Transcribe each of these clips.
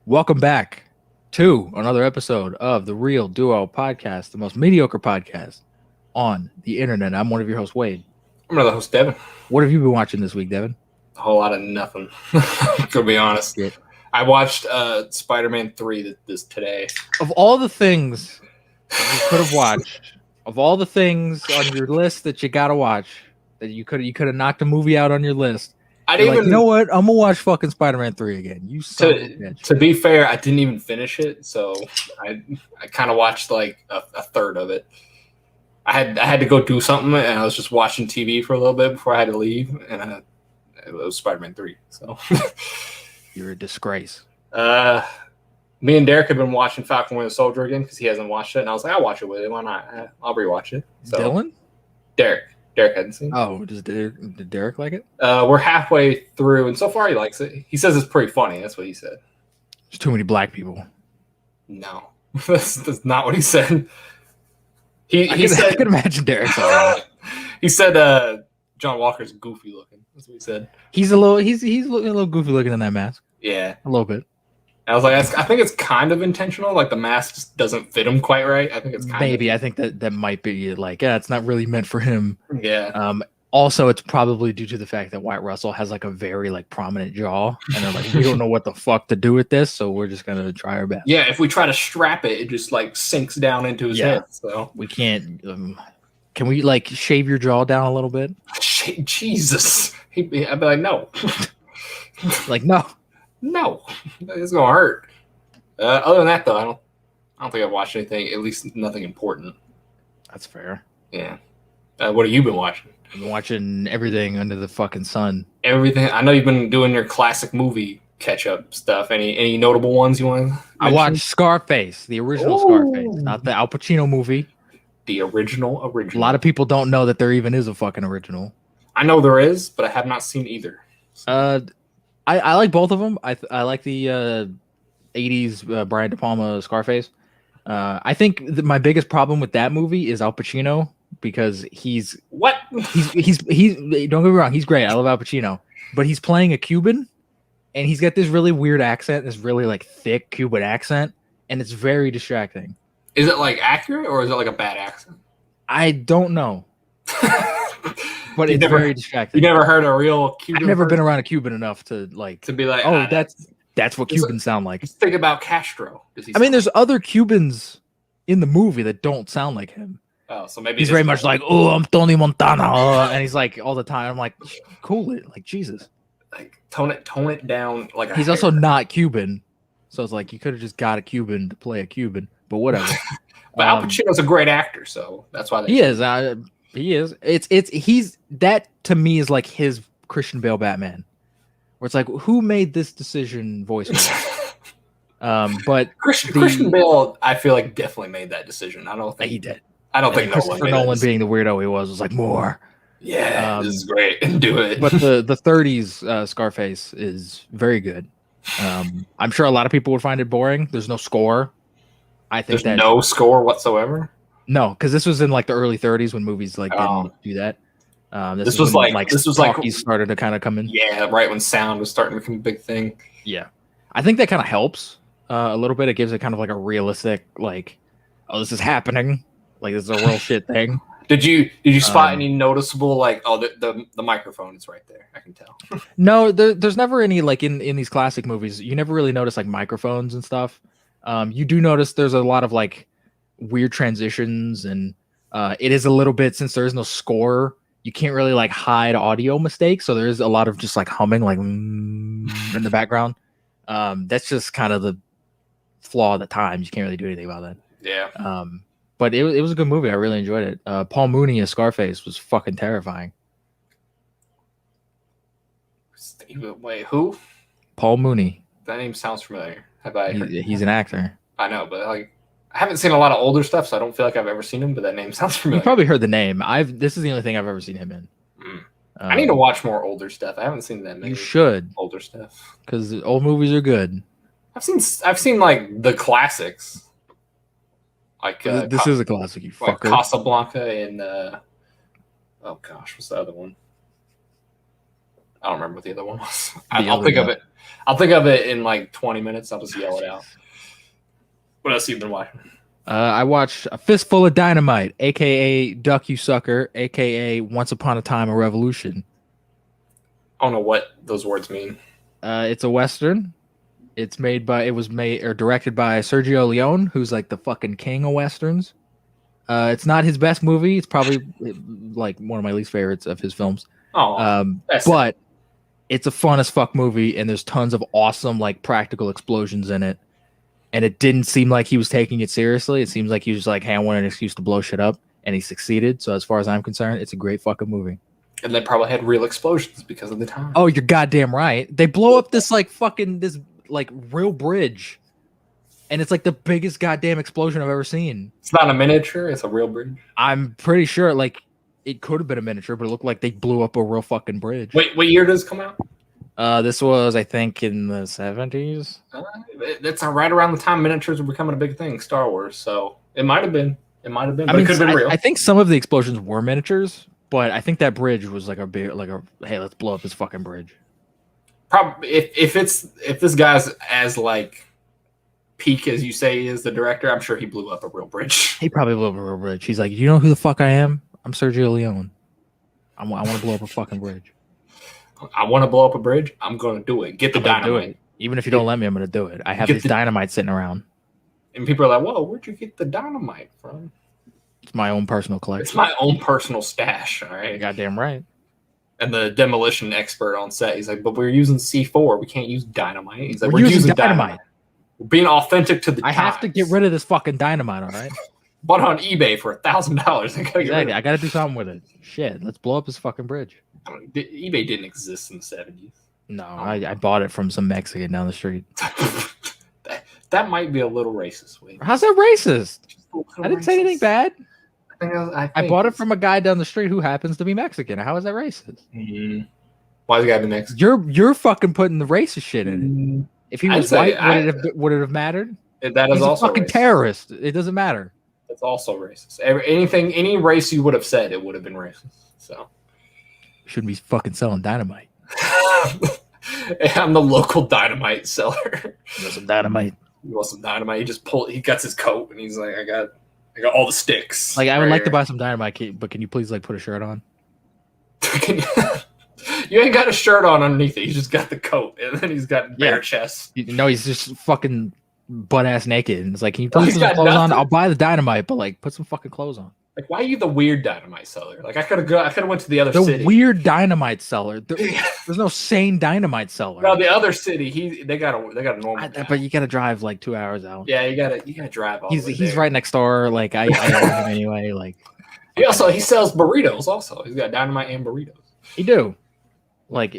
Welcome back to another episode of the Real Duo Podcast, the most mediocre podcast on the internet. I'm one of your hosts, Wade. I'm another host, Devin. What have you been watching this week, Devin? A whole lot of nothing, to be honest. Shit. I watched Spider-Man 3 this today. Of all the things you could have watched, of all the things on your list that you gotta watch, that you could have knocked a movie out on your list. I didn't even. You know what? I'm gonna watch fucking Spider-Man 3 again. You son of a bitch. To be fair, I didn't even finish it, so I kind of watched like a third of it. I had to go do something, and I was just watching TV for a little bit before I had to leave, and it was Spider-Man 3. So You're a disgrace. Me and Derek have been watching Falcon Winter Soldier again because he hasn't watched it, and I was like, I'll watch it with him. Why not? I'll rewatch it. So, Dylan? Derek hadn't seen it. Oh, did Derek like it? We're halfway through, and so far he likes it. He says it's pretty funny. That's what he said. There's too many black people. No, that's not what he said. I can imagine Derek. He said John Walker's goofy looking. That's what he said. He's looking a little goofy looking in that mask. Yeah, a little bit. I was like, I think it's kind of intentional. Like the mask just doesn't fit him quite right. I think it's maybe. I think that might be like, it's not really meant for him. Yeah. Also, it's probably due to the fact that White Russell has like a very like prominent jaw, and they're like, we don't know what the fuck to do with this, so we're just gonna try our best. Yeah, if we try to strap it, it just like sinks down into his head. So we can't. Can we like shave your jaw down a little bit? Jesus, I'd be like, no. Like no, it's gonna hurt. Other than that, though, I don't think I've watched anything. At least nothing important. That's fair. Yeah. What have you been watching? I've been watching everything under the fucking sun. Everything. I know you've been doing your classic movie catch-up stuff. Any notable ones you want to mention? I watched Scarface, the original Scarface, not the Al Pacino movie. The original. A lot of people don't know that there even is a fucking original. I know there is, but I have not seen either. So. I like both of them. I like the 80s Brian De Palma Scarface. I think my biggest problem with that movie is Al Pacino because he's don't get me wrong, he's great. I love Al Pacino, but he's playing a Cuban, and he's got this really weird accent, this really like thick Cuban accent, and it's very distracting. Is it like accurate or is it like a bad accent? I don't know. But it's very distracting. You never heard a real Cuban? I've never been around a Cuban enough to be like, oh, that's what Cubans sound like. Just think about Castro. There's other Cubans in the movie that don't sound like him. Oh, so maybe he's very much like, oh, I'm Tony Montana, and he's like all the time. I'm like, cool it, like Jesus. Like tone it down. Like he's also not Cuban, so it's like you could have just got a Cuban to play a Cuban, but whatever. But Al Pacino's a great actor, so that's why he is. He is. He's that to me is like his Christian Bale Batman, where it's like, who made this decision voice? But Christian Bale, I feel like definitely made that decision. I don't think he did. I don't think Christopher Nolan being the weirdo he was like more. Yeah, this is great. Do it. But the 30s Scarface is very good. I'm sure a lot of people would find it boring. There's no score. I think there's no score whatsoever. No, because this was in like the early 30s when movies like didn't do that. This was like started to kind of come in. Yeah, right when sound was starting to become a big thing. Yeah, I think that kind of helps a little bit. It gives it kind of like a realistic, like, oh, this is happening, like this is a real shit thing. Did you spot any noticeable like, oh, the microphone is right there? I can tell. No, there's never any like in these classic movies. You never really notice like microphones and stuff. You do notice there's a lot of like weird transitions, and it is a little bit, since there is no score, you can't really like hide audio mistakes, so there's a lot of just like humming like in the background. That's just kind of the flaw at times. You can't really do anything about that. Yeah. But it was a good movie. I really enjoyed it. Paul Mooney as Scarface was fucking terrifying. Wait, who? Paul Mooney. That name sounds familiar. Have I? He's an actor. I know, but like, I haven't seen a lot of older stuff, so I don't feel like I've ever seen him. But that name sounds familiar. You probably heard the name. This is the only thing I've ever seen him in. I need to watch more older stuff. I haven't seen that many. You should. Older stuff, because old movies are good. I've seen like the classics. Like this is a classic, you fucker. Casablanca and oh gosh, what's the other one? I don't remember what the other one was. The I'll other think of one. it. I'll think of it in like 20 minutes. I'll just yell it out. Jeez. What else have you been watching? I watched A Fistful of Dynamite, aka Duck You Sucker, aka Once Upon a Time a Revolution. I don't know what those words mean. It's a western. It was made or directed by Sergio Leone, who's like the fucking king of westerns. It's not his best movie. It's probably like one of my least favorites of his films. Oh, But it's a fun as fuck movie, and there's tons of awesome like practical explosions in it. And it didn't seem like he was taking it seriously. It seems like he was like, "Hey, I want an excuse to blow shit up," and he succeeded. So as far as I'm concerned, it's a great fucking movie. and they probably had real explosions because of the time. Oh, you're goddamn right. They blow up this like fucking this like real bridge, and it's like the biggest goddamn explosion I've ever seen. It's not a miniature; it's a real bridge. I'm pretty sure like it could have been a miniature, but it looked like they blew up a real fucking bridge. Wait, what year does it come out? This was, I think, in the 70s. That's right around the time miniatures were becoming a big thing, Star Wars. So it might have been. It might have been. But it could have been real. I think some of the explosions were miniatures, but I think that bridge was like hey, let's blow up this fucking bridge. Probably if this guy's as like peak as you say he is the director, I'm sure he blew up a real bridge. He probably blew up a real bridge. He's like, you know who the fuck I am? I'm Sergio Leone. I want to blow up a fucking bridge. I want to blow up a bridge. I'm going to do it. Get the dynamite. Even if you don't let me, I'm going to do it. I have this dynamite sitting around. And people are like, whoa, where'd you get the dynamite from? It's my own personal collection. It's my own personal stash, all right? Goddamn right. And the demolition expert on set, he's like, but we're using C4. We can't use dynamite. He's like, we're using dynamite. We're being authentic to the times. I have to get rid of this fucking dynamite, all right? Bought it on eBay for $1,000. Exactly. I got to do something with it. Shit, let's blow up this fucking bridge. eBay didn't exist in the 70s. No, I bought it from some Mexican down the street. that might be a little racist. Wade. How's that racist? I didn't say anything bad. I bought it from a guy down the street who happens to be Mexican. How is that racist? Mm-hmm. Why is the guy be Mexican? You're fucking putting the racist shit in it. If he was white, would it have mattered? That is He's also a fucking terrorist. It doesn't matter. It's also racist. Any race you would have said, it would have been racist. So shouldn't be fucking selling dynamite. I'm the local dynamite seller. You want some dynamite? He wants some dynamite. He gets his coat and he's like, I got all the sticks. Like I would like to buy some dynamite, but can you please like put a shirt on? You ain't got a shirt on underneath it. He's just got the coat, and then he's got bare chest. No, he's just fucking butt ass naked. And it's like, can you put some clothes on? I'll buy the dynamite, but like, put some fucking clothes on. Like, why are you the weird dynamite seller? Like, I could have went to the other city. The weird dynamite seller. There's no sane dynamite seller. No, the other city. They got a normal. But you gotta drive like 2 hours out. Yeah, you gotta drive. He's right next door. Like I know him anyway. Like he sells burritos. Also, he's got dynamite and burritos. He do. Like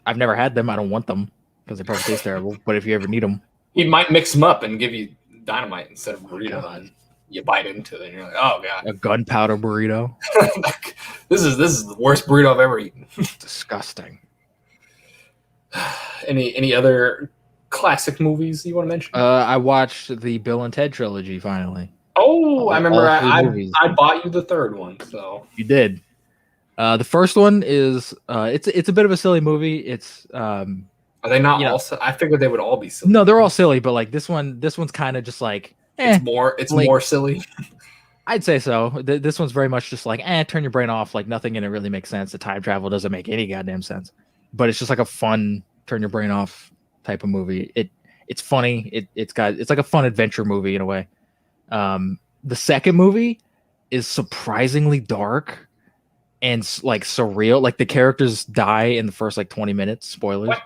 I've never had them. I don't want them because they probably taste terrible. But if you ever need them, he might mix them up and give you dynamite instead of burrito. And you bite into it, and you're like, "Oh god, a gunpowder burrito." This is the worst burrito I've ever eaten. Disgusting. Any other classic movies you want to mention? I watched the Bill and Ted trilogy finally. Oh, I remember. I bought you the third one. So you did. The first one is it's a bit of a silly movie. It's are they not all? I figured they would all be silly. No, they're all silly, but like this one's kind of just like it's more silly. I'd say so. This one's very much just like turn your brain off. Like nothing in it really makes sense. The time travel doesn't make any goddamn sense. But it's just like a fun turn your brain off type of movie. It's funny. It's like a fun adventure movie in a way. The second movie is surprisingly dark and like surreal. Like the characters die in the first like 20 minutes. Spoilers. What?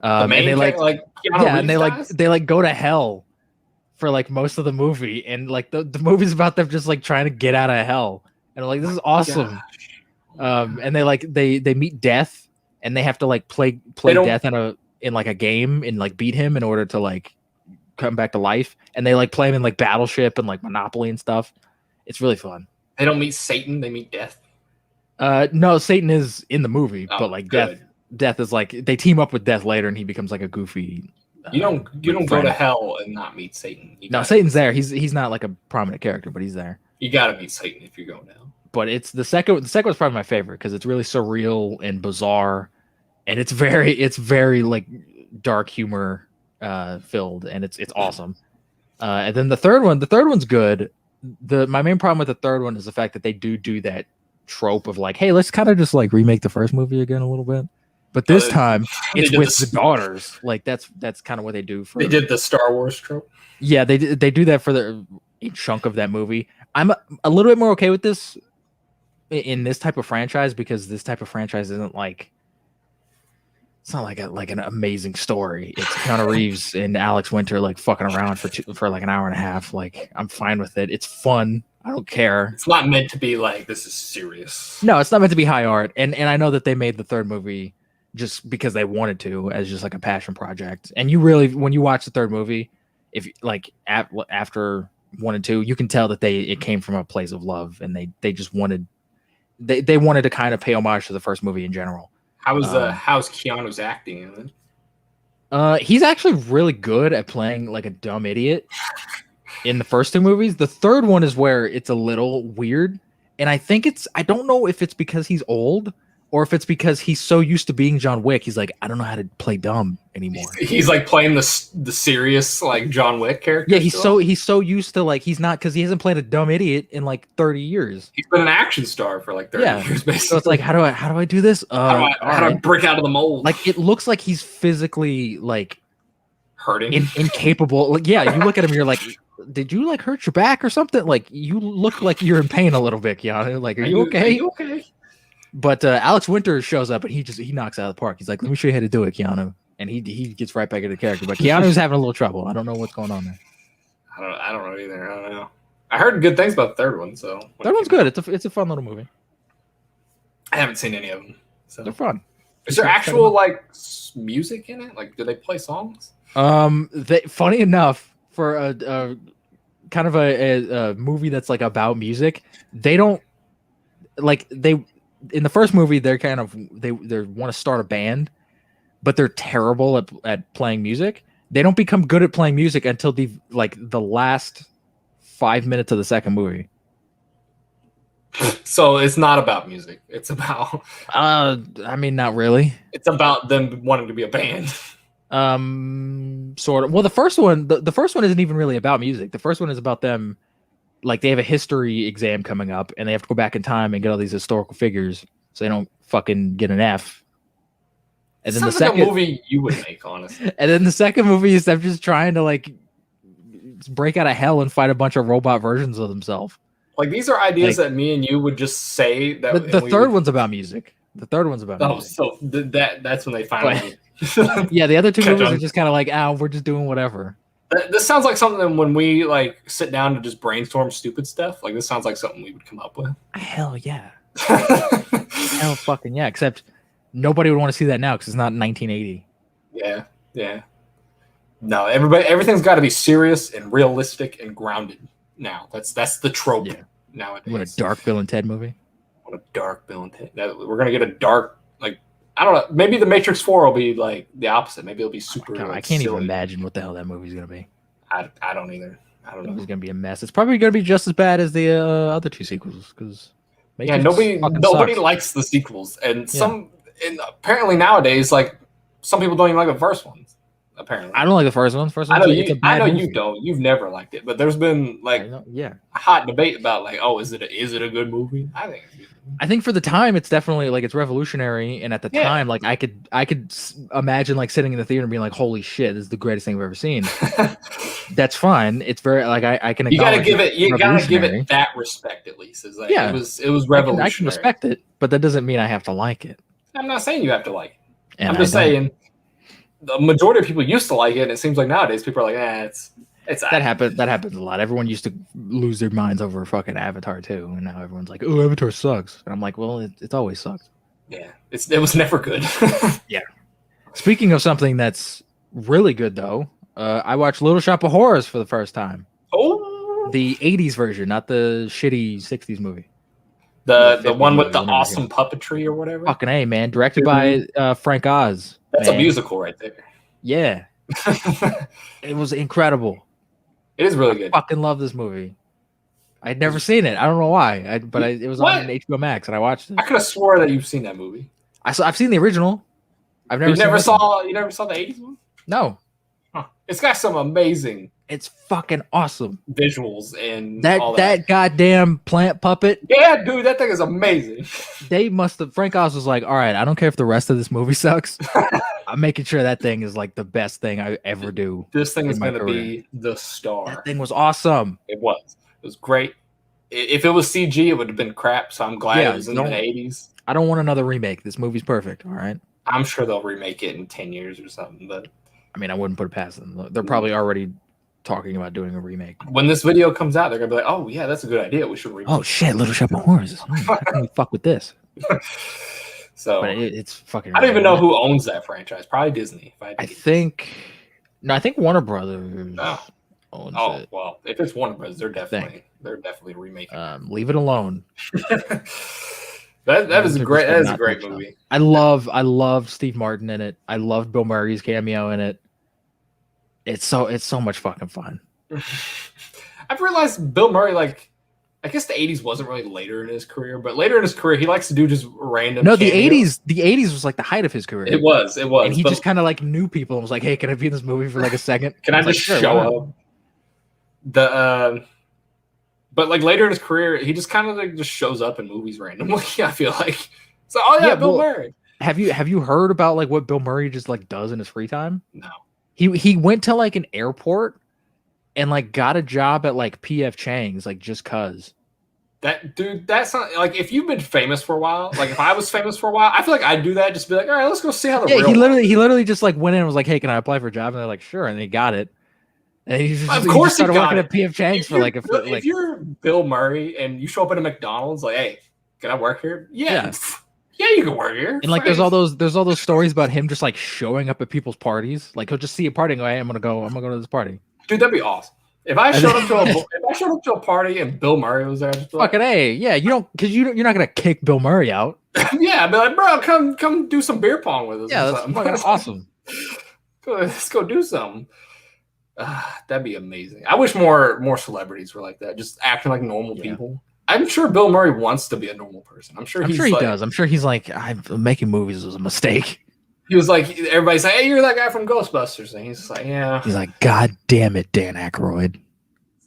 And they they go to hell for like most of the movie, and like the movie's about them just like trying to get out of hell, and like this is awesome. And they meet death, and they have to like play death in like a game and like beat him in order to like come back to life, and they like play him in like Battleship and like Monopoly and stuff. It's really fun. They don't meet Satan, they meet death. No, Satan is in the movie, but like good. Death is like they team up with Death later, and he becomes like a goofy. You don't go to hell and not meet Satan. No, Satan's there. He's not like a prominent character, but he's there. You gotta meet Satan if you're going down. but it's the second. The second was probably my favorite because it's really surreal and bizarre, and it's very like dark humor filled, and it's awesome. And then the third one's good. My main problem with the third one is the fact that they do that trope of like, hey, let's kind of just like remake the first movie again a little bit. But this time it's with the daughters. Like that's kind of what they do for. They did the Star Wars trope. Yeah, they do that for a chunk of that movie. I'm a little bit more okay with this in this type of franchise because this type of franchise isn't like it's not like an amazing story. It's Keanu Reeves and Alex Winter like fucking around for like an hour and a half. Like I'm fine with it. It's fun. I don't care. It's not meant to be like this is serious. No, it's not meant to be high art. And I know that they made the third movie just because they wanted to, as just like a passion project. And you really, when you watch the third movie, if like after 1 and 2, you can tell that it came from a place of love, and they just wanted they wanted to kind of pay homage to the first movie in general. How's Keanu's acting in it? He's actually really good at playing like a dumb idiot in the first 2 movies. The third one is where it's a little weird, and I don't know if it's because he's old or if it's because he's so used to being John Wick. He's like, I don't know how to play dumb anymore. He's like playing the serious like John Wick character. Yeah, he's so used to like he's not because he hasn't played a dumb idiot in like 30 years. He's been an action star for like 30 years, basically. So it's like, how do I do this? How do I break out of the mold? Like it looks like he's physically like hurting, incapable. Like yeah, you look at him, you're like, did you like hurt your back or something? Like you look like you're in pain a little bit, Keanu. Like, are you okay? Are you okay? But Alex Winter shows up and he knocks out of the park. He's like, let me show you how to do it, Keanu. And he gets right back into character. But Keanu's having a little trouble. I don't know what's going on there. I don't know either. I don't know. I heard good things about the third one. So third one's good. It's a fun little movie. I haven't seen any of them. So they're fun. Is there actual like music in it? Like, do they play songs? Funny enough, for a kind of a movie that's like about music, they don't like in the first movie they want to start a band, but they're terrible at playing music. They don't become good at playing music until the last 5 minutes of the second movie. So it's not about music. It's about I mean, not really. It's about them wanting to be a band. Sort of. Well, the first one isn't even really about music. The first one is about them, like they have a history exam coming up and they have to go back in time and get all these historical figures so they don't fucking get an F. And then the second movie you would make, honestly. And then the second movie is them just trying to like break out of hell and fight a bunch of robot versions of themselves. Like these are ideas that me and you would just say that. The third one's about music. The third one's about music. So that's when they finally. Yeah, the other 2 movies are just kind of like, we're just doing whatever. This sounds like something when we like sit down to just brainstorm stupid stuff. Like this sounds like something we would come up with. Hell yeah. Hell fucking yeah. Except nobody would want to see that now because it's not 1980. Yeah. No, everything's got to be serious and realistic and grounded. Now that's the trope nowadays. What a dark Bill and Ted movie. What a dark Bill and Ted. We're gonna get a dark like. I don't know. Maybe The Matrix 4 will be like the opposite. Maybe it'll be super. I can't even imagine what the hell that movie's gonna be. I don't either. I don't know. It's gonna be a mess. It's probably gonna be just as bad as the other 2 sequels because nobody likes the sequels, and and apparently nowadays like some people don't even like the first ones. Apparently, I don't like the first one. I know you don't. You've never liked it, but there's been like a hot debate about like, is it a good movie? I think it's a good movie. I think for the time it's definitely like it's revolutionary, and at the time like I could imagine like sitting in the theater and being like, holy shit, this is the greatest thing I've ever seen. That's fine. It's very like I can. You gotta give it that respect at least. It's like, it was revolutionary. I can respect it, but that doesn't mean I have to like it. I'm not saying you have to like it. And I'm just saying. The majority of people used to like it, and it seems like nowadays people are like, it's that happens a lot. Everyone used to lose their minds over fucking Avatar too, and now everyone's like, oh, Avatar sucks. And I'm like, well, it's always sucked. Yeah, it was never good. Yeah. Speaking of something that's really good though, I watched Little Shop of Horrors for the first time. Oh, the 80s version, not the shitty 60s movie. The one with the awesome puppetry or whatever. Fucking A, man. Directed by Frank Oz. That's a musical right there. Yeah. It was incredible. It is really good. I fucking love this movie. I'd never seen it. I don't know why. It was What? on HBO Max, and I watched it. I could have swore that you've seen that movie. I've seen the original. I've never. You never saw the 80s one? No. Huh. It's got some amazing. It's fucking awesome. Visuals and all that goddamn plant puppet. Yeah, dude, that thing is amazing. They must have. Frank Oz was like, all right, I don't care if the rest of this movie sucks. I'm making sure that thing is like the best thing I ever do. This thing is going to be the star. That thing was awesome. It was. It was great. If it was CG, it would have been crap. So I'm glad it was in the 80s. I don't want another remake. This movie's perfect. All right. I'm sure they'll remake it in 10 years or something. But I mean, I wouldn't put it past them. They're probably already talking about doing a remake. When this video comes out, they're gonna be like, "Oh yeah, that's a good idea. We should remake." Oh shit, Little Shop of Horrors. How can we fuck with this? So but it's fucking. I don't even know who owns that franchise. Probably Disney. I think Warner Brothers owns it. Well, if it's Warner Brothers, they're definitely remaking. Leave it alone. that is a great movie. I love Steve Martin in it. I love Bill Murray's cameo in it. It's so much fucking fun. I've realized Bill Murray, like, I guess the 80s wasn't really later in his career, but later in his career, he likes to do just random. No, the 80s was like the height of his career. It was. And he just kind of like knew people and was like, "Hey, can I be in this movie for like a second? Can I just show up?" But like later in his career, he just kind of like just shows up in movies randomly. I feel like so. Oh yeah, Bill Murray. Have you heard about like what Bill Murray just like does in his free time? No. He went to like an airport and like got a job at like PF Chang's like just cuz. That's not like if you've been famous for a while. Like if I was famous for a while, I feel like I'd do that. Just be like, all right, let's go see how the he literally just like went in and was like, hey, can I apply for a job? And they're like, sure, and he got it. And he just started working at PF Chang's for like if you're Bill Murray and you show up at a McDonald's, like, hey, can I work here? Yeah. Yeah, you can work here. And like, there's all those stories about him just like showing up at people's parties. Like he'll just see a party and go, "Hey, I'm gonna go to this party." Dude, that'd be awesome. If I showed up to a party and Bill Murray was there, just like, fucking hey, yeah, you don't because you're not gonna kick Bill Murray out. Yeah, I'd be like, bro, come do some beer pong with us. Yeah, that's fucking awesome. Let's go do something. That'd be amazing. I wish more celebrities were like that, just acting like normal people. I'm sure Bill Murray wants to be a normal person. I'm sure he does. I'm sure he's like, making movies was a mistake. He was like, everybody's like, hey, you're that guy from Ghostbusters. And he's like, yeah. He's like, God damn it, Dan Aykroyd.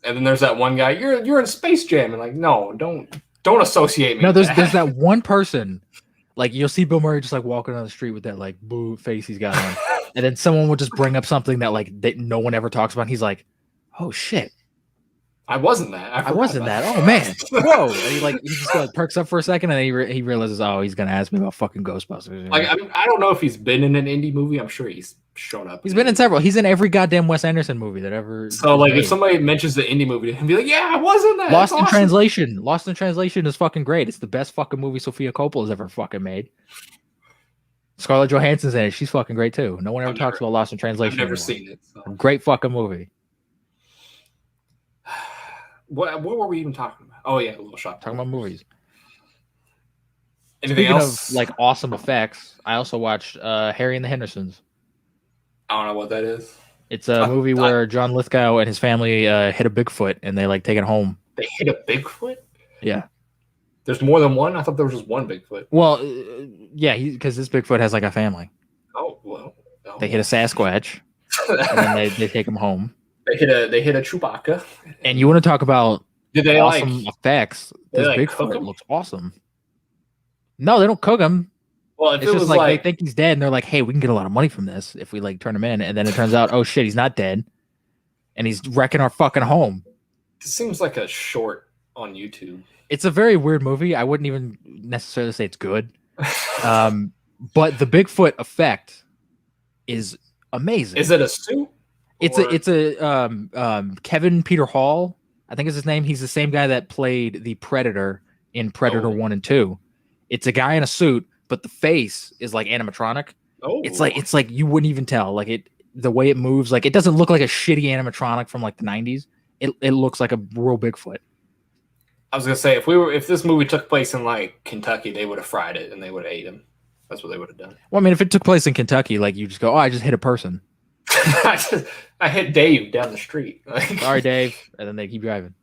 And then there's that one guy, you're in Space Jam. And like, no, don't associate me. No, there's that one person, like you'll see Bill Murray just like walking down the street with that like boo face he's got on. And then someone will just bring up something that like that no one ever talks about. And he's like, oh shit. I wasn't that. I wasn't that. Oh man! Whoa! And he just like perks up for a second, and then he realizes, oh, he's gonna ask me about fucking Ghostbusters. Like I don't know if he's been in an indie movie. I'm sure he's shown up. He's been in several. He's in every goddamn Wes Anderson movie that ever. So like, if somebody mentions the indie movie, he'll be like, yeah, I wasn't that. Lost in Translation. Lost in Translation is fucking great. It's the best fucking movie Sofia Coppola's ever fucking made. Scarlett Johansson's in it. She's fucking great too. No one ever talks about Lost in Translation. I've never seen it. So. Great fucking movie. What were we even talking about? Oh yeah, a little shot. Talking about movies. Anything Speaking else? of like awesome effects, I also watched Harry and the Hendersons. I don't know what that is. It's a movie where John Lithgow and his family hit a Bigfoot and they like take it home. They hit a Bigfoot? Yeah. There's more than one? I thought there was just one Bigfoot. Well, yeah, because this Bigfoot has like a family. Oh well. No. They hit a Sasquatch and then they take him home. They hit a Chewbacca. And you want to talk about awesome like, effects? This like Bigfoot looks awesome. No, they don't cook him. Well, if it's it just was like they think he's dead, and they're like, "Hey, we can get a lot of money from this if we like turn him in." And then it turns out, oh shit, he's not dead, and he's wrecking our fucking home. This seems like a short on YouTube. It's a very weird movie. I wouldn't even necessarily say it's good, but the Bigfoot effect is amazing. Is it a suit? It's a Kevin Peter Hall, I think is his name. He's the same guy that played the Predator in Predator 1 and 2. It's a guy in a suit, but the face is like animatronic. Oh, it's like you wouldn't even tell. Like the way it moves, like it doesn't look like a shitty animatronic from like the 90s. It looks like a real Bigfoot. I was gonna say if this movie took place in like Kentucky, they would have fried it and they would have ate him. That's what they would have done. Well, I mean, if it took place in Kentucky, like you just go, oh, I just hit a person. I hit Dave down the street. Sorry, Dave, and then they keep driving.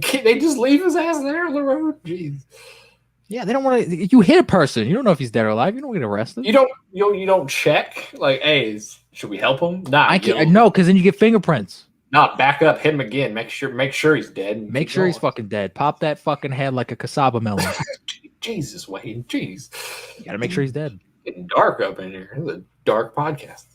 They just leave his ass there on the road. Jeez. Yeah, they don't want to. You hit a person. You don't know if he's dead or alive. You don't get arrested. You don't check like, hey, should we help him? Nah, I can't. No, because then you get fingerprints. Nah, back up, hit him again. Make sure he's dead. Make sure he's fucking dead. Pop that fucking head like a cassava melon. Jesus, Wade. Jeez. You gotta make sure he's dead. Getting dark up in here. It's a dark podcast.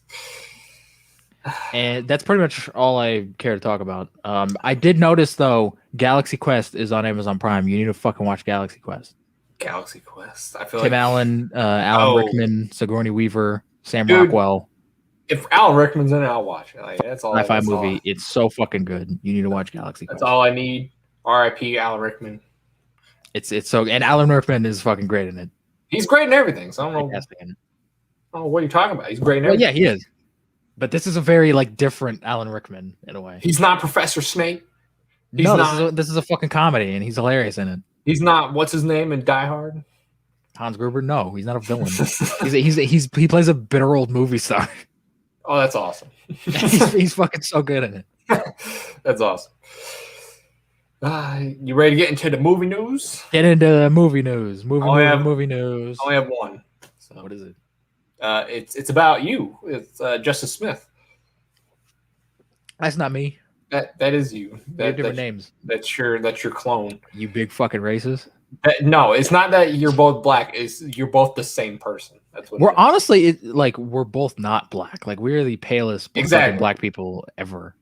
And that's pretty much all I care to talk about. I did notice though, Galaxy Quest is on Amazon Prime. You need to fucking watch Galaxy Quest. Galaxy Quest. I feel Tim like Allen, Alan Rickman, Sigourney Weaver, Sam Rockwell. If Alan Rickman's in it, I'll watch it. Like, that's all. Sci-fi movie. It's so fucking good. You need to watch Galaxy Quest. That's all I need. R.I.P. Alan Rickman. It's so, and Alan Rickman is fucking great in it. He's great in everything. So I don't know what you're talking about. He's great in everything. Yeah, he is. But this is a very like different Alan Rickman in a way. He's not Professor Snape. This is a fucking comedy, and he's hilarious in it. He's not. What's his name in Die Hard? Hans Gruber. No, he's not a villain. he plays a bitter old movie star. Oh, that's awesome. he's fucking so good in it. That's awesome. You ready to get into the movie news? Get into the movie news. Movie news. I only have one. So. What is it? It's about you. It's Justice Smith. That's not me. That is you. We have different names. That's your clone. You big fucking racist. No, it's not that you're both black. It's you're both the same person. That's what we're honestly we're both not black. Like we're the palest fucking black people ever.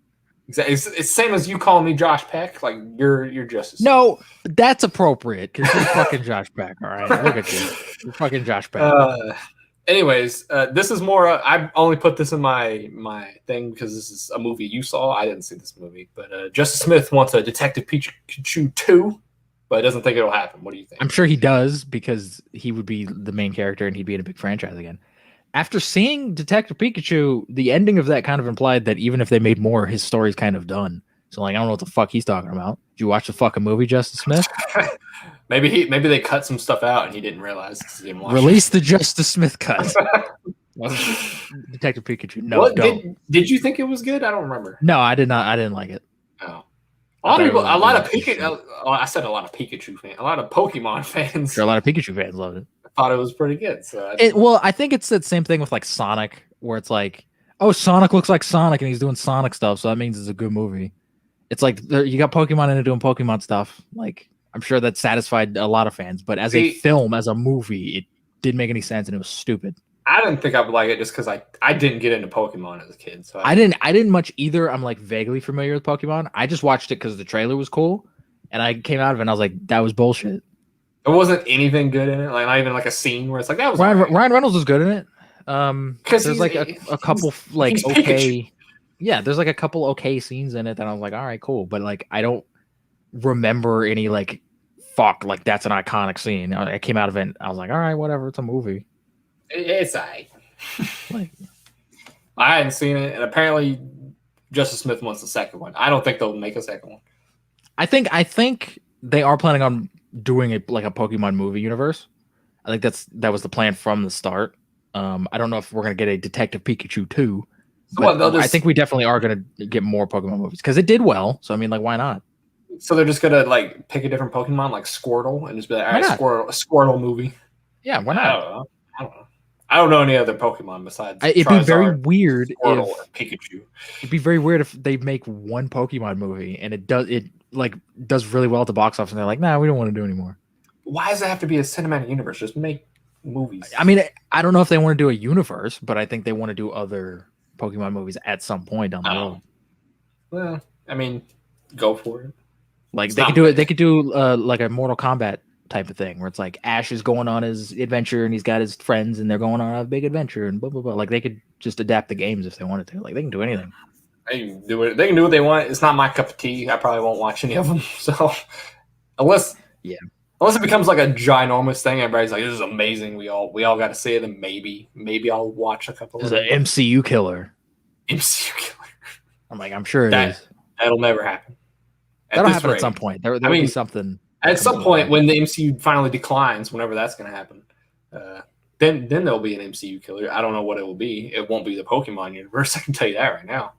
Exactly. It's the same as you calling me Josh Peck. Like you're Justice. No, that's appropriate because you're fucking Josh Peck. All right, look at you. You're fucking Josh Peck. Anyways, this is more. I only put this in my thing because this is a movie you saw. I didn't see this movie, but Justice Smith wants a Detective Pikachu 2, but doesn't think it'll happen. What do you think? I'm sure he does because he would be the main character and he'd be in a big franchise again. After seeing Detective Pikachu, the ending of that kind of implied that even if they made more, his story's kind of done. So like, I don't know what the fuck he's talking about. Did you watch the fucking movie, Justice Smith? maybe they cut some stuff out and he didn't realize because he didn't watch Release the Justice Smith cut. Detective Pikachu. No, don't. Did you think it was good? I don't remember. No, I did not. I didn't like it. Oh. A lot of Pikachu. I said a lot of Pikachu fans. A lot of Pokemon fans. Sure, a lot of Pikachu fans loved it. Thought it was pretty good. So I think it's the same thing with like Sonic, where it's like, oh, Sonic looks like Sonic and he's doing Sonic stuff, so that means it's a good movie. It's like you got Pokemon in it doing Pokemon stuff. Like I'm sure that satisfied a lot of fans, but as a film, as a movie, it didn't make any sense and it was stupid. I didn't think I would like it just because I didn't get into Pokemon as a kid. So I didn't much either. I'm like vaguely familiar with Pokemon. I just watched it because the trailer was cool, and I came out of it and I was like, that was bullshit. There wasn't anything good in it, like not even like a scene where it's like that was. Ryan Reynolds was good in it. There's like a couple like okay, Pikachu. Yeah. There's like a couple okay scenes in it that I was like, all right, cool, but like I don't remember any like fuck like that's an iconic scene. I came out of it, and I was like, all right, whatever, it's a movie. It's I hadn't seen it, and apparently Justice Smith wants the second one. I don't think they'll make a second one. I think they are planning on doing a Pokemon movie universe. I think that was the plan from the start. I don't know if we're gonna get a Detective Pikachu 2. I think we definitely are gonna get more Pokemon movies because it did well. So I mean, like, why not? So they're just gonna like pick a different Pokemon, like Squirtle, and just be like, all right, Squirtle movie. Yeah, why not? I don't know any other Pokemon besides. It'd be very weird Squirtle or Pikachu. It'd be very weird if they make one Pokemon movie and it does really well at the box office, and they're like, nah, we don't want to do anymore. Why does it have to be a cinematic universe? Just make movies. I mean, I don't know if they want to do a universe, but I think they want to do other Pokemon movies at some point down the road. Well, I mean, go for it. Like they could do it. They could do like a Mortal Kombat type of thing where it's like Ash is going on his adventure and he's got his friends and they're going on a big adventure and blah blah blah. Like they could just adapt the games if they wanted to. Like they can do anything. They can do it. They can do what they want. It's not my cup of tea. I probably won't watch any of them. So unless it becomes like a ginormous thing, everybody's like, "This is amazing. We all got to see it." And maybe I'll watch a couple. It's an MCU killer. MCU killer. I'm like, I'm sure it is. That'll never happen. That'll happen at some point. There'll be something. At some point, when the MCU finally declines, whenever that's going to happen, then there'll be an MCU killer. I don't know what it will be. It won't be the Pokemon universe. I can tell you that right now.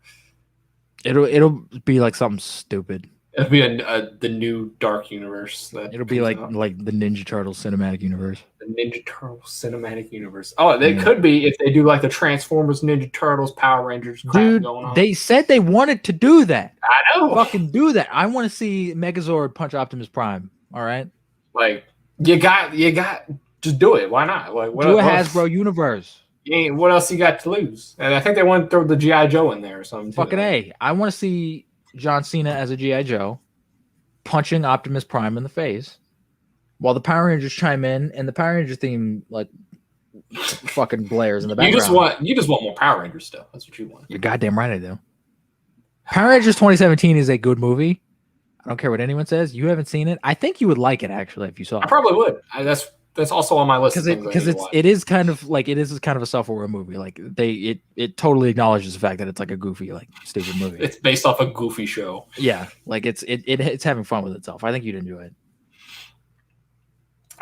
It'll be like something stupid. It'll be the new Dark Universe that It'll be comes like out. the Ninja Turtles cinematic universe. The Ninja Turtles cinematic universe. Oh, they Yeah. could be if they do like the Transformers, Ninja Turtles, Power Rangers crap Dude, going on. they said they wanted to do that. I know. Fucking do that. I want to see Megazord punch Optimus Prime. All right. Like you got, just do it. Why not? Like Do a what Hasbro universe. what else you got to lose? And I think they want to throw the GI Joe in there or something too. Fucking A. I want to see John Cena as a G.I. Joe punching Optimus Prime in the face while the Power Rangers chime in and the Power Ranger theme like fucking blares in the background. You just want more Power Rangers stuff. That's what you want. You're goddamn right I do. Power Rangers 2017 is a good movie. I don't care what anyone says. You haven't seen it. I think you would like it actually if you saw it. I probably would. That's also on my list because it is kind of a self-aware movie. Like it totally acknowledges the fact that it's like a goofy, like stupid movie. It's based off a goofy show. Yeah, like it's having fun with itself. I think you'd enjoy it.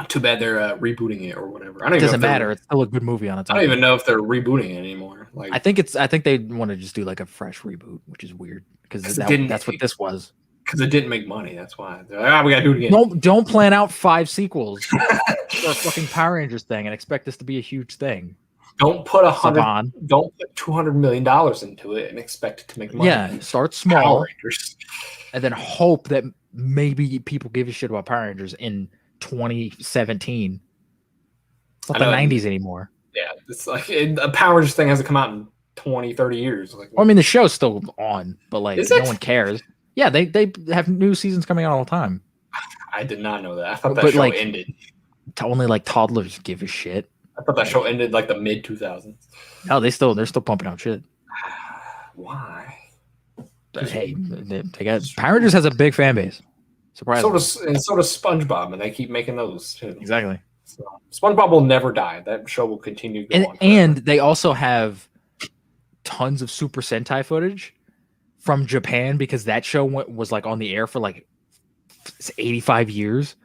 Too bad they're rebooting it or whatever. It doesn't matter. It's still a good movie on its own. I don't even know if they're rebooting it anymore. Like I think they want to just do like a fresh reboot, which is weird because that's what this was. Because it didn't make money. That's why. They're like, we gotta do it again. Don't plan out 5 sequels for a fucking Power Rangers thing and expect this to be a huge thing. Don't put $200 million into it and expect it to make money. Yeah, start small and then hope that maybe people give a shit about Power Rangers in 2017. It's not the 90s anymore. Yeah, it's like a Power Rangers thing hasn't come out in 20, 30 years. Like, well, I mean, the show's still on, but like no one cares. Yeah, they have new seasons coming out all the time. I did not know that. I thought that show ended. Only like toddlers give a shit. I thought that show ended like the mid 2000s. No, they're still pumping out shit. Why? Hey, they got Power Rangers has a big fan base. Surprisingly. So does SpongeBob, and they keep making those too. Exactly. So SpongeBob will never die. That show will continue to go on. And they also have tons of Super Sentai footage from Japan because that show was like on the air for like 85 years.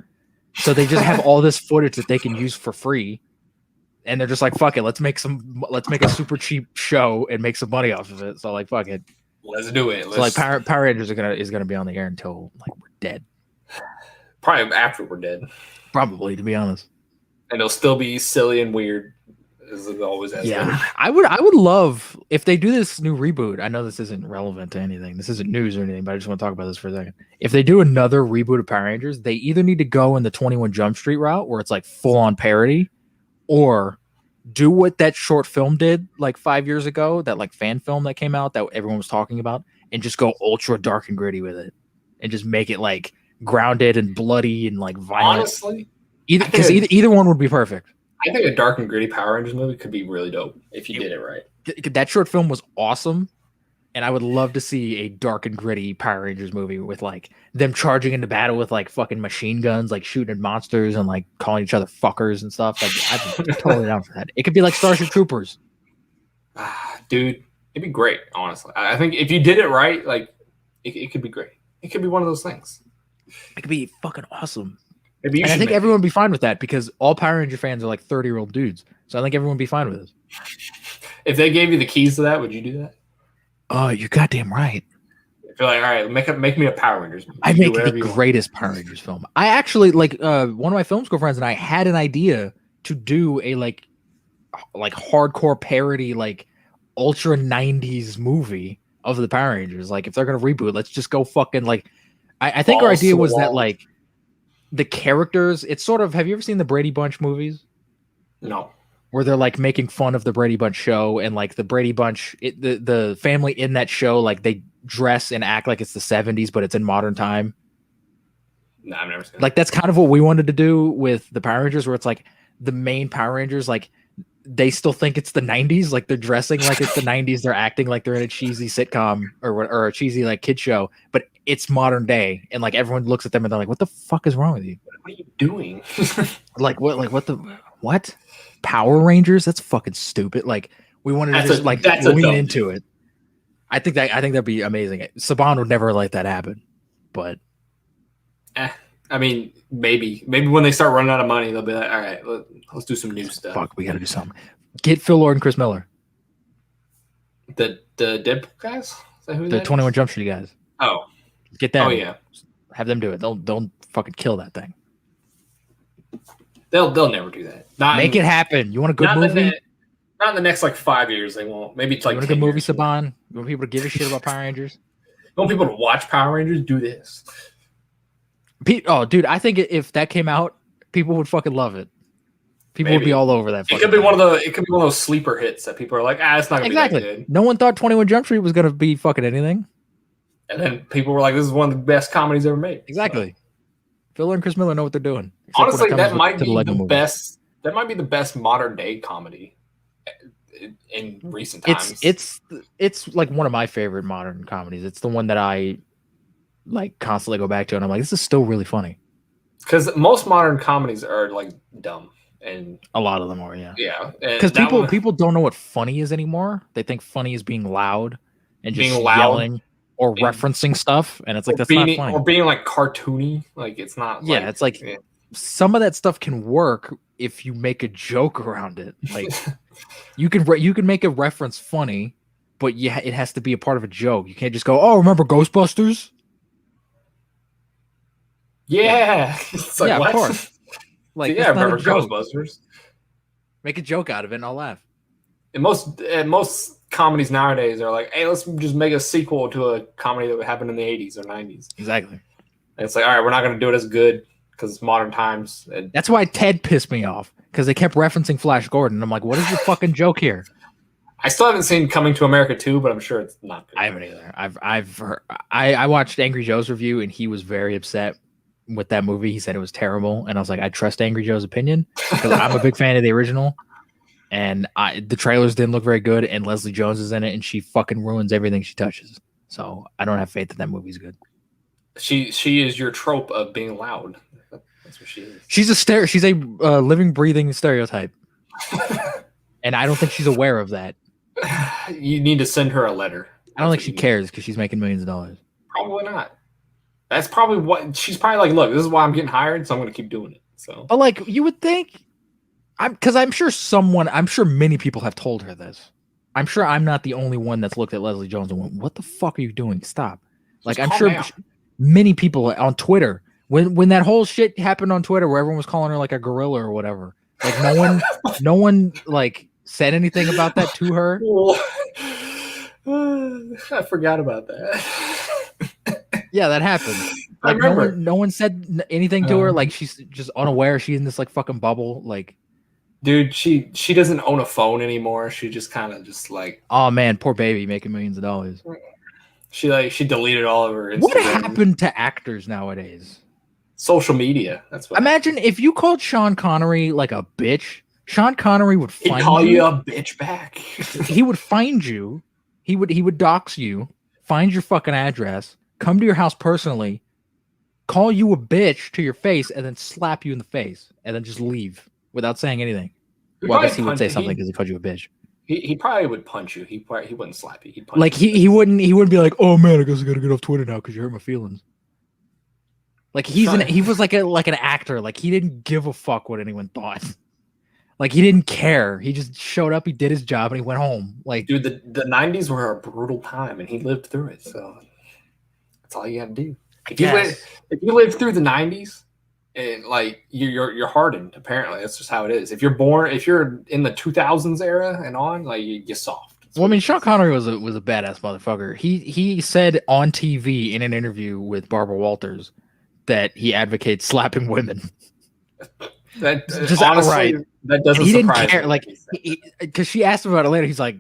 So they just have all this footage that they can use for free. And they're just like, fuck it, let's make a super cheap show and make some money off of it. So like, fuck it. Let's do it. So like Power Rangers is gonna be on the air until like we're dead. Probably after we're dead. Probably, to be honest. And it'll still be silly and weird as it always has. Yeah, been. I would love if they do this new reboot. I know this isn't relevant to anything. This isn't news or anything, but I just want to talk about this for a second. If they do another reboot of Power Rangers, they either need to go in the 21 Jump Street route where it's like full on parody, or do what that short film did like 5 years ago, that like fan film that came out that everyone was talking about, and just go ultra dark and gritty with it, and just make it like grounded and bloody and like violent. Honestly, either one would be perfect. I think a dark and gritty Power Rangers movie could be really dope if you did it right. That short film was awesome, and I would love to see a dark and gritty Power Rangers movie with like them charging into battle with like fucking machine guns, like shooting at monsters and like calling each other fuckers and stuff. Like I'd be totally down for that. It could be like Starship Troopers. Dude, it'd be great, honestly. I think if you did it right, like it could be great. It could be one of those things. It could be fucking awesome. Maybe and I think everyone would be fine with that because all Power Ranger fans are like 30-year-old dudes. So I think everyone would be fine with it. If they gave you the keys to that, would you do that? Oh, you're goddamn right. If you're like, all right, make me a Power Rangers movie. I'd make the greatest Power Rangers film. I actually like one of my film school friends and I had an idea to do a like hardcore parody, like ultra 90s movie of the Power Rangers. Like if they're gonna reboot, let's just go fucking like I think our idea was that like the characters, it's sort of, have you ever seen the Brady Bunch movies? No. Where they're like making fun of the Brady Bunch show, and like the Brady Bunch, the family in that show, like they dress and act like it's the 70s, but it's in modern time. No, I've never seen like that's kind of what we wanted to do with the Power Rangers, where it's like the main Power Rangers, like they still think it's the 90s, like they're dressing like it's the 90s, they're acting like they're in a cheesy sitcom or a cheesy like kid show, but it's modern day, and like everyone looks at them and they're like, what the fuck is wrong with you? What are you doing? what Power Rangers? That's fucking stupid. Like we wanted to just like lean into it. I think that'd be amazing. Saban would never let that happen, but I mean, maybe when they start running out of money, they'll be like, all right, let's do some new stuff. Fuck, we got to do something. Get Phil Lord and Chris Miller. The Deadpool guys? Is that who the 21 Jump Street guys. Oh. Get them. Oh yeah, have them do it. They'll fucking kill that thing. They'll never do that. Make it happen. You want a good movie? Not in the next like 5 years. They won't. Maybe it's like you want a 10 good movie, years. Saban? You want people to give a shit about Power Rangers? You want people to watch Power Rangers? Do this. Oh, dude, I think if that came out, people would fucking love it. People would be all over that. It could be one of those sleeper hits that people are like, it's not gonna be that good. No one thought 21 Jump Street was gonna be fucking anything. And then people were like, this is one of the best comedies ever made. Exactly. So. Phil and Chris Miller know what they're doing. Honestly, that might be the best. That might be the best modern day comedy in recent times. It's like one of my favorite modern comedies. It's the one that I like constantly go back to, and I'm like, this is still really funny. Because most modern comedies are like dumb, and a lot of them are, yeah. Because people don't know what funny is anymore. They think funny is being loud and just yelling or referencing stuff, and it's like that's not funny. Or being like cartoony, like it's not. Yeah, it's like some of that stuff can work if you make a joke around it. Like you can make a reference funny, but yeah, it has to be a part of a joke. You can't just go, "Oh, remember Ghostbusters?" Yeah, it's like, what? Of course. Like, I remember Ghostbusters. Make a joke out of it, and I'll laugh. And most comedies nowadays are like, "Hey, let's just make a sequel to a comedy that happened in the '80s or '90s." Exactly. And it's like, all right, we're not going to do it as good because it's modern times. And that's why Ted pissed me off, because they kept referencing Flash Gordon. I'm like, what is your fucking joke here? I still haven't seen Coming to America 2, but I'm sure it's not good. I haven't either. I've heard, I watched Angry Joe's review, and he was very upset with that movie. He said it was terrible, and I was like, I trust Angry Joe's opinion because I'm a big fan of the original, and the trailers didn't look very good, and Leslie Jones is in it, and she fucking ruins everything she touches. So I don't have faith that movie's good. She is your trope of being loud. That's what she is. She's a living, breathing stereotype, and I don't think she's aware of that. You need to send her a letter. I don't think she cares because she's making millions of dollars. Probably not. That's probably what she's probably like. Look, this is why I'm getting hired, so I'm going to keep doing it. So, but like you would think, I'm sure many people have told her this. I'm sure I'm not the only one that's looked at Leslie Jones and went, "What the fuck are you doing? Stop!" Like I'm sure many people on Twitter, when that whole shit happened on Twitter, where everyone was calling her like a gorilla or whatever, like no one like said anything about that to her. I forgot about that. Yeah, that happened. Like no one said anything to her. Like she's just unaware. She's in this like fucking bubble. Like, dude, she doesn't own a phone anymore. She just kind of just like, oh man, poor baby making millions of dollars. She deleted all of her Instagram. What happened to actors nowadays? Social media. That's what. Imagine if you called Sean Connery like a bitch. Sean Connery would find you. He'd call you a bitch back. He would find you. He would dox you. Find your fucking address. Come to your house personally. Call you a bitch to your face, and then slap you in the face, and then just leave without saying anything. Well, I guess he would say something because he called you a bitch. He probably would punch you. He wouldn't slap you. He'd punch like you. he wouldn't be like, oh man, I guess I gotta get off Twitter now because you hurt my feelings. Like he was like an actor. Like he didn't give a fuck what anyone thought. Like he didn't care. He just showed up. He did his job and he went home. Like, dude, the 90s were a brutal time and he lived through it. So that's all you have to do. If you live through the 90s, and like you're hardened. Apparently, that's just how it is. If you're in the 2000s era and on, like you're soft. Well, I mean, Sean Connery was a badass motherfucker. He said on TV in an interview with Barbara Walters that he advocates slapping women. That just honestly, outright. That doesn't he surprise didn't care. me. Like, because she asked him about it later, he's like,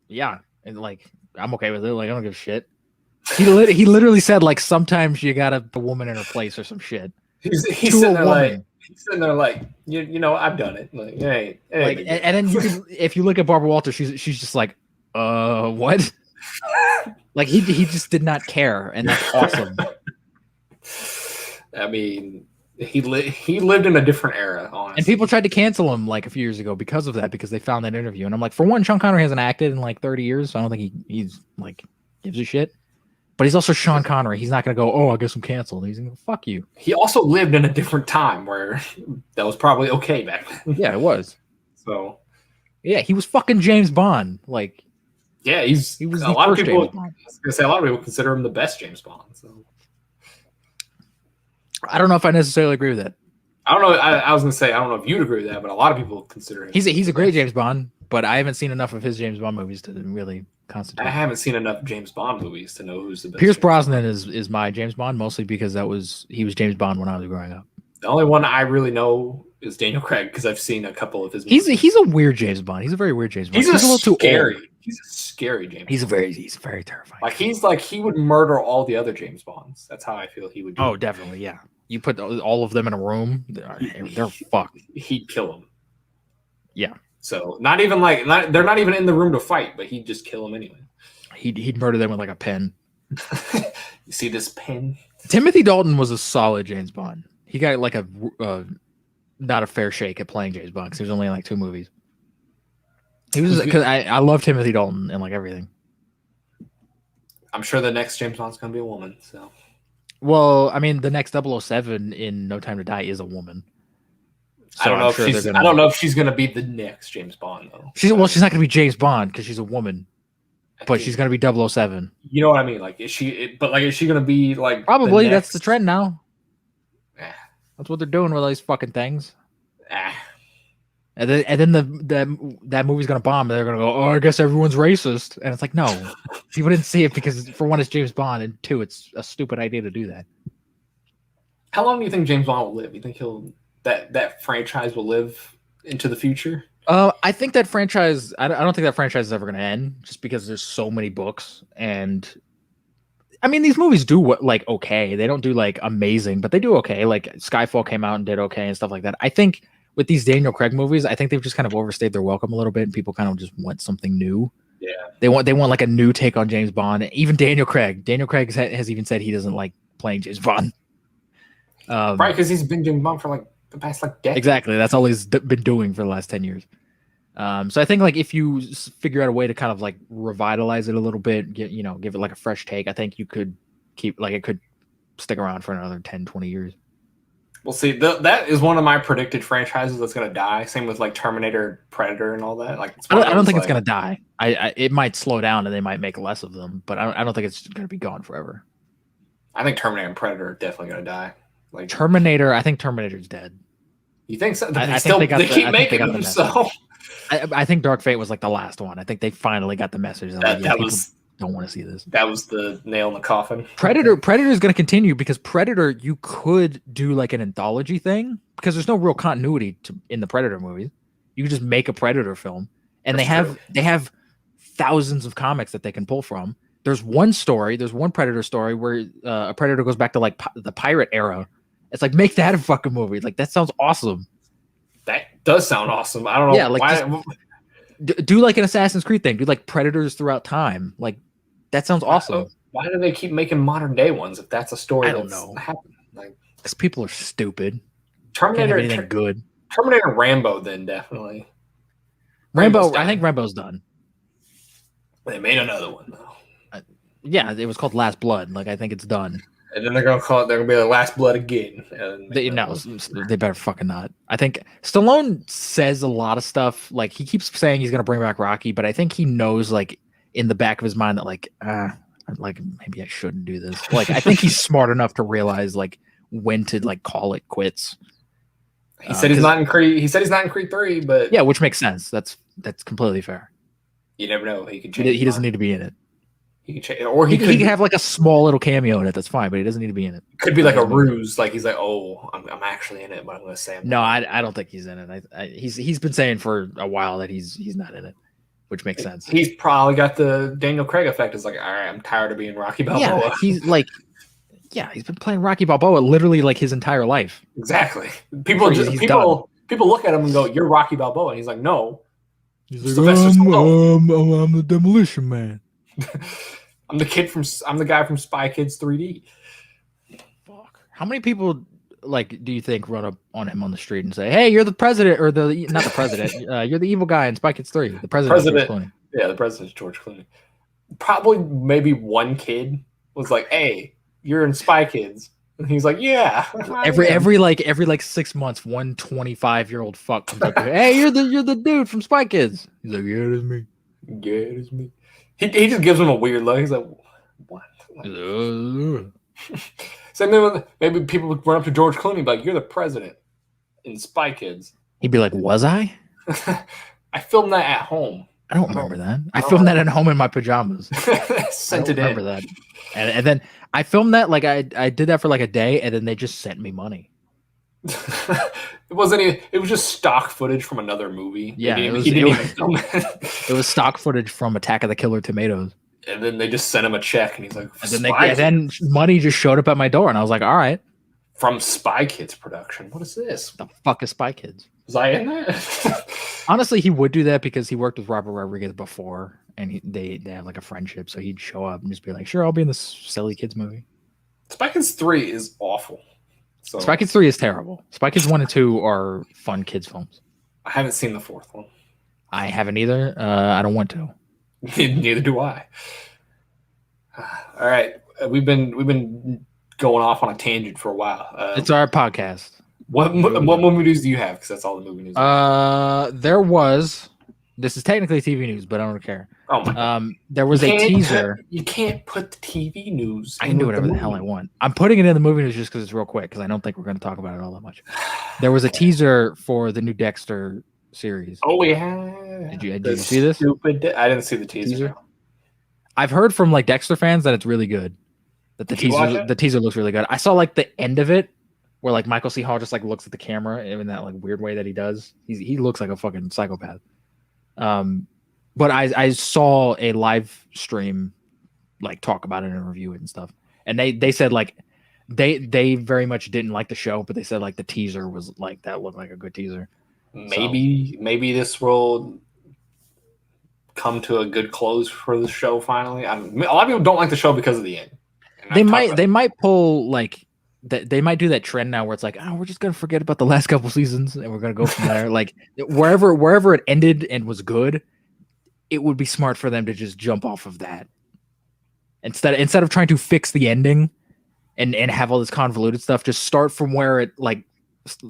"Yeah," and like, I'm okay with it. Like, I don't give a shit. He literally said like sometimes you gotta put a woman in her place or some shit. He's sitting there like you know I've done it. Like, hey, like, and then you can, if you look at Barbara Walters, she's just like, what? Like he just did not care, and that's awesome. I mean, he lived in a different era, honestly. And people tried to cancel him like a few years ago because of that, because they found that interview. And I'm like, for one, Sean Connery hasn't acted in like 30 years, so I don't think he's like gives a shit. But he's also Sean Connery. He's not going to go, oh, I guess I'm canceled. He's going to go, fuck you. He also lived in a different time where that was probably okay back then. Yeah, it was. So, yeah, he was fucking James Bond. Like, yeah, he was a lot of people. I was going to say a lot of people consider him the best James Bond. So, I don't know if I necessarily agree with that. I don't know. I was gonna say I don't know if you'd agree with that, but a lot of people consider him. He's a great James Bond, but I haven't seen enough of his James Bond movies to really I constitute. haven't seen enough James Bond movies to know who's the best. Pierce James Brosnan Bond. is my James Bond, mostly because he was James Bond when I was growing up. The only one I really know is Daniel Craig because I've seen a couple of his movies. He's a weird James Bond. He's a very weird James Bond. He's a little too scary. old. He's a scary James. He's very terrifying. Like he would murder all the other James Bonds. That's how I feel he would do. Oh, definitely, yeah. You put all of them in a room, they're fucked. He'd kill them. Yeah. So they're not even in the room to fight, but he'd just kill them anyway. He'd murder them with like a pen. You see this pen? Timothy Dalton was a solid James Bond. He got like a not a fair shake at playing James Bond because he was only in like 2 movies. He was because I love Timothy Dalton and like everything. I'm sure the next James Bond's gonna be a woman. So, well, I mean, the next 007 in No Time to Die is a woman. So I don't know if she's gonna be the next James Bond though. She's not gonna be James Bond because she's a woman, but she's gonna be 007. You know what I mean? Like, is she gonna be like? Probably that's the trend now. Eh. That's what they're doing with all these fucking things. Eh. And then that movie's gonna bomb. And they're gonna go, oh, I guess everyone's racist. And it's like, no, people didn't see it because for one, it's James Bond, and 2, it's a stupid idea to do that. How long do you think James Bond will live? You think that franchise will live into the future? I think that franchise. I don't think that franchise is ever gonna end, just because there's so many books, and I mean these movies do okay. They don't do like amazing, but they do okay. Like Skyfall came out and did okay and stuff like that. I think. With these Daniel Craig movies, I think they've just kind of overstayed their welcome a little bit, and people kind of just want something new. Yeah, they want like a new take on James Bond. Even Daniel Craig has even said he doesn't like playing James Bond. Right, because he's been doing Bond for like the past decade. Exactly, that's all he's been doing for the last 10 years. So I think like if you figure out a way to kind of like revitalize it a little bit, give it like a fresh take, I think you could keep like it could stick around for another 10, 20 years. We'll see. That is one of my predicted franchises that's going to die. Same with like Terminator, Predator, and all that. Like, I don't think it's going to die. It might slow down and they might make less of them, but I don't think it's going to be gone forever. I think Terminator and Predator are definitely going to die. Like Terminator, I think Terminator's dead. You think so? I think they keep making them. So I think Dark Fate was like the last one. I think they finally got the message. People don't want to see this. That was the nail in the coffin. Predator is going to continue because Predator, you could do like an anthology thing because there's no real continuity in the Predator movies. You could just make a Predator film, and they have thousands of comics that they can pull from. There's one Predator story where a Predator goes back to like the pirate era. It's like, make that a fucking movie. Like, that sounds awesome. That does sound awesome. I don't know. Yeah, like do like an Assassin's Creed thing. Do like Predators throughout time. Like, that sounds awesome. Why do they keep making modern day ones if that's a story? I don't know. Like, because people are stupid. Terminator, anything good. Terminator, Rambo, then definitely. Rambo, I think Rambo's done. They made another one though. Yeah, it was called Last Blood. Like, I think it's done. And then they're gonna call it. They're gonna be the Last Blood again. They better fucking not. I think Stallone says a lot of stuff. Like, he keeps saying he's gonna bring back Rocky, but I think he knows, like, in the back of his mind that like maybe I shouldn't do this. Like, I think he's smart enough to realize like when to like call it quits. He said he's not in Creed. He said he's not in Creed 3, but yeah, which makes sense. That's completely fair. You never know. He could change. He doesn't need to be in it. He could change, or he could have like a small little cameo in it. That's fine, but he doesn't need to be in it. Could be like a ruse. Like, he's like, oh, I'm actually in it, but I'm going to say I'm no. I don't think he's in it. He's been saying for a while that he's not in it. Which makes sense. He's probably got the Daniel Craig effect. It's like, all right, I'm tired of being Rocky Balboa. Yeah, he's been playing Rocky Balboa literally like his entire life. Exactly. People look at him and go, "You're Rocky Balboa," and he's like, "No." He's like, I'm the Demolition Man. I'm the guy from Spy Kids 3D. Fuck. How many people do you think run up on him on the street and say, "Hey, you're the president," or not the president, you're the evil guy in Spy Kids 3. The president. Yeah, the president's George Clooney. Probably maybe one kid was like, "Hey, you're in Spy Kids," and he's like, "Yeah." every 6 months, one 25-year-old fuck comes up to, "Hey, you're the dude from Spy Kids." He's like, "Yeah, it is me. Yeah, it is me." He just gives him a weird look. He's like, "What?" Same thing with maybe people would run up to George Clooney and be like, "You're the president in Spy Kids." He'd be like, "Was I? I filmed that at home. I don't remember that. I I don't filmed know. that at home in my pajamas. I Sent don't it remember in. that." And then I filmed that like I did that for like a day, and then they just sent me money. It wasn't even. It was just stock footage from another movie. Yeah, He it was didn't even film it. it was stock footage from Attack of the Killer Tomatoes. And then they just sent him a check, and he's like, And then money just showed up at my door, and I was like, "All right, from Spy Kids production. What is this? the fuck is Spy Kids?" Was I in that? Honestly, he would do that because he worked with Robert Rodriguez before, and they have like a friendship. So he'd show up and just be like, "Sure, I'll be in this silly kids movie." Spy Kids 3 is awful. So Spy Kids 3 is terrible. Spy Kids 1 and 2 are fun kids films. I haven't seen the fourth one. I haven't either. I don't want to. Neither do I. All right, we've been going off on a tangent for a while. It's our podcast. What movie news do you have? Because that's all the movie news. There was. This is technically TV news, but I don't care. Oh my God. There was a teaser. You can't put the TV news. I can do whatever the hell I want. I'm putting it in the movie news just because it's real quick, because I don't think we're going to talk about it all that much. There was a teaser for the new Dexter series. Oh yeah. Did you see this? I didn't see the teaser. I've heard from like Dexter fans that it's really good. That the teaser looks really good. I saw like the end of it where like Michael C. Hall just like looks at the camera in that like weird way that he does. He looks like a fucking psychopath. But I saw a live stream like talk about it and review it and stuff. And they said like they very much didn't like the show, but they said like the teaser was like that looked like a good teaser. Maybe this will come to a good close for the show finally. A lot of people don't like the show because of the end. They might pull like that. They might do that trend now where it's like, oh, we're just gonna forget about the last couple seasons and we're gonna go from there. Like wherever it ended and was good, it would be smart for them to just jump off of that instead of trying to fix the ending and have all this convoluted stuff. Just start from where it like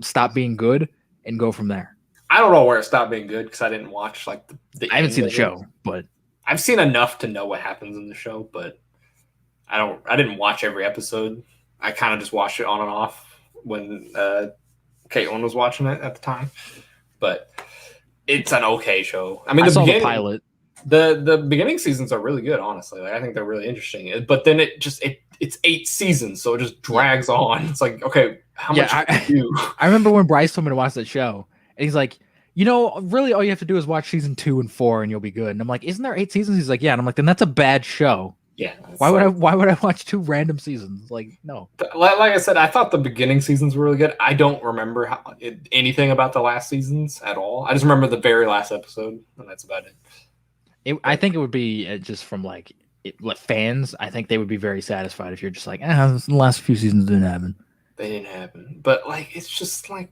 stopped being good and go from there. I don't know where it stopped being good because I didn't watch like the I haven't seen the show, but I've seen enough to know what happens in the show, but I didn't watch every episode. I kind of just watched it on and off when Caitlin was watching it at the time. But it's an okay show. I mean, I saw the pilot. The beginning seasons are really good, honestly. Like I think they're really interesting. But then it's 8 seasons, so it just drags on. It's like, okay, how much do you do? I remember when Bryce told me to watch that show. And he's like, really all you have to do is watch season 2 and 4 and you'll be good. And I'm like, isn't there 8 seasons? He's like, yeah. And I'm like, then that's a bad show. Yeah. Why would I watch 2 random seasons? Like, no. Like I said, I thought the beginning seasons were really good. I don't remember anything about the last seasons at all. I just remember the very last episode, and that's about it. I think it would be just from like fans. I think they would be very satisfied if you're just like, the last few seasons didn't happen. They didn't happen. But like, it's just like,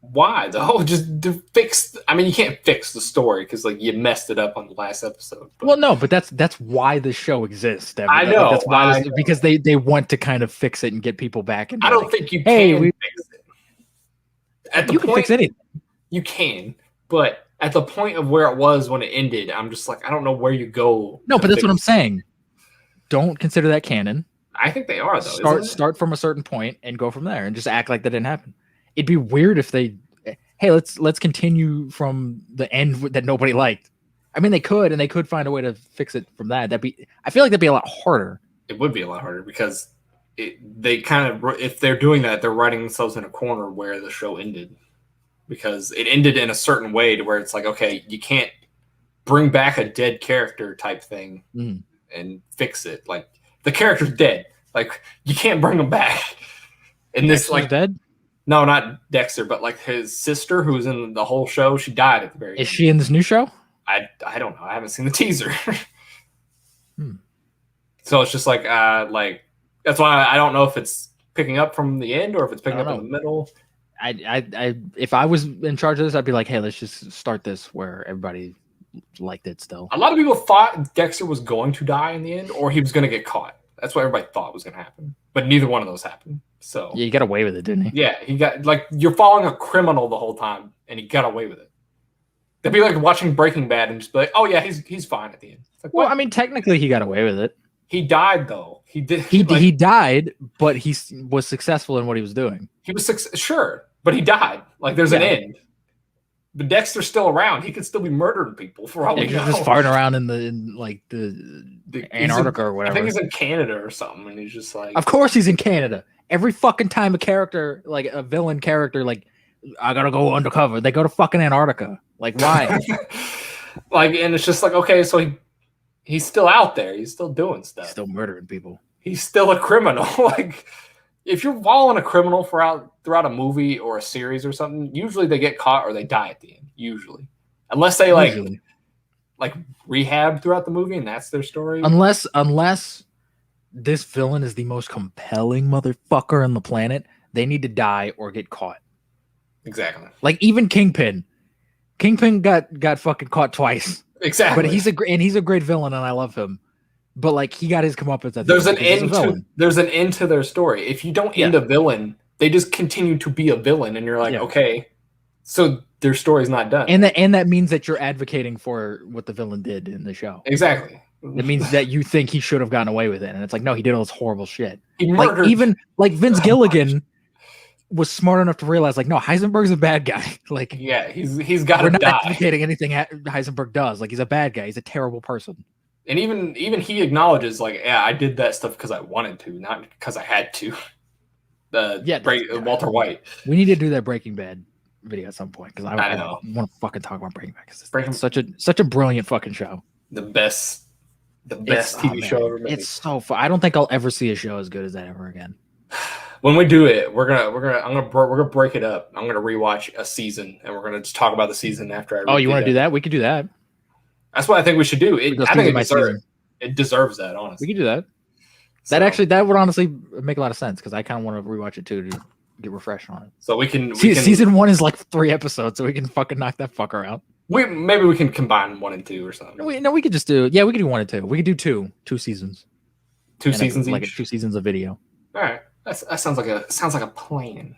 why though? Just to fix. I mean, you can't fix the story because like you messed it up on the last episode. Well, no, but that's why the show exists. Devin. I know. That's why because they want to kind of fix it and get people back. And I don't think you can fix it. At the you can fix anything. You can, but at the point of where it was when it ended, I'm just like, I don't know where you go. No, but that's what I'm saying. Don't consider that canon. I think they are though. Start from a certain point and go from there, and just act like that didn't happen. It'd be weird if let's continue from the end that nobody liked. I mean, they could find a way to fix it from that. I feel like that'd be a lot harder. It would be a lot harder because they kind of, if they're doing that, they're writing themselves in a corner where the show ended, because it ended in a certain way to where it's like, okay, you can't bring back a dead character type thing and fix it. Like the character's dead. Like you can't bring him back. And this like dead. No, not Dexter, but like his sister, who's in the whole show, she died at the very end. Is she in this new show? I don't know. I haven't seen the teaser. So it's just like that's why I don't know if it's picking up from the end or if it's picking up in the middle. I if I was in charge of this, I'd be like, hey, let's just start this where everybody liked it still. A lot of people thought Dexter was going to die in the end or he was going to get caught. That's what everybody thought was going to happen. But neither one of those happened. So yeah, he got away with it, didn't he? Yeah, he got like you're following a criminal the whole time, and he got away with it. That'd be like watching Breaking Bad and just be like, "Oh yeah, he's fine at the end." Like, well, I mean, technically he got away with it. He died though. He did. He died, but he was successful in what he was doing. He was sure, but he died. Like there's an end. But Dexter's still around. He could still be murdering people for all we know. He's just farting around in the Antarctica or whatever. I think he's in Canada or something, and he's just like. Of course, he's in Canada. Every fucking time a character, like a villain character, like I gotta go undercover, they go to fucking Antarctica. Like why? Like, and it's just like, okay, so he's still out there. He's still doing stuff. He's still murdering people. He's still a criminal. Like, if you're following a criminal throughout a movie or a series or something, usually they get caught or they die at the end. Usually, unless they like rehab throughout the movie and that's their story. Unless this villain is the most compelling motherfucker on the planet, they need to die or get caught. Exactly. Like even Kingpin. Kingpin got fucking caught twice. Exactly. But he's a great villain and I love him. But like he got his comeuppance at there's an end to their story. If you don't end a villain, they just continue to be a villain and you're like, okay, so their story's not done. And that means that you're advocating for what the villain did in the show. Exactly. It means that you think he should have gotten away with it. And it's like, no, he did all this horrible shit. He murdered. Even Vince Gilligan was smart enough to realize, like, no, Heisenberg's a bad guy. Like, yeah, he's got to die. We're not advocating anything Heisenberg does. Like, he's a bad guy. He's a terrible person. And even he acknowledges, like, yeah, I did that stuff because I wanted to, not because I had to. Walter White. We need to do that Breaking Bad video at some point because I want to fucking talk about Breaking Bad because it's such a brilliant fucking show. The best TV show ever made. It's so fun. I don't think I'll ever see a show as good as that ever again. When we do it, we're gonna break it up. I'm gonna rewatch a season, and we're gonna just talk about the season after. You want to do that? We could do that. That's what I think we should do. I think it deserves that. Honestly, we could do that. That would honestly make a lot of sense because I kind of want to rewatch it too to get refreshed on it. So we can season 1 is like 3 episodes, so we can fucking knock that fucker out. Maybe we can combine 1 and 2 or something. We could just do we could do 1 and 2. We could do two seasons. 2 seasons each? Like 2 seasons of video. All right. That sounds like a plan.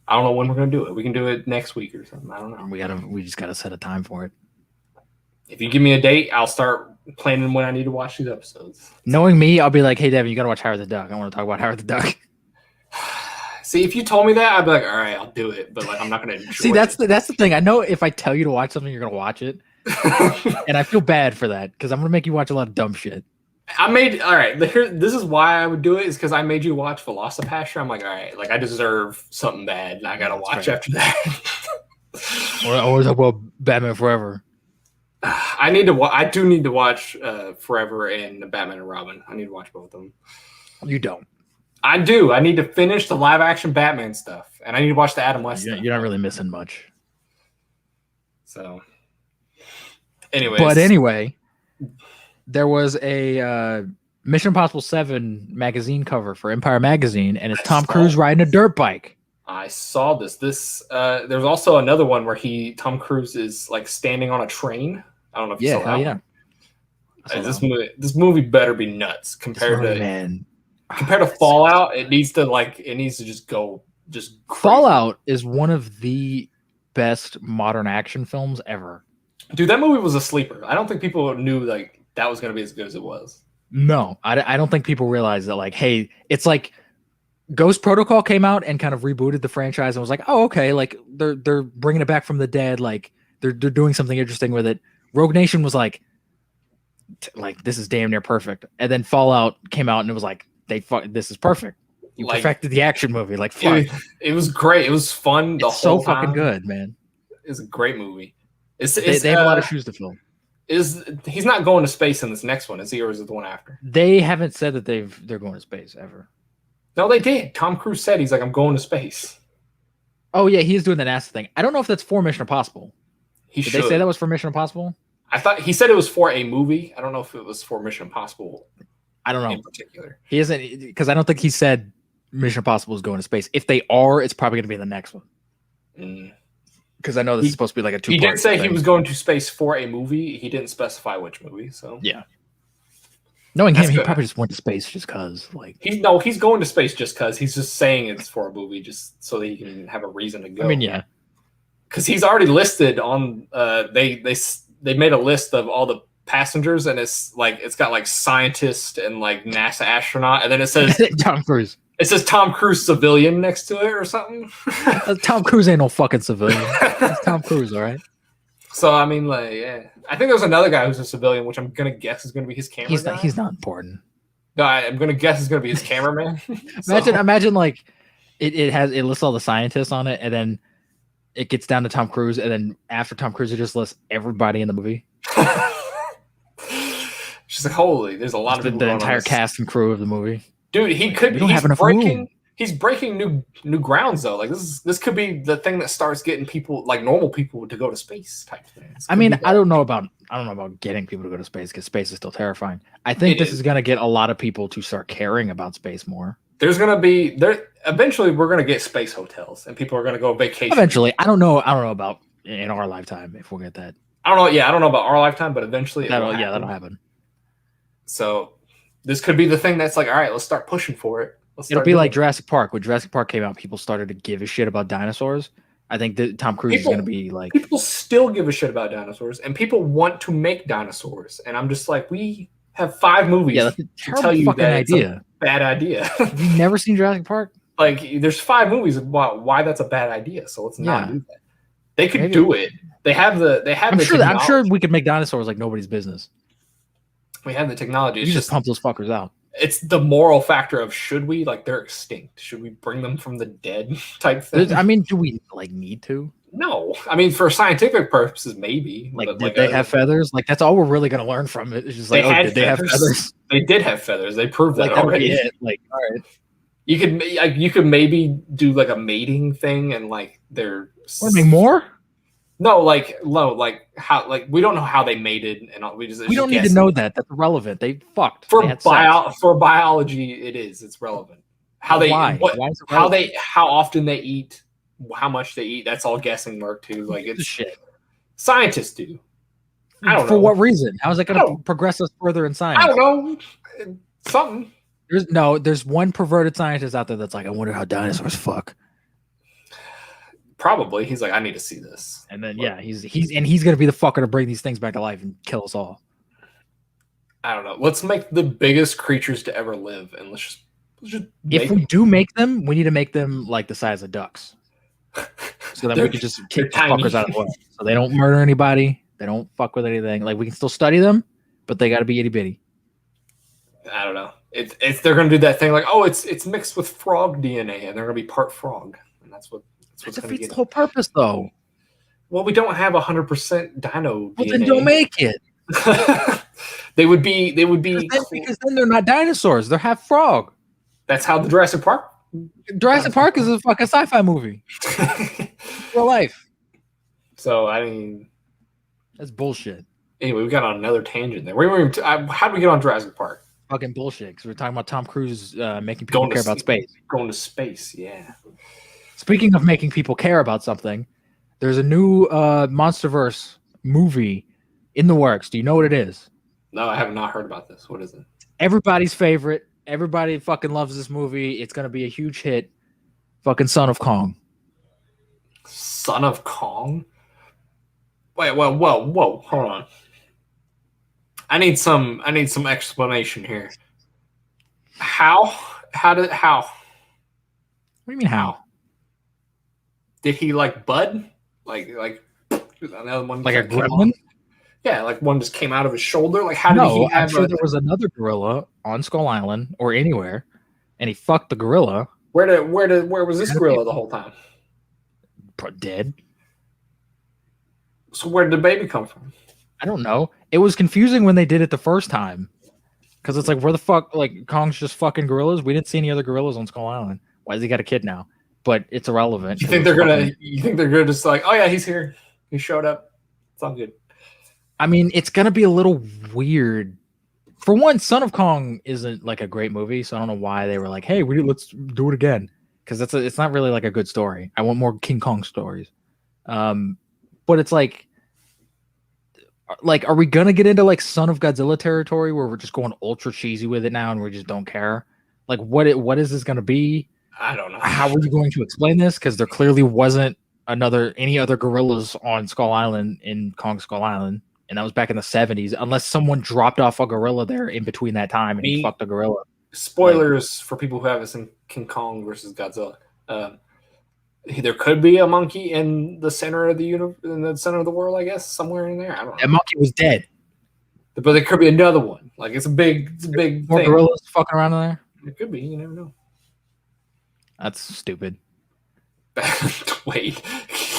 I don't know when we're gonna do it. We can do it next week or something. I don't know. We just gotta set a time for it. If you give me a date, I'll start planning when I need to watch these episodes. Knowing me, I'll be like, hey Devin, you gotta watch Howard the Duck. I want to talk about Howard the Duck. See, if you told me that, I'd be like, all right, I'll do it. But like, I'm not gonna enjoy See, that's the thing. I know if I tell you to watch something, you're gonna watch it, and I feel bad for that because I'm gonna make you watch a lot of dumb shit. This is why I would do it is because I made you watch Velocipaster. I'm like, all right, like I deserve something bad, and I gotta watch after that. Or always talk about Batman Forever. I do need to watch Forever and Batman and Robin. I need to watch both of them. You don't. I do. I need to finish the live action Batman stuff, and I need to watch the Adam West stuff. You're not really missing much. So, anyway, there was a Mission Impossible 7 magazine cover for Empire Magazine, and it's Tom Cruise riding a dirt bike. I saw this. There's also another one where Tom Cruise is like standing on a train. I don't know if you saw that. Yeah. This movie better be nuts compared to Fallout. It needs to just go crazy. Fallout is one of the best modern action films ever. Dude, that movie was a sleeper. I don't think people knew like that was going to be as good as it was. No, I don't think people realize that. Like, hey, it's like Ghost Protocol came out and kind of rebooted the franchise and was like, oh, okay, like they're bringing it back from the dead. Like they're doing something interesting with it. Rogue Nation was like this is damn near perfect. And then Fallout came out and it was like, this is perfect. You perfected the action movie. Like, fuck. It was great. It was fun. It's so fucking good, man. It's a great movie. They have a lot of shoes to fill. He's not going to space in this next one, is he, or is it the one after? They haven't said that they're going to space ever. No, they did. Tom Cruise said he's like, I'm going to space. Oh yeah, he's doing the NASA thing. I don't know if that's for Mission Impossible. Did they say that was for Mission Impossible? I thought he said it was for a movie. I don't know if it was for Mission Impossible. I don't know in particular. He isn't, because I don't think he said Mission Impossible is going to space. If they are, it's probably going to be in the next one. Because I know this is supposed to be like a 2-part. He did say he was going to space for a movie. He didn't specify which movie. So yeah, knowing him, he probably just went to space just because. Like he's going to space just because. He's just saying it's for a movie just so that he can have a reason to go. I mean, yeah, because he's already listed on. They made a list of all the passengers, and it's got like scientist and like NASA astronaut, and then it says Tom Cruise. It says Tom Cruise civilian next to it or something. Tom Cruise ain't no fucking civilian. It's Tom Cruise, all right. So I mean, like, yeah, I think there's another guy who's a civilian, which I'm gonna guess is gonna be his camera guy. He's not important. No, I'm gonna guess is gonna be his cameraman. Imagine like it lists all the scientists on it, and then it gets down to Tom Cruise, and then after Tom Cruise, it just lists everybody in the movie. She's like, holy, there's a lot of people. The entire cast and crew of the movie. Dude, he could. He's breaking new grounds though. Like this could be the thing that starts getting people, like normal people, to go to space type things. I mean, I don't know about getting people to go to space, because space is still terrifying. I think this is going to get a lot of people to start caring about space more. There's going to be eventually we're going to get space hotels, and people are going to go vacation. Eventually, I don't know about in our lifetime if we'll get that. I don't know. Yeah, I don't know about our lifetime, but eventually that'll happen. So this could be the thing that's like, all right, let's start pushing for it. It'll be like Jurassic Park. When Jurassic Park came out, people started to give a shit about dinosaurs. I think that Tom Cruise is going to be like... People still give a shit about dinosaurs, and people want to make dinosaurs. And I'm just like, we have 5 movies to tell you that it's a bad idea. Have you never seen Jurassic Park? Like, there's 5 movies about why that's a bad idea, so let's not do that. They could do it. They have the technology. I'm sure we could make dinosaurs like nobody's business. We have the technology. You just pump those fuckers out. It's the moral factor of, should we, like, they're extinct, should we bring them from the dead type thing? I mean, do we like need to? No. I mean, for scientific purposes, maybe. Like, did they have feathers? Like, that's all we're really going to learn from it. It's just like, did they have feathers? They did have feathers. They proved that already. Like, all right. You could maybe do like a mating thing, and like they're more. No, like how, like, we don't know how they mated, and we don't need to know that. That's irrelevant. They fucked. For biology, it's relevant. How how often they eat, how much they eat. That's all guessing work too. Like, it's shit. Scientists do. I don't know. For what reason? How is that going to progress us further in science? I don't know. Something. There's one perverted scientist out there that's like, I wonder how dinosaurs fuck. Probably. He's like, I need to see this. And then he's gonna be the fucker to bring these things back to life and kill us all. I don't know. Let's make the biggest creatures to ever live, and let's just if we do make them, we need to make them like the size of ducks. So that we can just kick the fuckers out of the way. So they don't murder anybody, they don't fuck with anything. Like, we can still study them, but they gotta be itty bitty. I don't know. They're gonna do that thing like, oh, it's mixed with frog DNA, and they're gonna be part frog. And that's what's defeats the whole purpose, though. Well, we don't have 100% dino DNA. Then don't make it. They would be because then they're not dinosaurs. They're half frog. That's how the Jurassic Park is a fucking sci-fi movie. Real life. So I mean, that's bullshit. Anyway, we got on another tangent there. How did we get on Jurassic Park? Fucking bullshit. Because we're talking about Tom Cruise making people care about space. Going to space, yeah. Speaking of making people care about something, there's a new MonsterVerse movie in the works. Do you know what it is? No, I have not heard about this. What is it? Everybody's favorite. Everybody fucking loves this movie. It's going to be a huge hit. Fucking Son of Kong. Son of Kong? Wait, whoa. Hold on. I need some explanation here. How? How? What do you mean how? Did he like bud? Like another one? Like a gremlin? Yeah, like one just came out of his shoulder. Like, how did he have? I'm sure there was another gorilla on Skull Island or anywhere, and he fucked the gorilla. Where was this gorilla the whole time? Dead. So where did the baby come from? I don't know. It was confusing when they did it the first time, because it's like, where the fuck? Like, Kong's just fucking gorillas. We didn't see any other gorillas on Skull Island. Why has he got a kid now? But it's irrelevant. You think they're gonna just like, oh yeah, he's here. He showed up. It's all good. I mean, it's gonna be a little weird. For one, Son of Kong isn't like a great movie, so I don't know why they were like, hey, let's do it again. Because it's not really like a good story. I want more King Kong stories. But it's like, are we gonna get into like Son of Godzilla territory where we're just going ultra cheesy with it now and we just don't care? Like, what is this gonna be? I don't know. How are you going to explain this? Because there clearly wasn't any other gorillas on Skull Island in Kong Skull Island, and that was back in the 70s. Unless someone dropped off a gorilla there in between that time and he fucked a gorilla. Spoilers for people who haven't seen King Kong versus Godzilla. There could be a monkey in the center of the in the center of the world, I guess, somewhere in there. I don't know. That monkey was dead, but there could be another one. Like it's a big more thing. gorillas fucking around in there. It could be. You never know. That's stupid. Wait,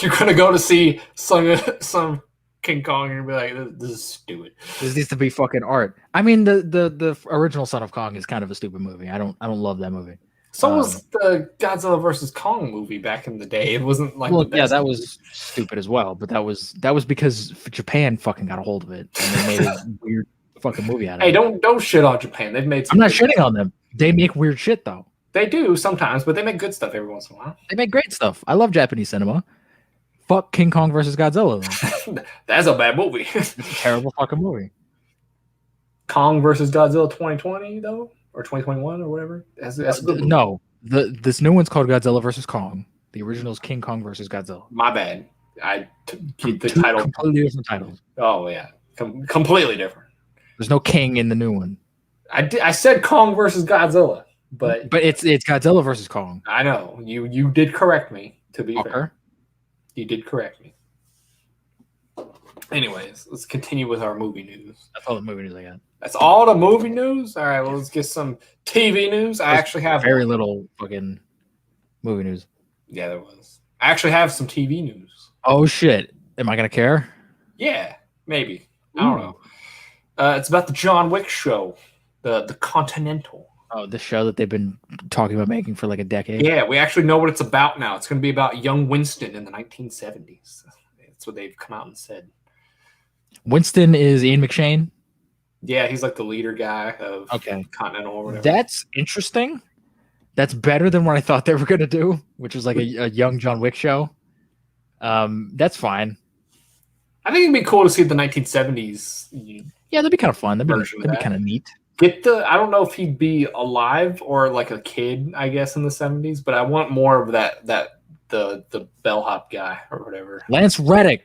you're gonna go to see some King Kong and be like, "This is stupid." This needs to be fucking art. I mean, the original Son of Kong is kind of a stupid movie. I don't love that movie. So was the Godzilla versus Kong movie back in the day. It wasn't like that was stupid as well. But that was because Japan fucking got a hold of it and they made a weird fucking movie out of it. Hey, don't shit on Japan. They've made. I'm not shitting on them. They make weird shit though. They do sometimes, but they make good stuff every once in a while. They make great stuff. I love Japanese cinema. Fuck King Kong versus Godzilla. That's a bad movie. It's a terrible fucking movie. Kong versus Godzilla 2020 though, or 2021 or whatever. That's a good movie. No, this new one's called Godzilla versus Kong. The original is King Kong versus Godzilla. My bad. I keep the title completely different titles. Oh yeah, completely different. There's no king in the new one. I said Kong versus Godzilla, but it's Godzilla versus Kong. I know you did correct me. To be fair, you did correct me. Anyways, let's continue with our movie news. That's all the movie news I got. That's all the movie news? All right, well, let's get some TV news. I actually have very little fucking movie news. Yeah, there was. I actually have some TV news. Oh, shit. Am I going to care? Yeah, maybe. I don't know. It's about the John Wick show, the Continental. Oh, the show that they've been talking about making for like a decade? Yeah, we actually know what it's about now. It's going to be about young Winston in the 1970s. That's what they've come out and said. Winston is Ian McShane? Yeah, he's like the leader guy of Continental or whatever. That's interesting. That's better than what I thought they were going to do, which was like a young John Wick show. That's fine. I think it'd be cool to see the 1970s. Yeah, that'd be kind of fun. That'd be kind of neat. I don't know if he'd be alive or like a kid, I guess, in the 70s, but I want more of the bellhop guy or whatever. Lance Reddick.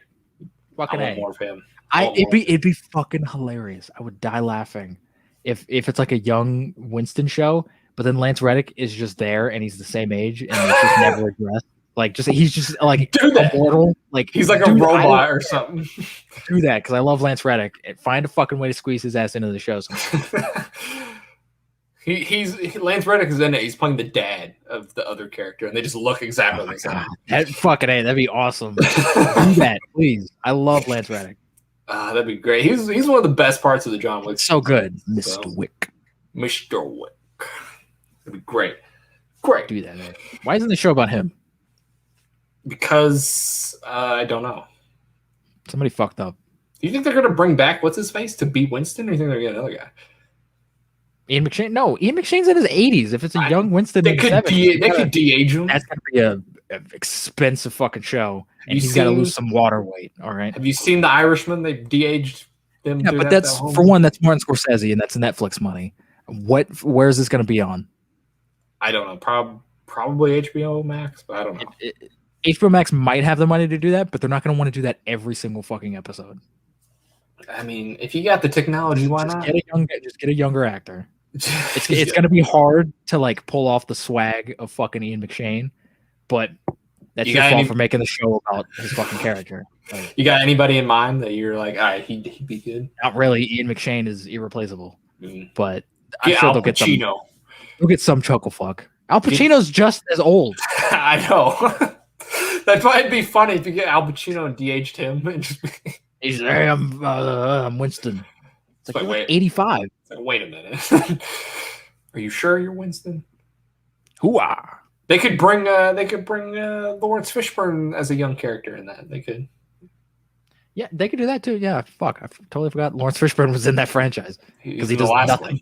Fucking I want more of him. It'd be fucking hilarious. I would die laughing if it's like a young Winston show, but then Lance Reddick is just there and he's the same age and it's just never addressed. Like he's just like immortal. Like he's like a robot or something. Do that because I love Lance Reddick. Find a fucking way to squeeze his ass into the show. Lance Reddick is in it. He's playing the dad of the other character, and they just look exactly the same. That'd be awesome. Do that, please. I love Lance Reddick. That'd be great. He's one of the best parts of the John Wick. So good, Mr. Wick. Mr. Wick. That'd be great. Great. Do that. Man. Why isn't the show about him? Because I don't know. Somebody fucked up. Do you think they're gonna bring back what's his face to be Winston, or do you think they're gonna get another guy? Ian McShane? No, Ian McShane's in his 80s. If it's a young Winston, they could de-age him. That's gonna be a expensive fucking show, and he's got to lose some water weight. All right. Have you seen The Irishman? They de-aged them. Yeah, but that's for one. That's Martin Scorsese, and that's Netflix money. Where is this going to be on? I don't know. Probably HBO Max, but I don't know. HBO Max might have the money to do that, but they're not going to want to do that every single fucking episode. I mean, if you got the technology, why not? Just get a younger actor. It's going to be hard to like pull off the swag of fucking Ian McShane, but that's your fault for making the show about his fucking character. Like, you got anybody in mind that you're like, all right, he'd be good? Not really. Ian McShane is irreplaceable, but I'm sure they'll get some. They'll get some chuckle fuck. Al Pacino's just as old. I know. That might be funny if you get Al Pacino and de-aged him. And just he's like, hey, I'm Winston. It's like, wait, 85. It's like, wait a minute. Are you sure you're Winston? Hooah. They could bring Lawrence Fishburne as a young character in that. They could. Yeah, they could do that too. Yeah, fuck. I totally forgot Lawrence Fishburne was in that franchise because he does nothing. One.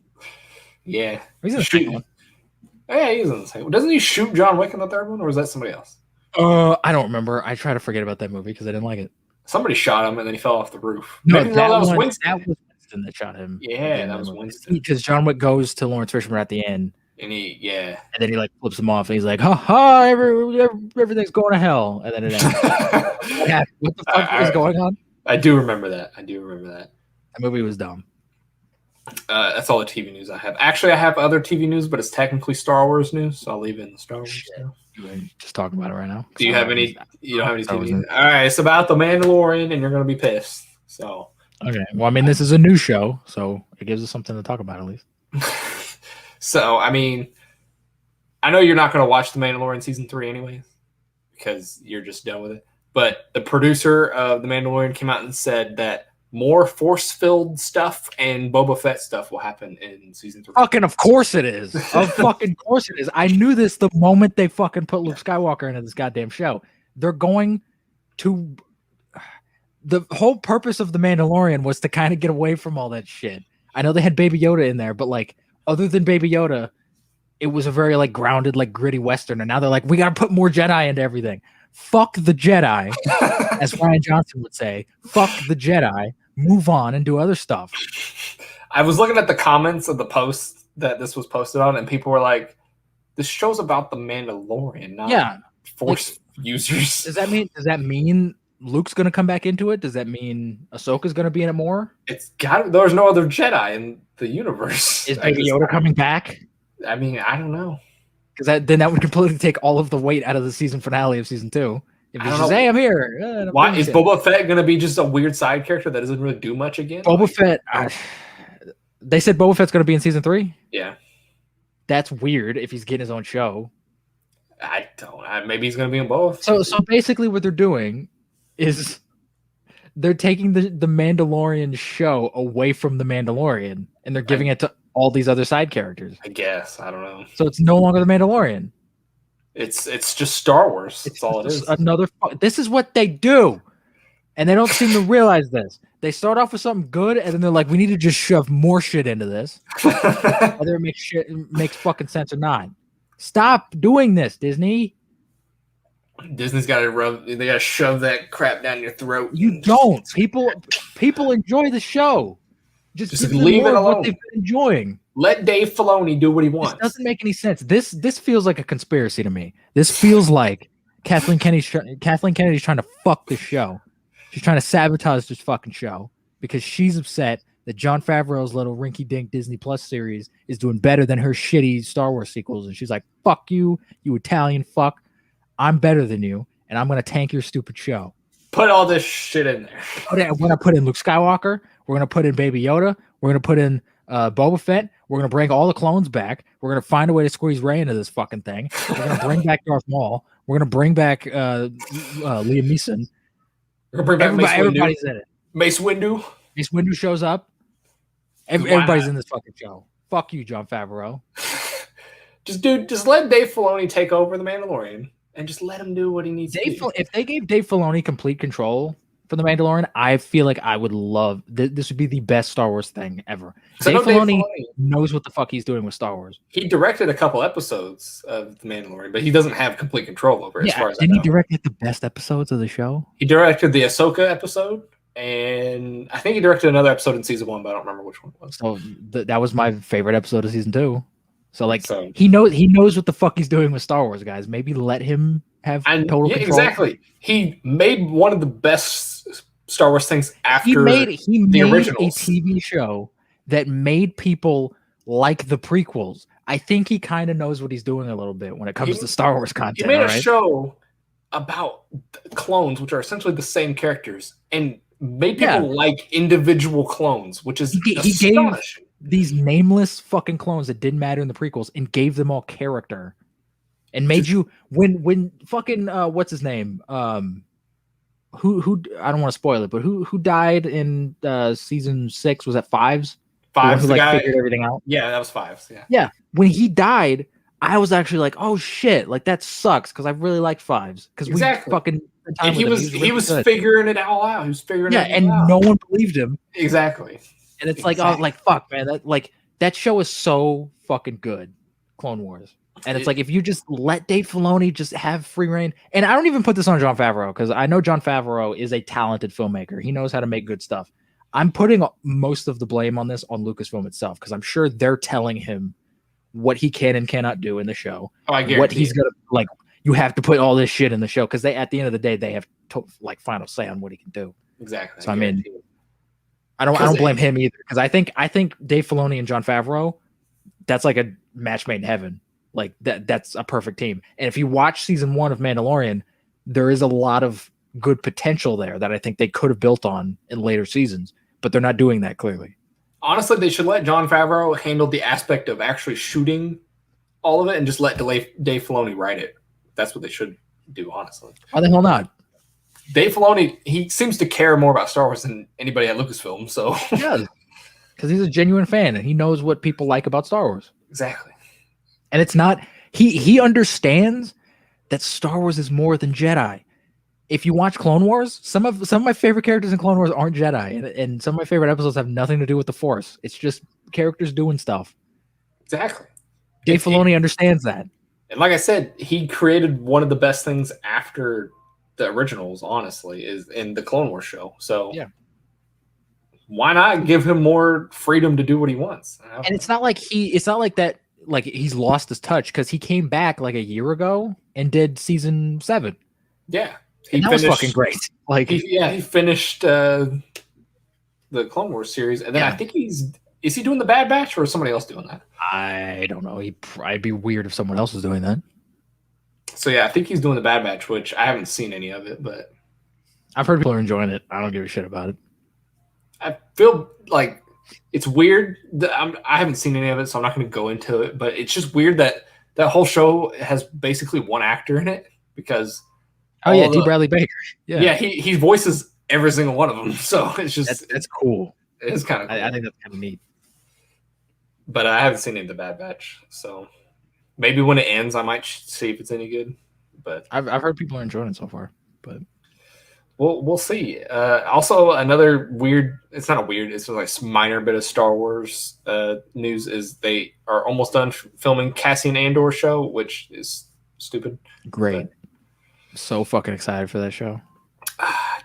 Yeah. He's in the second one. Yeah, he's in the second one. Doesn't he shoot John Wick in the third one, or was that somebody else? I don't remember. I try to forget about that movie because I didn't like it. Somebody shot him and then he fell off the roof. No, that was Winston. That was Winston that shot him. Yeah, that was Winston. Because John Wick goes to Lawrence Fishburne at the end. And and then he like flips him off and he's like, ha ha, everything's going to hell. And then it ends. What the fuck is going on? I do remember that. That movie was dumb. That's all the TV news I have. Actually, I have other TV news, but it's technically Star Wars news, so I'll leave it in the Star Wars stuff. You ain't just talking about it right now. Do you have any? You don't have any TV news? All right, it's about the Mandalorian, and you're gonna be pissed. So okay. Well, I mean, this is a new show, so it gives us something to talk about at least. So, I mean, I know you're not gonna watch the Mandalorian season 3 anyways, because you're just done with it. But the producer of the Mandalorian came out and said that more force-filled stuff and Boba Fett stuff will happen in season 3. Fucking of course it is. Of fucking course it is. I knew this the moment they fucking put Luke Skywalker into this goddamn show. They're going to... The whole purpose of The Mandalorian was to kind of get away from all that shit. I know they had Baby Yoda in there, but like, other than Baby Yoda, it was a very like grounded, like gritty Western. And now they're like, we got to put more Jedi into everything. Fuck the Jedi, as Ryan Johnson would say. Fuck the Jedi. Move on and do other stuff. I was looking at the comments of the post that this was posted on, and people were like, "This show's about the Mandalorian, not Force users." Does that mean Luke's gonna come back into it? Does that mean Ahsoka's gonna be in it more? There's no other Jedi in the universe. Is Baby Yoda coming back? I mean, I don't know. Because then that would completely take all of the weight out of the season finale of season 2. If he's just, hey, I'm here. Why is Boba Fett going to be just a weird side character that doesn't really do much again? Boba Fett. They said Boba Fett's going to be in season 3. Yeah, that's weird. If he's getting his own show, I don't. Maybe he's going to be in both. So basically, what they're doing is they're taking the Mandalorian show away from the Mandalorian, and they're giving it to all these other side characters. I guess I don't know. So it's no longer the Mandalorian. It's just Star Wars. That's all it is. This is what they do, and they don't seem to realize this. They start off with something good, and then they're like, "We need to just shove more shit into this, whether it makes fucking sense or not." Stop doing this, Disney. Disney's got to they got to shove that crap down your throat. You don't. People enjoy the show. Just leave it alone. What they've been enjoying. Let Dave Filoni do what he wants. This doesn't make any sense. This feels like a conspiracy to me. This feels like Kathleen Kennedy's trying to fuck this show. She's trying to sabotage this fucking show because she's upset that Jon Favreau's little rinky-dink Disney Plus series is doing better than her shitty Star Wars sequels. And she's like, fuck you, you Italian fuck. I'm better than you, and I'm going to tank your stupid show. Put all this shit in there. We're going to put in Luke Skywalker. We're going to put in Baby Yoda. We're going to put in Boba Fett. We're going to bring all the clones back. We're going to find a way to squeeze Rey into this fucking thing. We're going to bring back Darth Maul. We're going to bring back Liam Neeson. We're going to bring back everybody's in it. Mace Windu. Mace Windu shows up. Everybody's in this fucking show. Fuck you, Jon Favreau. Just let Dave Filoni take over the Mandalorian and just let him do what he needs to do. If they gave Dave Filoni complete control for the Mandalorian, I feel like I would love this. Would be the best Star Wars thing ever. Dave Filoni knows what the fuck he's doing with Star Wars. He directed a couple episodes of the Mandalorian, but he doesn't have complete control over it. As far as didn't he direct the best episodes of the show? He directed the Ahsoka episode, and I think he directed another episode in season 1, but I don't remember which one it was. So that was my favorite episode of season 2. So he knows what the fuck he's doing with Star Wars, guys. Maybe let him have total control. Exactly. He made one of the best Star Wars things after he made the originals. A TV show that made people like the prequels. I think he kind of knows what he's doing a little bit when it comes to Star Wars content. He made a show about clones, which are essentially the same characters, and made people like individual clones, which is astonishing. Gave these nameless fucking clones that didn't matter in the prequels and gave them all character and made you when fucking what's his name who I don't want to spoil it, but who died in season 6? Was that Fives? Fives, who figured everything out. Yeah, that was Fives. Yeah. When he died, I was actually like, oh shit, like that sucks because I really liked Fives because we fucking. And he was figuring it all out. He was figuring it out. And no one believed him. Exactly. And it's like, oh, like fuck, man. That show is so fucking good, Clone Wars. And it's like if you just let Dave Filoni just have free reign, and I don't even put this on Jon Favreau because I know Jon Favreau is a talented filmmaker. He knows how to make good stuff. I'm putting most of the blame on this on Lucasfilm itself because I'm sure they're telling him what he can and cannot do in the show. Oh, I guarantee what he's gonna like. You have to put all this shit in the show because at the end of the day, they have final say on what he can do. Exactly. So I mean, guarantee it. I don't blame him either, because I think Dave Filoni and Jon Favreau, that's like a match made in heaven. Like that's a perfect team. And if you watch season 1 of Mandalorian, there is a lot of good potential there that I think they could have built on in later seasons, but they're not doing that clearly. Honestly, they should let Jon Favreau handle the aspect of actually shooting all of it and just let Dave Filoni write it. That's what they should do, honestly. Why the hell not? Dave Filoni, he seems to care more about Star Wars than anybody at Lucasfilm. So he does, because he's a genuine fan and he knows what people like about Star Wars. Exactly. And it's not he understands that Star Wars is more than Jedi. If you watch Clone Wars, some of my favorite characters in Clone Wars aren't Jedi, and some of my favorite episodes have nothing to do with the Force. It's just characters doing stuff. Exactly. Dave Filoni understands that. And like I said, he created one of the best things after the originals, honestly, is in the Clone Wars show. So yeah, why not give him more freedom to do what he wants? And it's not like that. Like he's lost his touch, because he came back like a year ago and did season 7. Yeah, that was fucking great. Like he finished the Clone Wars series, and then I think is he doing the Bad Batch, or is somebody else doing that? I don't know. I'd be weird if someone else was doing that. So yeah, I think he's doing the Bad Batch, which I haven't seen any of it, but I've heard people are enjoying it. I don't give a shit about it. I feel like it's weird that I haven't seen any of it, so I'm not going to go into it. But it's just weird that that whole show has basically one actor in it, because D. Bradley Baker. Yeah, he voices every single one of them. So it's just that's cool. It's kind of cool. I think that's kind of neat. But I haven't seen any of the Bad Batch, so maybe when it ends, I might see if it's any good. But I've heard people are enjoying it so far, but we'll see. Also, another weird. It's not a weird. It's like a minor bit of Star Wars news is they are almost done filming Cassian Andor show, which is stupid. Great. So fucking excited for that show.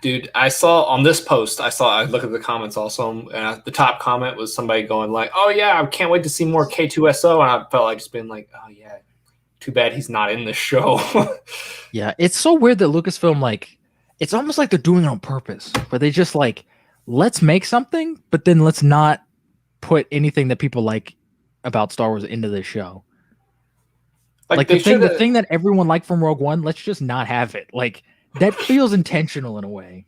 Dude, I saw on this post, I look at the comments also, and the top comment was somebody going like, oh yeah, I can't wait to see more K2SO, and I felt like just being like, oh yeah, too bad he's not in this show. Yeah, it's so weird that Lucasfilm, like, it's almost like they're doing it on purpose, where they just like, let's make something, but then let's not put anything that people like about Star Wars into this show. Like the thing that everyone liked from Rogue One, let's just not have it. Like, that feels intentional in a way.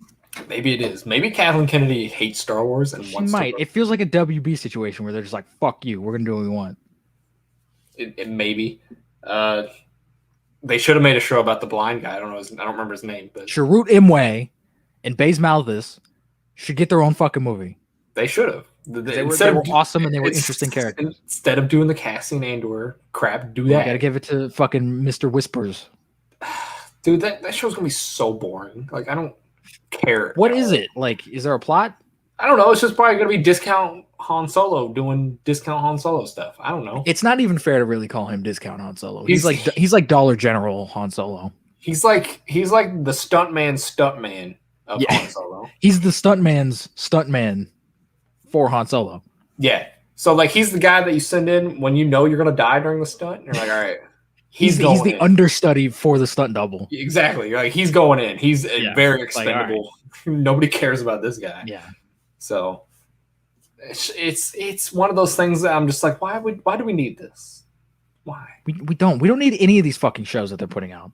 Maybe it is. Maybe Kathleen Kennedy hates Star Wars and wants to. It feels like a WB situation where they're just like, fuck you, we're gonna do what we want. It maybe. They should have made a show about the blind guy. I don't remember his name, but Chirrut Imwe and Baze Malthus should get their own fucking movie. They should have. They were awesome, and they were interesting characters. Instead of doing the Cassian Andor crap, do that. You gotta give it to fucking Mr. Whispers. Dude, that show's gonna be so boring. Like, I don't care. What is it? Like, is there a plot? I don't know. It's just probably gonna be Discount Han Solo doing Discount Han Solo stuff. I don't know. It's not even fair to really call him Discount Han Solo. He's like Dollar General Han Solo. He's like the stuntman of Han Solo. He's the stuntman's stuntman for Han Solo. Yeah. So like, he's the guy that you send in when you know you're gonna die during the stunt. And you're like, all right. He's the understudy for the stunt double. Exactly. Like, he's going in. He's very expendable. Like, right. Nobody cares about this guy. Yeah. So it's one of those things that I'm just like, why do we need this? Why? We don't need any of these fucking shows that they're putting out.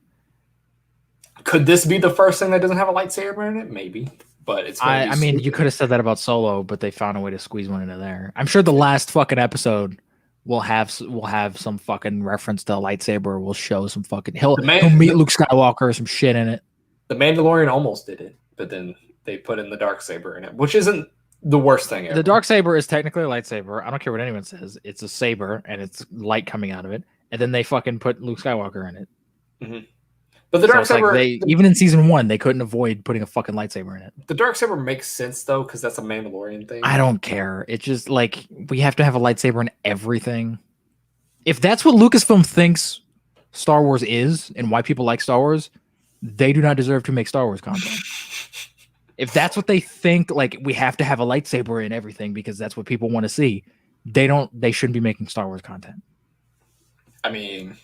Could this be the first thing that doesn't have a lightsaber in it? Maybe. But it's I mean, you could have said that about Solo, but they found a way to squeeze one into there. I'm sure the last fucking episode we'll have some fucking reference to a lightsaber. We'll show some fucking he'll meet Luke Skywalker or some shit in it. The Mandalorian almost did it, but then they put in the Darksaber in it, which isn't the worst thing ever. The Darksaber is technically a lightsaber. I don't care what anyone says. It's a saber and it's light coming out of it. And then they fucking put Luke Skywalker in it. Mm-hmm. But the Darksaber, even in season 1, they couldn't avoid putting a fucking lightsaber in it. The Darksaber makes sense though, because that's a Mandalorian thing. I don't care. It's just like, we have to have a lightsaber in everything. If that's what Lucasfilm thinks Star Wars is and why people like Star Wars, they do not deserve to make Star Wars content. If that's what they think, like, we have to have a lightsaber in everything because that's what people want to see, they shouldn't be making Star Wars content. I mean,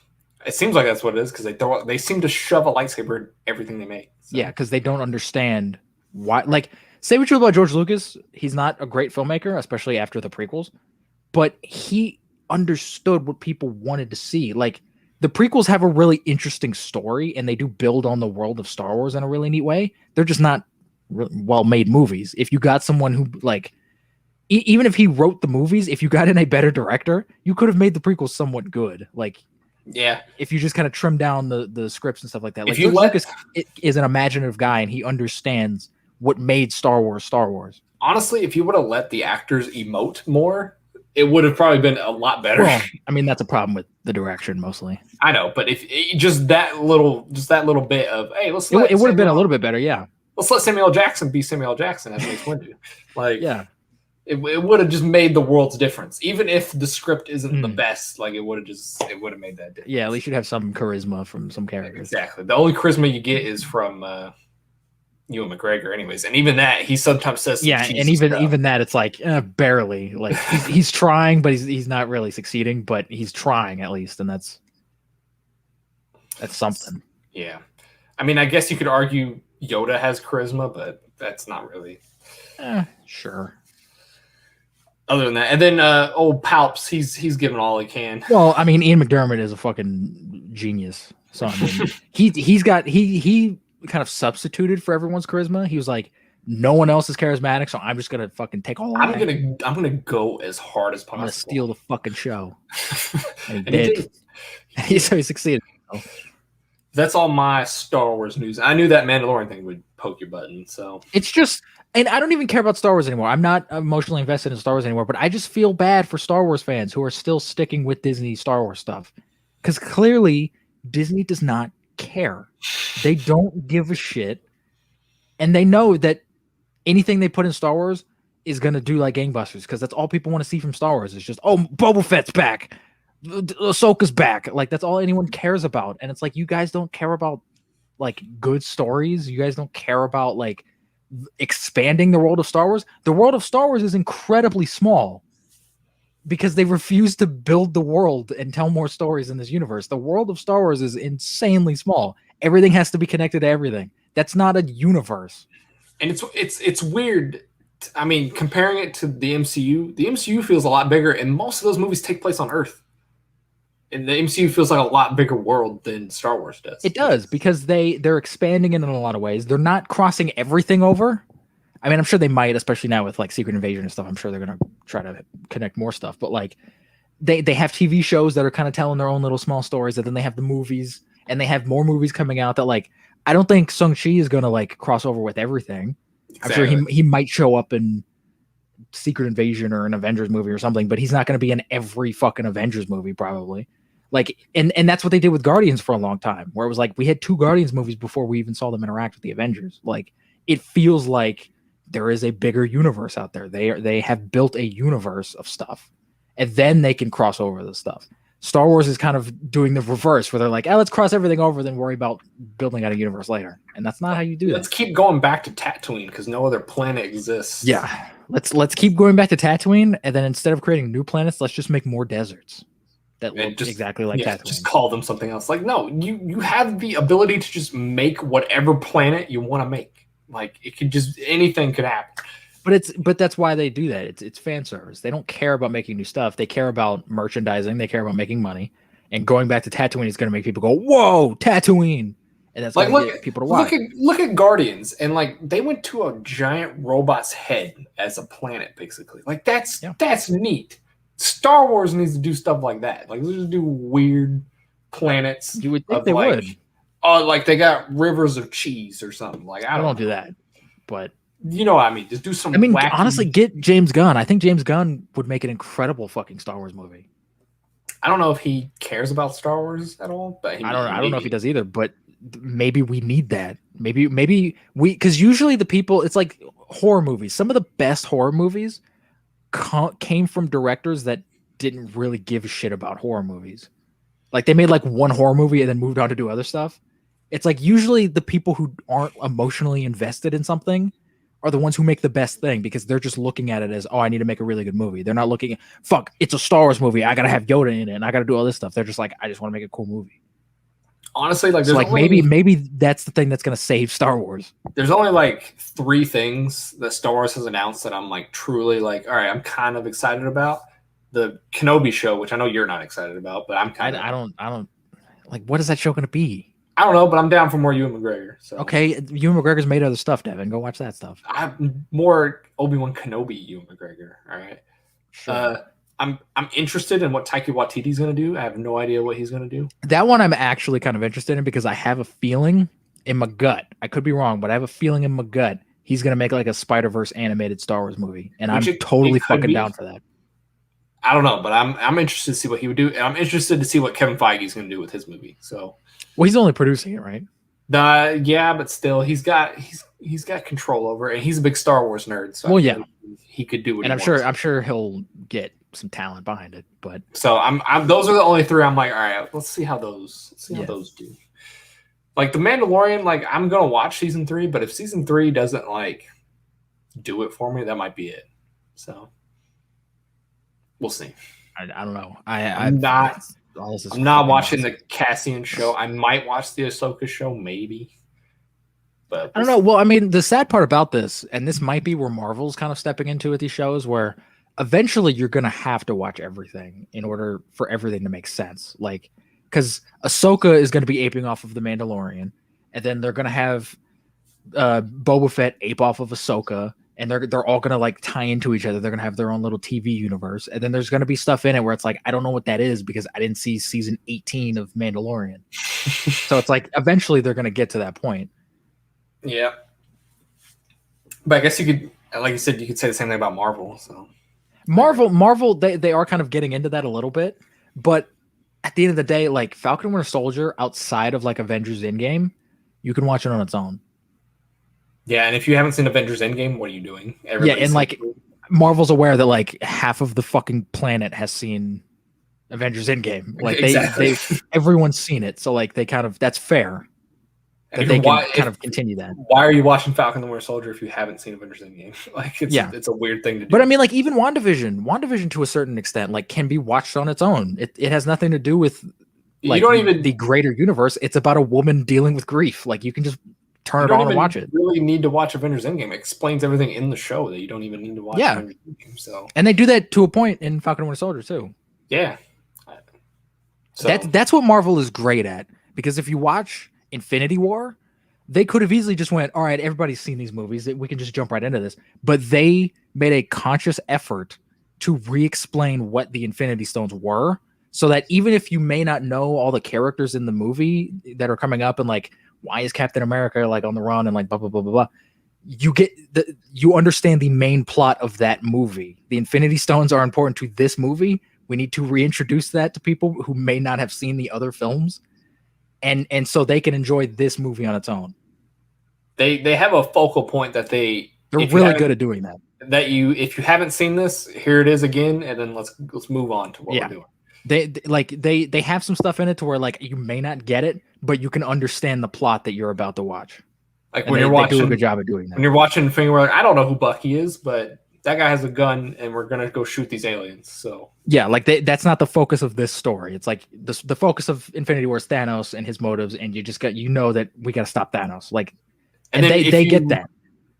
it seems like that's what it is, because they seem to shove a lightsaber in everything they make. So. Yeah, because they don't understand why? Like, say what you will about George Lucas, he's not a great filmmaker, especially after the prequels, but he understood what people wanted to see. Like, the prequels have a really interesting story, and they do build on the world of Star Wars in a really neat way. They're just not well-made movies. If you got someone who like, even if he wrote the movies, if you got in a better director, you could have made the prequels somewhat good. Like, Yeah. if you just kind of trim down the scripts and stuff like that. Like, If you George let, Lucas is an imaginative guy, and he understands what made Star Wars Star Wars. honestly, if you would have let the actors emote more, it would have probably been a lot better. Well, I mean, that's a problem with the direction mostly. I know, but if just that little bit of, hey, it would have been a little bit better, yeah. Let's let Samuel L. Jackson be Samuel L. Jackson as Mace Windu. Like, yeah, it would have just made the world's difference. Even if the script isn't the best, like it would have made that difference. Yeah, at least you'd have some charisma from some characters. Exactly. The only charisma you get is from Ewan McGregor, anyways, and even that he sometimes says, and even that, it's like barely. Like he's trying, but he's not really succeeding. But he's trying at least, and that's something. Yeah, I mean, I guess you could argue Yoda has charisma, but that's not really. Sure. Other than that, and then old Palps, he's giving all he can. Well, I mean, Ian McDermott is a fucking genius. So I mean, he kind of substituted for everyone's charisma. He was like, no one else is charismatic, so I'm just gonna fucking take all. I'm gonna go as hard as possible. I'm gonna steal the fucking show. And he did. So he succeeded. That's all my Star Wars news. I knew that Mandalorian thing would poke your button, so it's just. And I don't even care about Star Wars anymore. I'm not emotionally invested in Star Wars anymore, but I just feel bad for Star Wars fans who are still sticking with Disney Star Wars stuff. Because clearly, Disney does not care. They don't give a shit. And they know that anything they put in Star Wars is going to do like gangbusters, because that's all people want to see from Star Wars. It's just, oh, Boba Fett's back. Ahsoka's back. Like, that's all anyone cares about. And it's like, you guys don't care about, like, good stories. You guys don't care about, like, expanding the world of Star Wars. The world of Star Wars is incredibly small because they refuse to build the world and tell more stories in this universe. The world of Star Wars is insanely small. Everything has to be connected to everything. That's not a universe. And it's weird. I mean, comparing it to the MCU feels a lot bigger, and most of those movies take place on Earth. And the MCU feels like a lot bigger world than Star Wars does. It does, because they're expanding it in a lot of ways. They're not crossing everything over. I mean, I'm sure they might, especially now with like Secret Invasion and stuff. I'm sure they're going to try to connect more stuff. But like, they have TV shows that are kind of telling their own little small stories, and then they have the movies, and they have more movies coming out that, like, I don't think Shang-Chi is going to like cross over with everything. Exactly. I'm sure he might show up in Secret Invasion or an Avengers movie or something, but he's not going to be in every fucking Avengers movie probably. Like, and that's what they did with Guardians for a long time, where it was like, we had 2 Guardians movies before we even saw them interact with the Avengers. Like, it feels like there is a bigger universe out there. They have built a universe of stuff, and then they can cross over the stuff. Star Wars is kind of doing the reverse, where they're like, let's cross everything over, then worry about building out a universe later. And that's not how you do that. Let's keep going back to Tatooine, because no other planet exists. Yeah. Let's keep going back to Tatooine, and then instead of creating new planets, let's just make more deserts that look exactly like Tatooine. Just call them something else. Like, no, you have the ability to just make whatever planet you want to make. Like, it could just, anything could happen. But that's why they do that. It's fan service. They don't care about making new stuff. They care about merchandising. They care about making money. And going back to Tatooine is going to make people go, "Whoa, Tatooine!" And that's like, get people to watch. Look at Guardians, and like, they went to a giant robot's head as a planet, basically. Like, that's neat. Star Wars needs to do stuff like that. Like, let's just do weird planets. You would think they would. Oh, like they got rivers of cheese or something. Like, I don't do that, but. You know what I mean? Just do some. I mean, honestly, get James Gunn. I think James Gunn would make an incredible fucking Star Wars movie. I don't know if he cares about Star Wars at all, but I don't know if he does either. But maybe we need that. Maybe we, because usually the people, it's like horror movies. Some of the best horror movies came from directors that didn't really give a shit about horror movies. Like, they made like one horror movie and then moved on to do other stuff. It's like usually the people who aren't emotionally invested in something are the ones who make the best thing, because they're just looking at it as, oh, I need to make a really good movie. They're not looking at, fuck, it's a Star Wars movie, I gotta have Yoda in it, and I gotta do all this stuff. They're just like, I just want to make a cool movie. honestly, like, So like maybe that's the thing that's gonna save Star Wars. there's only like 3 things that Star Wars has announced that I'm like truly like, all right, I'm kind of excited about. The Kenobi show, which I know you're not excited about, but I'm kind of. I don't like, what is that show gonna be? I don't know, but I'm down for more Ewan McGregor. So Okay, Ewan McGregor's made other stuff, Devin. Go watch that stuff. I'm more Obi-Wan Kenobi Ewan McGregor. All right. Sure. I'm interested in what Taika Waititi's going to do. I have no idea what he's going to do. That one I'm actually kind of interested in because I have a feeling in my gut. I could be wrong, but I have a feeling in my gut he's gonna make like a Spider-Verse animated Star Wars movie, and I'm totally fucking down for that. I don't know, but I'm interested to see what he would do, and I'm interested to see what Kevin Feige's going to do with his movie. So, well, he's only producing it, right? Yeah, but still, he's got control over it, and he's a big Star Wars nerd. So well, yeah, like he could do what. And I'm sure he'll get some talent behind it. But so I'm those are the only 3. I'm like, all right, let's see how those do. Like The Mandalorian, like I'm gonna watch season 3, but if season 3 doesn't like do it for me, that might be it. So we'll see. I don't know. I'm not watching the Cassian show. I might watch the Ahsoka show, maybe. But I don't know. Well, I mean, the sad part about this, and this might be where Marvel's kind of stepping into with these shows, where eventually you're gonna have to watch everything in order for everything to make sense. Like, because Ahsoka is gonna be aping off of the Mandalorian, and then they're gonna have Boba Fett ape off of Ahsoka, and they're all gonna like tie into each other. They're gonna have their own little TV universe, and then there's gonna be stuff in it where it's like, I don't know what that is because I didn't see season 18 of Mandalorian. So it's like eventually they're gonna get to that point. Yeah, but I guess you could, like you said, you could say the same thing about Marvel. So Marvel, they are kind of getting into that a little bit, but at the end of the day, like Falcon and Winter Soldier, outside of like Avengers Endgame, you can watch it on its own. Yeah, and if you haven't seen Avengers Endgame, what are you doing? Yeah, and like Marvel's aware that like half of the fucking planet has seen Avengers Endgame. Like they everyone's seen it, so like they kind of, that's fair. That they can kind of continue that. Why are you watching Falcon and Winter Soldier if you haven't seen Avengers Endgame? Like, it's a weird thing to do. But I mean, like even WandaVision to a certain extent, like can be watched on its own. It has nothing to do with like the greater universe. It's about a woman dealing with grief. Like you can just turn it on and watch it. You really need to watch Avengers Endgame. It explains everything in the show that you don't even need to watch. Yeah, Avengers Endgame, so. And they do that to a point in Falcon and Winter Soldier too. Yeah, so that's what Marvel is great at, because if you watch Infinity War, they could have easily just went, all right, everybody's seen these movies, we can just jump right into this. But they made a conscious effort to re-explain what the Infinity Stones were, so that even if you may not know all the characters in the movie that are coming up, and like, why is Captain America like on the run and like blah, blah, blah, blah, blah, you understand the main plot of that movie. The Infinity Stones are important to this movie. We need to reintroduce that to people who may not have seen the other films. And so they can enjoy this movie on its own. They have a focal point that they're really good at doing that. That if you haven't seen this, here it is again, and then let's move on to what we're doing. They have some stuff in it to where like you may not get it, but you can understand the plot that you're about to watch. Like when you're watching, they do a good job of doing that. When you're watching Infinity War, I don't know who Bucky is, but that guy has a gun, and we're gonna go shoot these aliens. So yeah, like that's not the focus of this story. It's like the focus of Infinity War is Thanos and his motives, and you just got that we got to stop Thanos. Like, and they get that.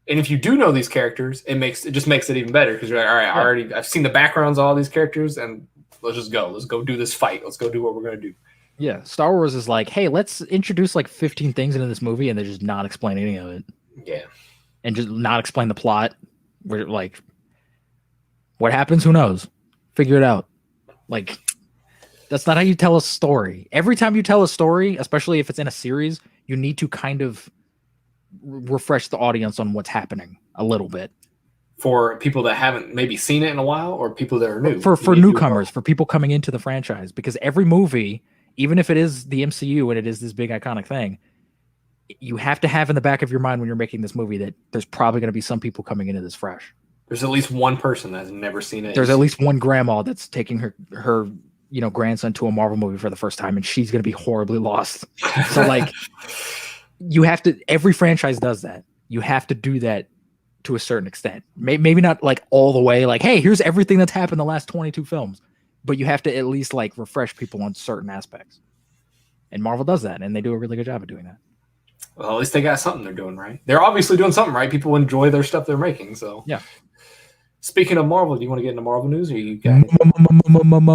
And if you do know these characters, it just makes it even better, because you're like, all right, I've seen the backgrounds of all these characters, and let's just go. Let's go do this fight. Let's go do what we're gonna do. Yeah, Star Wars is like, hey, let's introduce like 15 things into this movie, and they just not explain any of it. Yeah, and just not explain the plot. We're like, what happens? Who knows? Figure it out. Like, that's not how you tell a story. Every time you tell a story, especially if it's in a series, you need to kind of refresh the audience on what's happening a little bit. For people that haven't maybe seen it in a while, or people that are new. For newcomers, for people coming into the franchise. Because every movie, even if it is the MCU and it is this big iconic thing, you have to have in the back of your mind when you're making this movie that there's probably going to be some people coming into this fresh. There's at least one person that has never seen it. There's at least one grandma that's taking her grandson to a Marvel movie for the first time, and she's going to be horribly lost. So like, you have to. Every franchise does that. You have to do that to a certain extent. Maybe not like all the way. Like, hey, here's everything that's happened in the last 22 films, but you have to at least like refresh people on certain aspects. And Marvel does that, and they do a really good job of doing that. Well, at least they got something they're doing right. They're obviously doing something right. People enjoy their stuff they're making. So yeah. Speaking of Marvel, do you want to get into Marvel news, or you got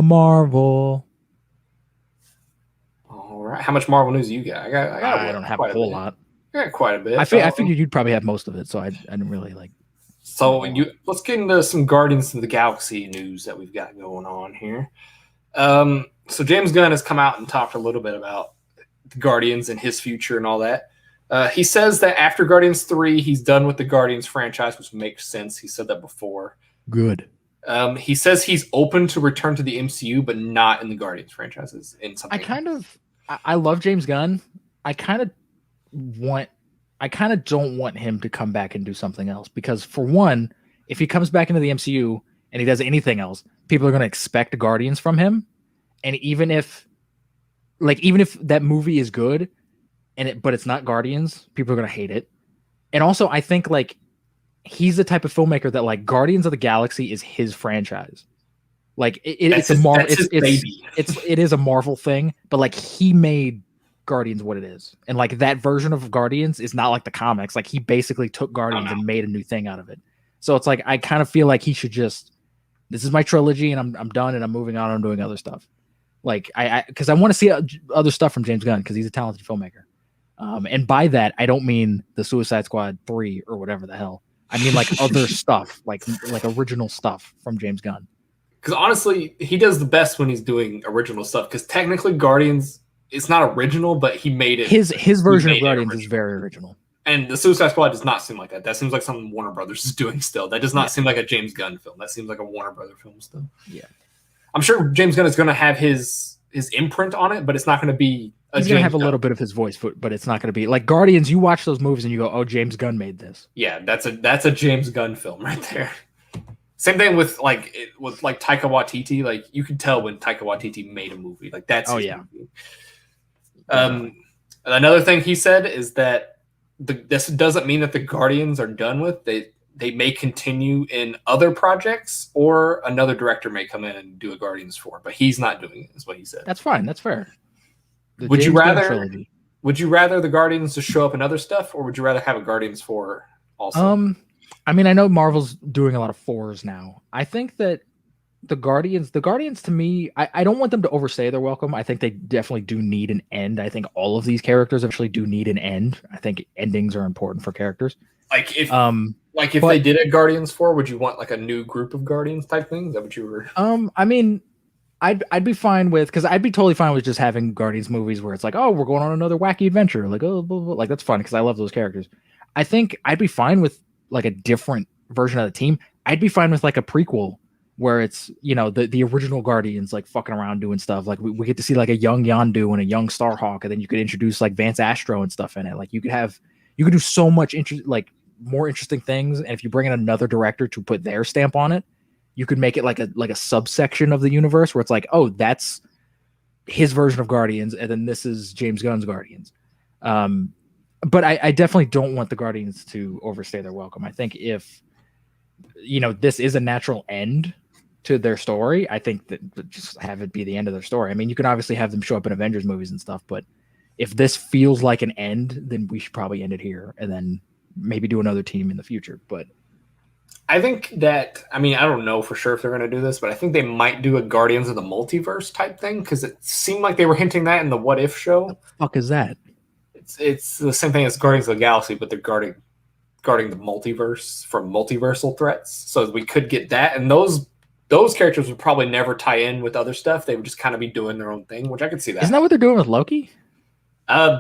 Marvel? All right. How much Marvel news do you got? I don't have a whole lot. I got quite a bit. I figured you'd probably have most of it, so I didn't really like. So let's get into some Guardians of the Galaxy news that we've got going on here. So James Gunn has come out and talked a little bit about the Guardians and his future and all that. He says that after Guardians 3, he's done with the Guardians franchise, which makes sense. He said that before. Good. He says he's open to return to the MCU, but not in the Guardians franchises. I love James Gunn. I kind of don't want him to come back and do something else, because for one, if he comes back into the MCU and he does anything else, people are going to expect Guardians from him. And even if that movie is good but it's not Guardians, people are going to hate it. And also, I think like he's the type of filmmaker that like Guardians of the Galaxy is his franchise. Like it's a Marvel, it is a Marvel thing, but like he made Guardians what it is, and like that version of Guardians is not like the comics. Like he basically took Guardians and made a new thing out of it. So it's like I kind of feel like he should just, this is my trilogy and I'm done and I'm moving on. I'm doing other stuff. Like because I want to see other stuff from James Gunn because he's a talented filmmaker. And by that I don't mean the Suicide Squad 3 or whatever the hell. I mean like other stuff, like original stuff from James Gunn. Because honestly, he does the best when he's doing original stuff. Because technically, Guardians, it's not original, but he made it. His version of Guardians is very original. And the Suicide Squad does not seem like that. That seems like something Warner Brothers is doing still. That does not seem like a James Gunn film. That seems like a Warner Brothers film still. Yeah, I'm sure James Gunn is going to have his imprint on it, but it's not going to be. He's going to have a little bit of his voice, but it's not going to be like Guardians. You watch those movies and you go, "Oh, James Gunn made this." Yeah, that's a James Gunn film right there. Same thing with Taika Waititi. Like you can tell when Taika Waititi made a movie. Like that's his movie. Another thing he said is that this doesn't mean that the Guardians are done with. They may continue in other projects, or another director may come in and do a Guardians 4, but he's not doing it, is what he said. That's fine. That's fair. Would you rather the Guardians to show up in other stuff, or would you rather have a Guardians 4 also? I mean, I know Marvel's doing a lot of 4s now. I think that the Guardians to me, I don't want them to overstay their welcome. I think they definitely do need an end. I think all of these characters actually do need an end. I think endings are important for characters. If they did a Guardians 4, would you want like a new group of Guardians type thing? Is that what you were? I mean, I'd be fine with, because I'd be totally fine with just having Guardians movies where it's like, oh, we're going on another wacky adventure. Like, oh, blah, blah. Like that's fun because I love those characters. I think I'd be fine with like a different version of the team. I'd be fine with like a prequel where it's, the original Guardians like fucking around doing stuff. Like we get to see like a young Yondu and a young Starhawk, and then you could introduce like Vance Astro and stuff in it. Like you could do so much more interesting things. And if you bring in another director to put their stamp on it, you could make it like a subsection of the universe where it's like, oh, that's his version of Guardians, and then this is James Gunn's Guardians. But I definitely don't want the Guardians to overstay their welcome. I think if this is a natural end to their story, I think that just have it be the end of their story. I mean, you can obviously have them show up in Avengers movies and stuff, but if this feels like an end, then we should probably end it here and then maybe do another team in the future. But I think that, I don't know for sure if they're going to do this, but I think they might do a Guardians of the Multiverse type thing, because it seemed like they were hinting that in the What If show. What the fuck is that? It's the same thing as Guardians of the Galaxy, but they're guarding the multiverse from multiversal threats. So we could get that, and those characters would probably never tie in with other stuff. They would just kind of be doing their own thing, which I could see that. Isn't that what they're doing with Loki?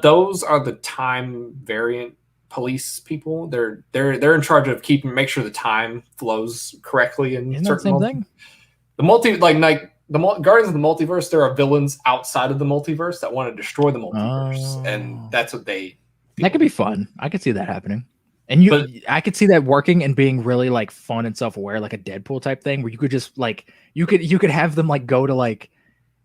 Those are the time variant police people. They're in charge of make sure the time flows correctly in Isn't certain that the same thing? The Guardians of the Multiverse, there are villains outside of the multiverse that want to destroy the multiverse, and that's what they do. That could be fun. I could see that happening. And I could see that working and being really like fun and self-aware, like a Deadpool type thing, where you could just like you could have them like go to like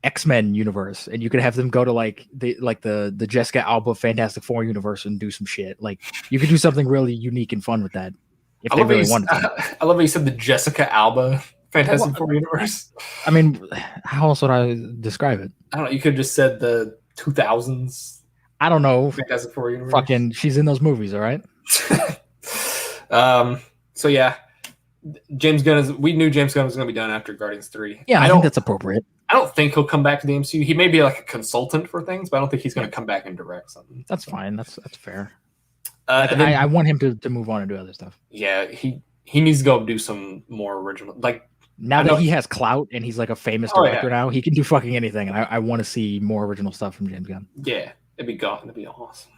X-Men universe, and you could have them go to like the Jessica Alba Fantastic Four universe and do some shit. Like you could do something really unique and fun with that if they really wanted to. I love how you said the Jessica Alba Fantastic Four universe. I mean, how else would I describe it? I don't know. You could have just said the 2000s I don't know. Fantastic Four universe. Fucking, she's in those movies, all right? So yeah, we knew James Gunn was going to be done after Guardians 3. Yeah, I think that's appropriate. I don't think he'll come back to the MCU. He may be like a consultant for things, but I don't think he's going to come back and direct something. That's fine. That's fair. And then, I want him to move on and do other stuff. Yeah, he needs to go do some more original. Like now that he has clout and he's like a famous director now, he can do fucking anything. And I want to see more original stuff from James Gunn. Yeah, it'd be awesome.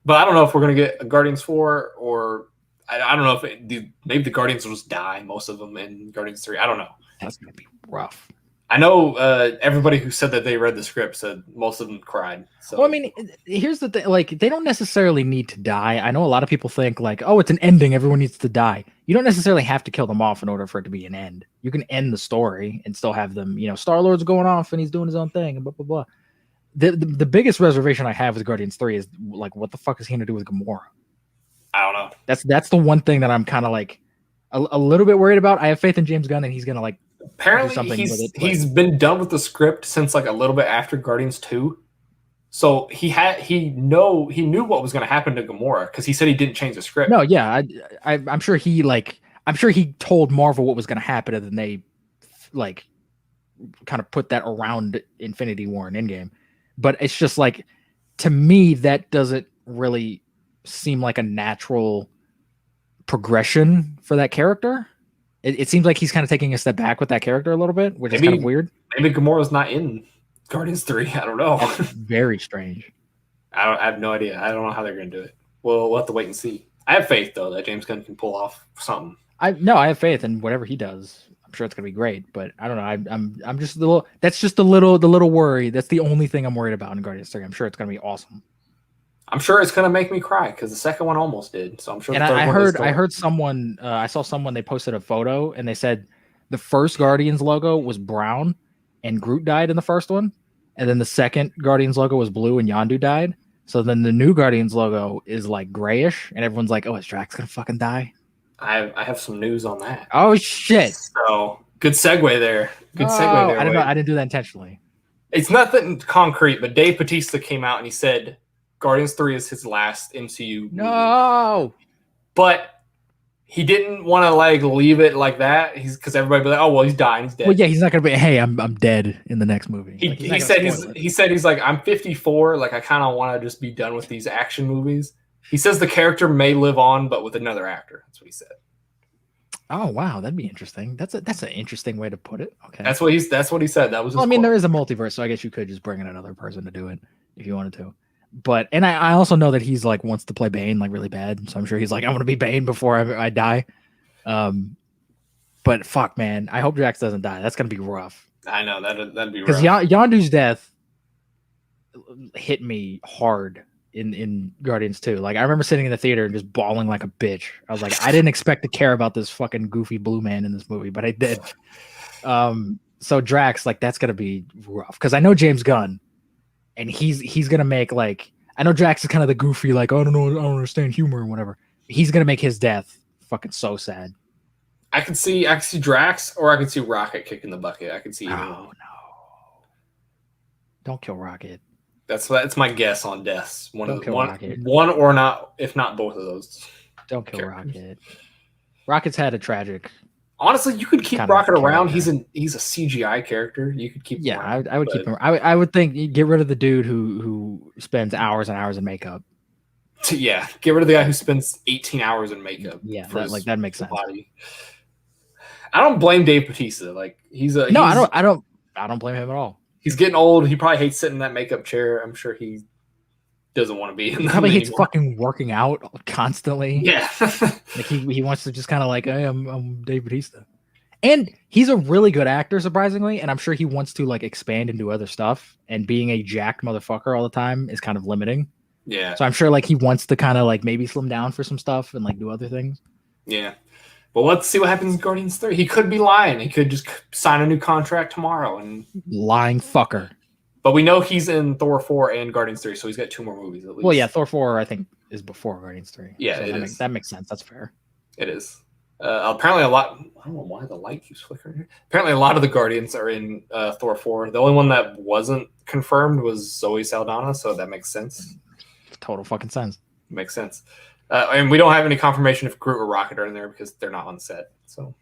But I don't know if we're gonna get a Guardians 4 or I don't know if maybe the Guardians will just die, most of them in Guardians 3. I don't know. That's gonna be rough. I know everybody who said that they read the script said most of them cried. So. Well, I mean, here's the thing: like, they don't necessarily need to die. I know a lot of people think like, oh, it's an ending; everyone needs to die. You don't necessarily have to kill them off in order for it to be an end. You can end the story and still have them. Star-Lord's going off and he's doing his own thing and blah blah blah. The biggest reservation I have with Guardians 3 is like, what the fuck is he gonna do with Gamora? I don't know. That's the one thing that I'm kind of like a little bit worried about. I have faith in James Gunn and he's gonna like. Apparently, he's been done with the script since like a little bit after Guardians 2. So he knew what was going to happen to Gamora because he said he didn't change the script. No, yeah, I'm sure he told Marvel what was going to happen, and then they like kind of put that around Infinity War and Endgame. But it's just like, to me, that doesn't really seem like a natural progression for that character. It seems like he's kind of taking a step back with that character a little bit, which is kind of weird. Maybe Gamora's not in Guardians 3. I don't know. That's very strange. I have no idea. I don't know how they're going to do it. We'll have to wait and see. I have faith, though, that James Gunn can pull off something. I have faith in whatever he does. I'm sure it's going to be great, but I don't know. I'm just a little. That's just the little worry. That's the only thing I'm worried about in Guardians 3. I'm sure it's going to be awesome. I'm sure it's going to make me cry because the second one almost did. So I'm sure. And I heard someone. I saw someone. They posted a photo and they said the first Guardians logo was brown and Groot died in the first one, and then the second Guardians logo was blue and Yondu died. So then the new Guardians logo is like grayish, and everyone's like, "Oh, is Drax gonna fucking die?" I have some news on that. Oh shit! So good segue there. Good segue there. I didn't know. I didn't do that intentionally. It's nothing concrete, but Dave Bautista came out and he said Guardians 3 is his last MCU movie. No, but he didn't want to like leave it like that. Because everybody be like, "Oh well, he's dying. He's dead." Well, yeah, he's not gonna be. Hey, I'm dead in the next movie. He said he's like, I'm 54. Like I kind of want to just be done with these action movies. He says the character may live on, but with another actor. That's what he said. Oh wow, that'd be interesting. That's an interesting way to put it. Okay, that's what he said. That was. Well, I mean, there is a multiverse, so I guess you could just bring in another person to do it if you wanted to. But I also know that he's like wants to play Bane like really bad, so I'm sure he's like, I want to be Bane before I die. But fuck, man, I hope Drax doesn't die. That's gonna be rough. I know that'd be rough. Because Yondu's death hit me hard in Guardians 2. Like I remember sitting in the theater and just bawling like a bitch. I was like, I didn't expect to care about this fucking goofy blue man in this movie, but I did. So Drax, like that's gonna be rough because I know James Gunn. And he's gonna make like, I know Drax is kind of the goofy like, I don't know, I don't understand humor and whatever. He's gonna make his death fucking so sad. I can see Drax, or I can see Rocket kicking the bucket. I can see either one. No, don't kill Rocket. That's my guess on deaths. One or not, if not both of those. Don't kill Rocket. Rocket's had a tragic. Honestly, you could keep Rocket around. He's a CGI character. You could keep. Yeah, I would keep him. I would think get rid of the dude who spends hours and hours in makeup. Yeah, get rid of the guy who spends 18 hours in makeup. Yeah, that makes sense. Body. I don't blame Dave Bautista. Like I don't blame him at all. He's getting old. He probably hates sitting in that makeup chair. I'm sure he doesn't want to be in. He probably hates fucking working out constantly. Yeah, like he wants to just kind of like, hey, I'm Dave Bautista, and he's a really good actor, surprisingly. And I'm sure he wants to like expand into other stuff. And being a jacked motherfucker all the time is kind of limiting. Yeah. So I'm sure like he wants to kind of like maybe slim down for some stuff and like do other things. Yeah. Well, let's see what happens in Guardians 3. He could be lying. He could just sign a new contract tomorrow and lying fucker. But we know he's in Thor 4 and Guardians 3, so he's got 2 more movies at least. Well, yeah, Thor 4 I think is before Guardians 3. Yeah, so that makes sense. That's fair. It is. Apparently, a lot. I don't know why the light keeps flickering here. Apparently, a lot of the Guardians are in Thor 4. The only one that wasn't confirmed was Zoe Saldana, so that makes sense. Total fucking sense. Makes sense. And we don't have any confirmation if Groot or Rocket are in there because they're not on set. So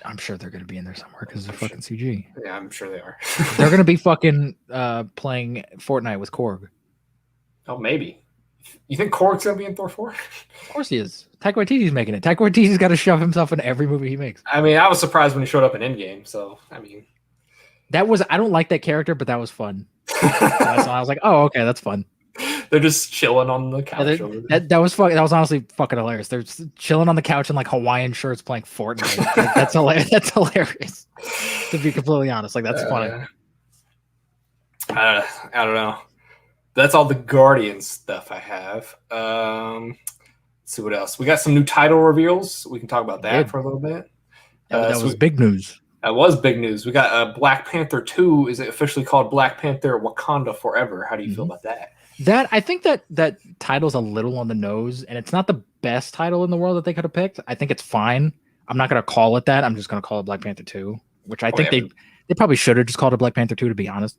I'm sure they're going to be in there somewhere because they're fucking CG. Yeah, I'm sure they are. They're going to be fucking playing Fortnite with Korg. Oh, maybe. You think Korg's going to be in Thor 4? Of course he is. Taika Waititi's making it. Taika Waititi's got to shove himself in every movie he makes. I mean, I was surprised when he showed up in Endgame. So, I mean. I don't like that character, but that was fun. I was like, oh, okay, that's fun. They're just chilling on the couch. That was fun. That was honestly fucking hilarious. They're just chilling on the couch in like Hawaiian shirts playing Fortnite. Like, that's hilarious. That's hilarious. To be completely honest, like that's funny. I don't know. That's all the Guardian stuff I have. Let's see what else. We got some new title reveals. We can talk about that for a little bit. That was big news. That was big news. We got Black Panther 2 is officially called Black Panther Wakanda Forever. How do you feel about that? I think that title's a little on the nose, and it's not the best title in the world that they could have picked. I think it's fine. I'm not going to call it that. I'm just going to call it Black Panther 2, which I think they probably should have just called it Black Panther 2, to be honest.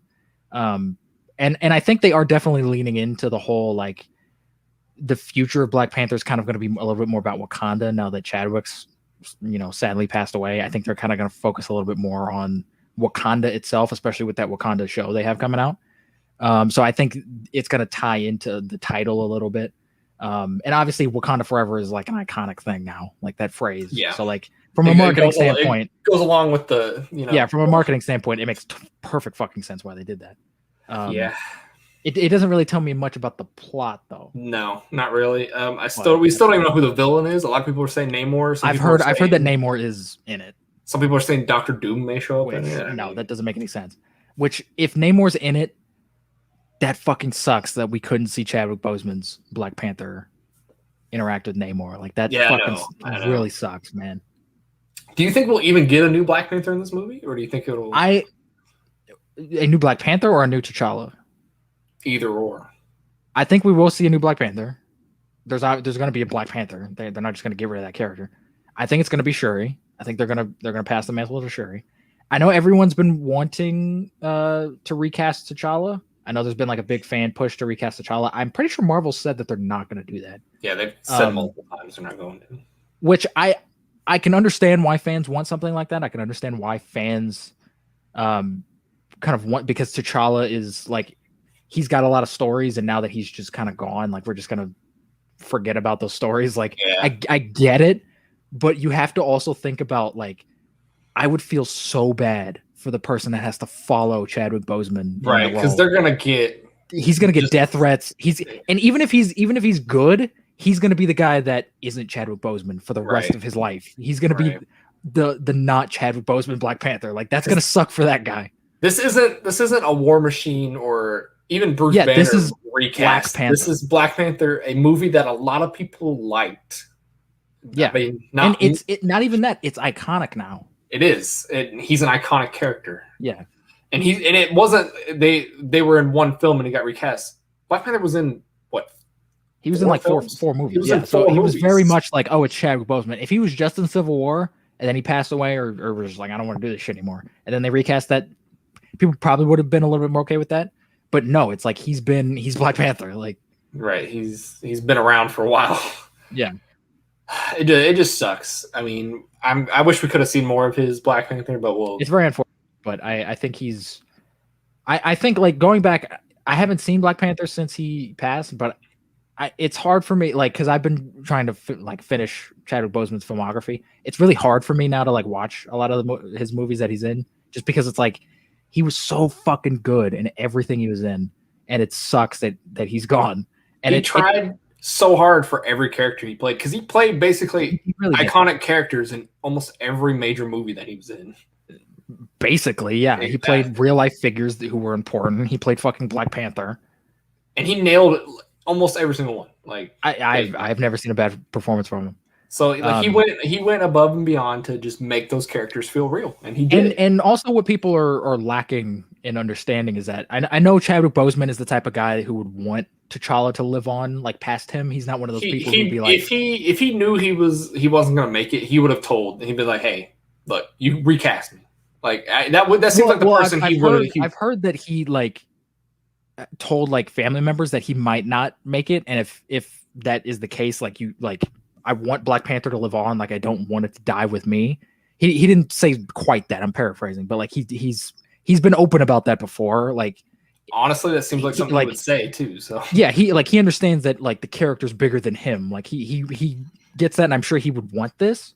And I think they are definitely leaning into the whole, like, the future of Black Panther is kind of going to be a little bit more about Wakanda now that Chadwick's, sadly passed away. I think they're kind of going to focus a little bit more on Wakanda itself, especially with that Wakanda show they have coming out. So I think it's going to tie into the title a little bit. And obviously Wakanda Forever is like an iconic thing now, like that phrase. Yeah. So like from a marketing standpoint, it goes along with the, yeah, from a marketing standpoint, it makes perfect fucking sense why they did that. Yeah. It doesn't really tell me much about the plot though. No, not really. We still don't even know who the villain is. A lot of people are saying Namor. I've heard that Namor is in it. Some people are saying Doctor Doom may show up in it. No, that doesn't make any sense. Which, if Namor's in it, that fucking sucks that we couldn't see Chadwick Boseman's Black Panther interact with Namor. Like that fucking really sucks, man. Do you think we'll even get a new Black Panther in this movie, or do you think it'll a new Black Panther or a new T'Challa? Either or. I think we will see a new Black Panther. There's going to be a Black Panther. They're not just going to get rid of that character. I think it's going to be Shuri. I think they're gonna pass the mantle to Shuri. I know everyone's been wanting to recast T'Challa. I know there's been like a big fan push to recast T'Challa. I'm pretty sure Marvel said that they're not going to do that. Yeah, they've said multiple times they're not going to. Which I can understand why fans want something like that. I can understand why fans kind of want, because T'Challa is like, he's got a lot of stories, and now that he's just kind of gone, like we're just gonna forget about those stories. Like I get it, but you have to also think about, like, I would feel so bad for the person that has to follow Chadwick Boseman, right? Because he's gonna get death threats. Even if he's good, he's gonna be the guy that isn't Chadwick Boseman for the rest of his life. He's gonna be the not Chadwick Boseman Black Panther. Like that's gonna suck for that guy. This isn't a War Machine or even Bruce Banner. This is recast. This is Black Panther, a movie that a lot of people liked. Yeah, I mean, it's not even that. It's iconic now. It is. He's an iconic character. Yeah, and it wasn't. They were in one film and he got recast. Black Panther was in what? He was in like four movies. He was very much like, oh, it's Chadwick Boseman. If he was just in Civil War and then he passed away, or was just like, I don't want to do this shit anymore, and then they recast that, people probably would have been a little bit more okay with that. But no, it's like he's Black Panther. Like, right. He's been around for a while. Yeah. It just sucks. I mean, I wish we could have seen more of his Black Panther, but it's very unfortunate. But I think I think like going back, I haven't seen Black Panther since he passed, but it's hard for me, like, because I've been trying to finish Chadwick Boseman's filmography. It's really hard for me now to like watch a lot of his movies that he's in, just because it's like he was so fucking good in everything he was in, and it sucks that he's gone. And he tried so hard for every character he played, because he played basically iconic characters in almost every major movie that he was in. Basically, yeah. He played real life figures who were important. He played fucking Black Panther, and he nailed almost every single one. Like I've never seen a bad performance from him. So like, he went above and beyond to just make those characters feel real, and he did. And also, what people are lacking in understanding is that I know Chadwick Boseman is the type of guy who would want T'Challa to live on like past him. He's not one of those people who'd be like, if he knew he wasn't gonna make it, he would have told. He'd be like, "Hey, look, you recast me." Like that seems like the person he would have. I've heard that he like told like family members that he might not make it, and if that is the case, like I want Black Panther to live on, like I don't want it to die with me. He didn't say quite that. I'm paraphrasing, but like he's been open about that before. Like honestly, that seems like something he would say too. So yeah, he understands that like the character's bigger than him. Like he gets that, and I'm sure he would want this.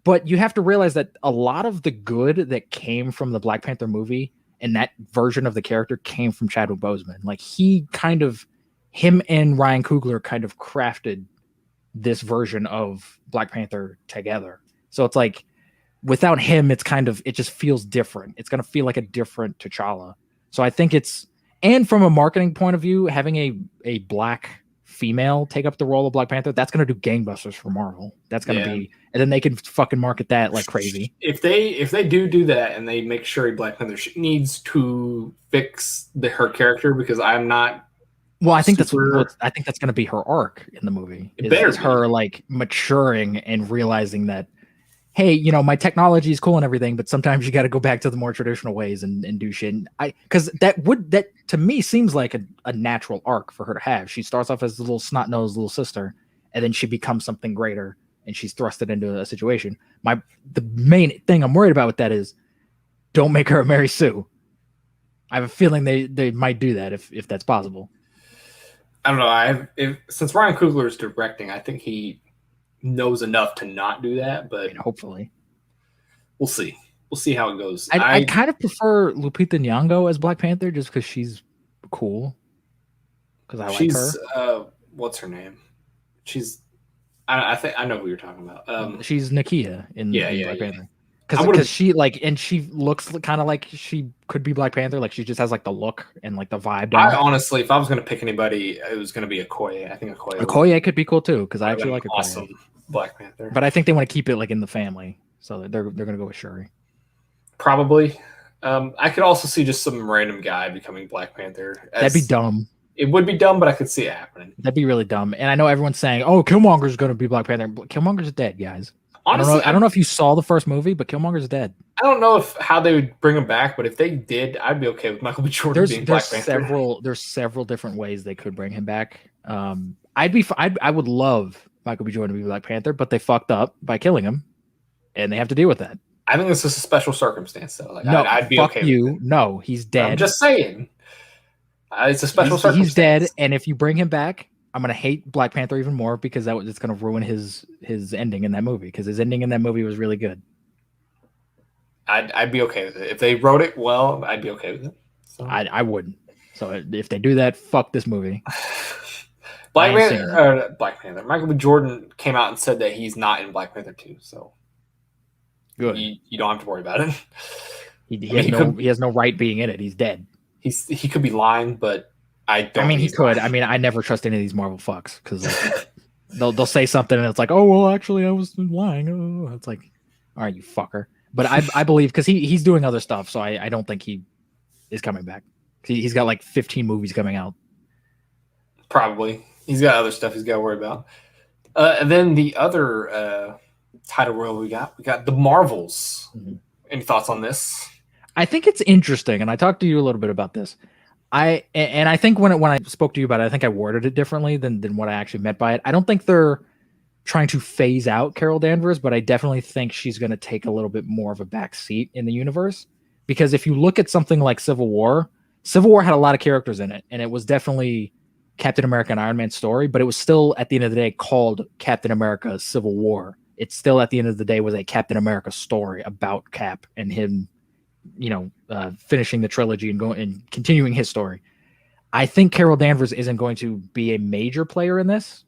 But you have to realize that a lot of the good that came from the Black Panther movie and that version of the character came from Chadwick Boseman. Like him and Ryan Coogler kind of crafted this version of Black Panther together. So it's like without him, it just feels different. It's going to feel like a different T'Challa. So I think and from a marketing point of view, having a black female take up the role of Black Panther, that's going to do gangbusters for Marvel. That's going to be, and then they can fucking market that like crazy. If they do that and they make sure Black Panther needs to fix her character, because I'm not. Well, I think that's going to be her arc in the movie. It's her like maturing and realizing that, hey, you know, my technology is cool and everything, but sometimes you got to go back to the more traditional ways and do shit. Because that to me seems like a natural arc for her to have. She starts off as a little snot-nosed little sister, and then she becomes something greater, and she's thrusted into a situation. The main thing I'm worried about with that is don't make her a Mary Sue. I have a feeling they might do that if that's possible. I don't know. Since Ryan Coogler is directing, I think he knows enough to not do that, but I mean, hopefully we'll see. We'll see how it goes. I kind of prefer Lupita Nyong'o as Black Panther just because she's cool. Because I like her. What's her name? I think I know who you're talking about. She's Nakia in Black Panther. Because she she looks kind of like she could be Black Panther. Like she just has like the look and like the vibe. Honestly, if I was going to pick anybody, it was going to be Okoye. I think Okoye could be cool too because I actually like Okoye. Awesome Black Panther. But I think they want to keep it like in the family, so they're going to go with Shuri. Probably. I could also see just some random guy becoming Black Panther. That'd be dumb. It would be dumb, but I could see it happening. That'd be really dumb. And I know everyone's saying, "Oh, Killmonger's going to be Black Panther." Killmonger's dead, guys. Honestly, I don't know if you saw the first movie, but Killmonger's dead. I don't know how they would bring him back, but if they did, I'd be okay with Michael B. Jordan being Black Panther. There's several different ways they could bring him back. I would love Michael B. Jordan to be Black Panther, but they fucked up by killing him, and they have to deal with that. I think this is a special circumstance, though. Like, no, I'd be fuck okay you. with it. No, he's dead. I'm just saying. It's a special circumstance. He's dead, and if you bring him back, I'm gonna hate Black Panther even more because it's gonna ruin his ending in that movie. Because his ending in that movie was really good. I'd be okay with it if they wrote it well. I'd be okay with it. So. I wouldn't. So if they do that, fuck this movie. Black Panther. Michael B. Jordan came out and said that he's not in Black Panther 2. So good. You don't have to worry about it. He has no right being in it. He's dead. He could be lying, but I don't. I mean, he could. I mean, I never trust any of these Marvel fucks because they'll say something and it's like, oh well, actually, I was lying. Oh, it's like, all right, you fucker. But I believe because he's doing other stuff, so I don't think he is coming back. He's got like 15 movies coming out. Probably he's got other stuff he's got to worry about. And then the other title role we got the Marvels. Mm-hmm. Any thoughts on this? I think it's interesting, and I talked to you a little bit about this. I think when I spoke to you about it, I think I worded it differently than what I actually meant by it. I don't think they're trying to phase out Carol Danvers, but I definitely think she's going to take a little bit more of a back seat in the universe. Because if you look at something like Civil War had a lot of characters in it, and it was definitely Captain America and Iron Man's story, but it was still, at the end of the day, called Captain America Civil War. It still, at the end of the day, was a Captain America story about Cap and him, finishing the trilogy and going and continuing his story. I think Carol Danvers isn't going to be a major player in this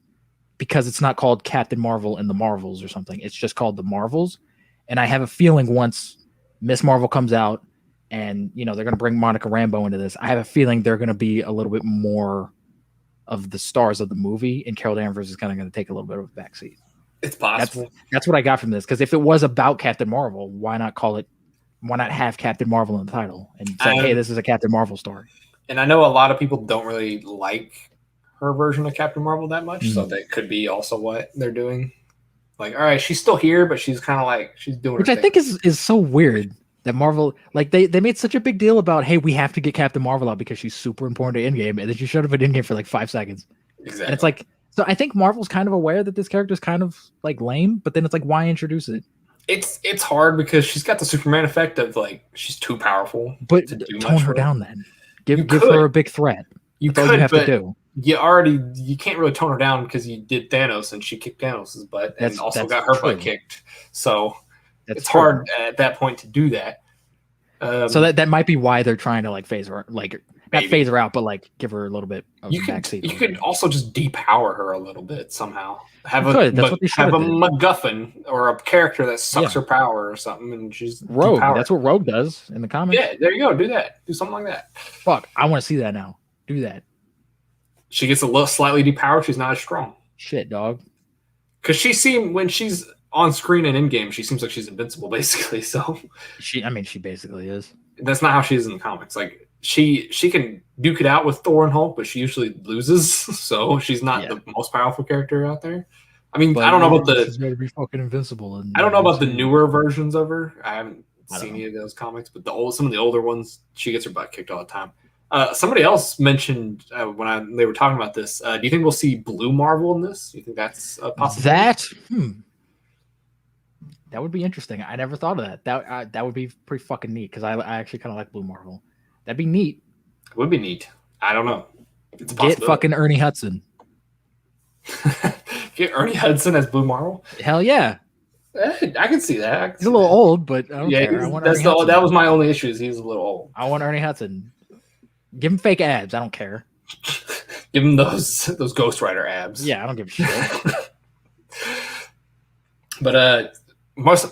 because it's not called Captain Marvel and the Marvels or something. It's just called the Marvels. And I have a feeling once Miss Marvel comes out and, they're going to bring Monica Rambeau into this, I have a feeling they're going to be a little bit more of the stars of the movie, and Carol Danvers is kind of going to take a little bit of a backseat. It's possible. That's what I got from this. Because if it was about Captain Marvel, why not call it why not have Captain Marvel in the title and say, hey, this is a Captain Marvel story? And I know a lot of people don't really like her version of Captain Marvel that much, so that could be also what they're doing. Like, all right, she's still here, but she's kind of like she's doing which her I thing. think is so weird that Marvel like they made such a big deal about, hey, we have to get Captain Marvel out because she's super important to Endgame, and then she showed up at Endgame for like 5 seconds. Exactly. And it's like, so I think Marvel's kind of aware that this character is kind of like lame, but then it's like, why introduce it? It's hard because she's got the Superman effect of like she's too powerful. But to do tone much her for down then. Give her a big threat. You That's all you have to do. You can't really tone her down because you did Thanos and she kicked Thanos' butt and also got her butt kicked. So it's hard at that point to do that. So that might be why they're trying to like phase her, like not phase her out, but like give her a little bit of a backseat. You could also just depower her a little bit somehow. Have a MacGuffin or a character that sucks her power or something, and she's Rogue. That's what Rogue does in the comics. Yeah, there you go. Do that. Do something like that. Fuck, I want to see that now. Do that. She gets a little slightly depowered. She's not as strong. Shit, dog. Because when she's on screen and in game, she seems like she's invincible, basically. So she basically is. That's not how she is in the comics. Like she can duke it out with Thor and Hulk, but she usually loses. So she's not the most powerful character out there. I mean, I don't know about she's going to be fucking invincible. I don't know about the newer versions of her. I haven't seen any of those comics, but some of the older ones, she gets her butt kicked all the time. Somebody else mentioned when they were talking about this. Do you think we'll see Blue Marvel in this? Do you think that's a possibility? That would be interesting. I never thought of that. That would be pretty fucking neat because I actually kind of like Blue Marvel. That'd be neat. It would be neat. I don't know. Get fucking Ernie Hudson. Get Ernie Hudson as Blue Marvel? Hell yeah. I can see that. He's a little old, but I don't care. That was my only issue. Is he's a little old. I want Ernie Hudson. Give him fake abs. I don't care. Give him those Ghost Rider abs. Yeah, I don't give a shit. But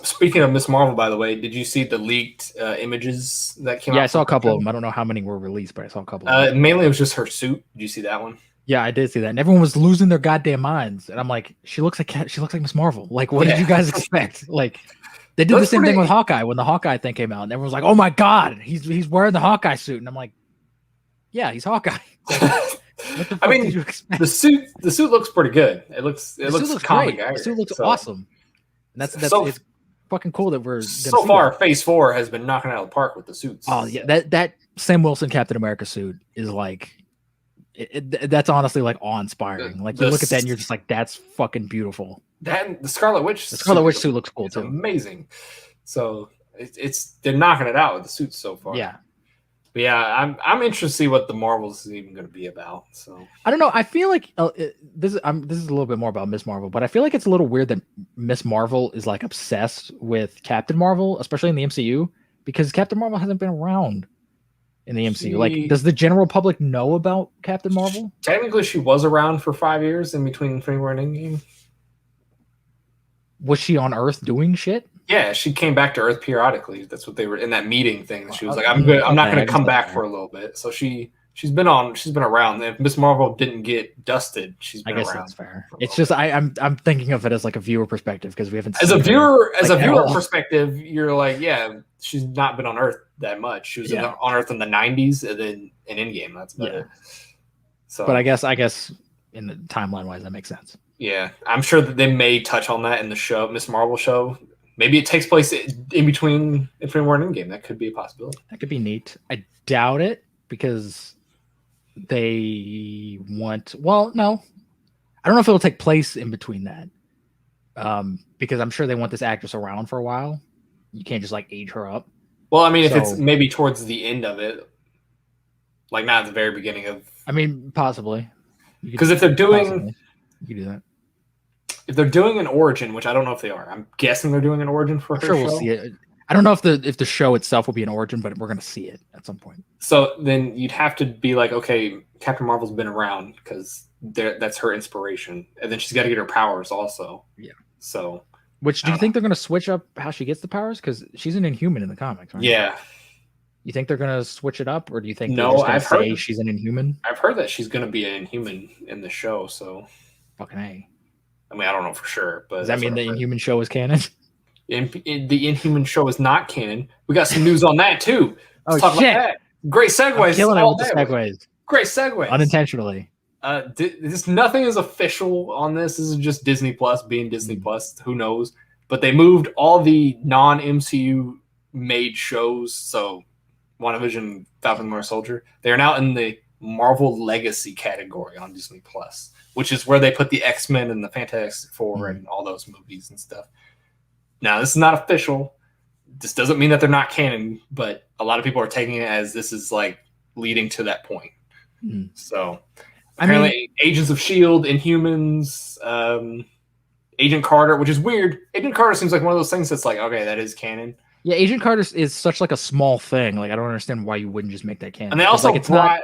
speaking of Miss Marvel, by the way, did you see the leaked images that came out? Yeah, I saw a couple of them. I don't know how many were released, but I saw a couple of them. Mainly it was just her suit. Did you see that one? Yeah, I did see that. And everyone was losing their goddamn minds. And I'm like, she looks like Miss Marvel. Like, what did you guys expect? Like, they did the same thing with Hawkeye when the Hawkeye thing came out. And everyone was like, oh my God, he's wearing the Hawkeye suit. And I'm like, yeah, he's Hawkeye. Like, I mean, the suit looks pretty good. It looks great. The suit looks awesome. And that's it's fucking cool that we're so far. Phase 4 has been knocking out of the park with the suits. Oh yeah, that Sam Wilson Captain America suit is like, that's honestly like awe-inspiring. Like you look at that and you're just like, that's fucking beautiful. That the Scarlet Witch. The Scarlet Witch suit looks cool too. Amazing. So they're knocking it out with the suits so far. Yeah. But yeah, I'm interested to see what the Marvels is even going to be about. So I don't know. I feel like this is a little bit more about Miss Marvel, but I feel like it's a little weird that Miss Marvel is like obsessed with Captain Marvel, especially in the MCU, because Captain Marvel hasn't been around in the MCU. Like, does the general public know about Captain Marvel? Technically, she was around for 5 years in between Infinity War and Endgame. Was she on Earth doing shit? Yeah, she came back to Earth periodically. That's what they were in that meeting thing. She was like, I'm not going to come back for a little bit. So she's been around. If Miss Marvel didn't get dusted, she's been around. I guess that's fair. It's just I'm thinking of it as like a viewer perspective because we haven't. As a viewer perspective, you're like, yeah, she's not been on Earth that much. She was on Earth in the 90s and then in Endgame. That's about it. So, but I guess in the timeline wise, that makes sense. Yeah, I'm sure that they may touch on that in the show, Miss Marvel show. Maybe it takes place in between Infinity War and Endgame. That could be a possibility. That could be neat. I doubt it because they want. Well, no, I don't know if it'll take place in between that. Because I'm sure they want this actress around for a while. You can't just like age her up. Well, I mean, if it's maybe towards the end of it, like not at the very beginning of. I mean, possibly. Because if they're doing, you can do that. If they're doing an origin, which I don't know if they are, I'm guessing they're doing an origin for her. Sure, we'll see it. I don't know if the show itself will be an origin, but we're going to see it at some point. So then you'd have to be like, okay, Captain Marvel's been around because that's her inspiration, and then she's got to get her powers also. Yeah. So, which do you think they're going to switch up how she gets the powers? Because she's an Inhuman in the comics, right? Yeah. You think they're going to switch it up, or do you think I've heard she's an Inhuman? I've heard that she's going to be an Inhuman in the show. So fucking A. I mean, I don't know for sure, but does that mean the Inhuman show is canon? The Inhuman show is not canon. We got some news on that too. Oh Let's talk shit! about that. Great I'm segues killing it all with the day. segues. Great segues. Unintentionally. Nothing is official on this. This is just Disney Plus being Disney Mm. Plus. Who knows? But they moved all the non-MCU made shows. So WandaVision, Falcon and Winter Soldier. They are now in the Marvel Legacy category on Disney Plus, which is where they put the X-Men and the Fantastic Four and all those movies and stuff. Now, this is not official. This doesn't mean that they're not canon, but a lot of people are taking it as this is like leading to that point. Mm. So apparently, Agents of S.H.I.E.L.D., Inhumans, Agent Carter, which is weird. Agent Carter seems like one of those things that's like, okay, that is canon. Yeah, Agent Carter is such like a small thing. Like, I don't understand why you wouldn't just make that canon. And they also like, it's not.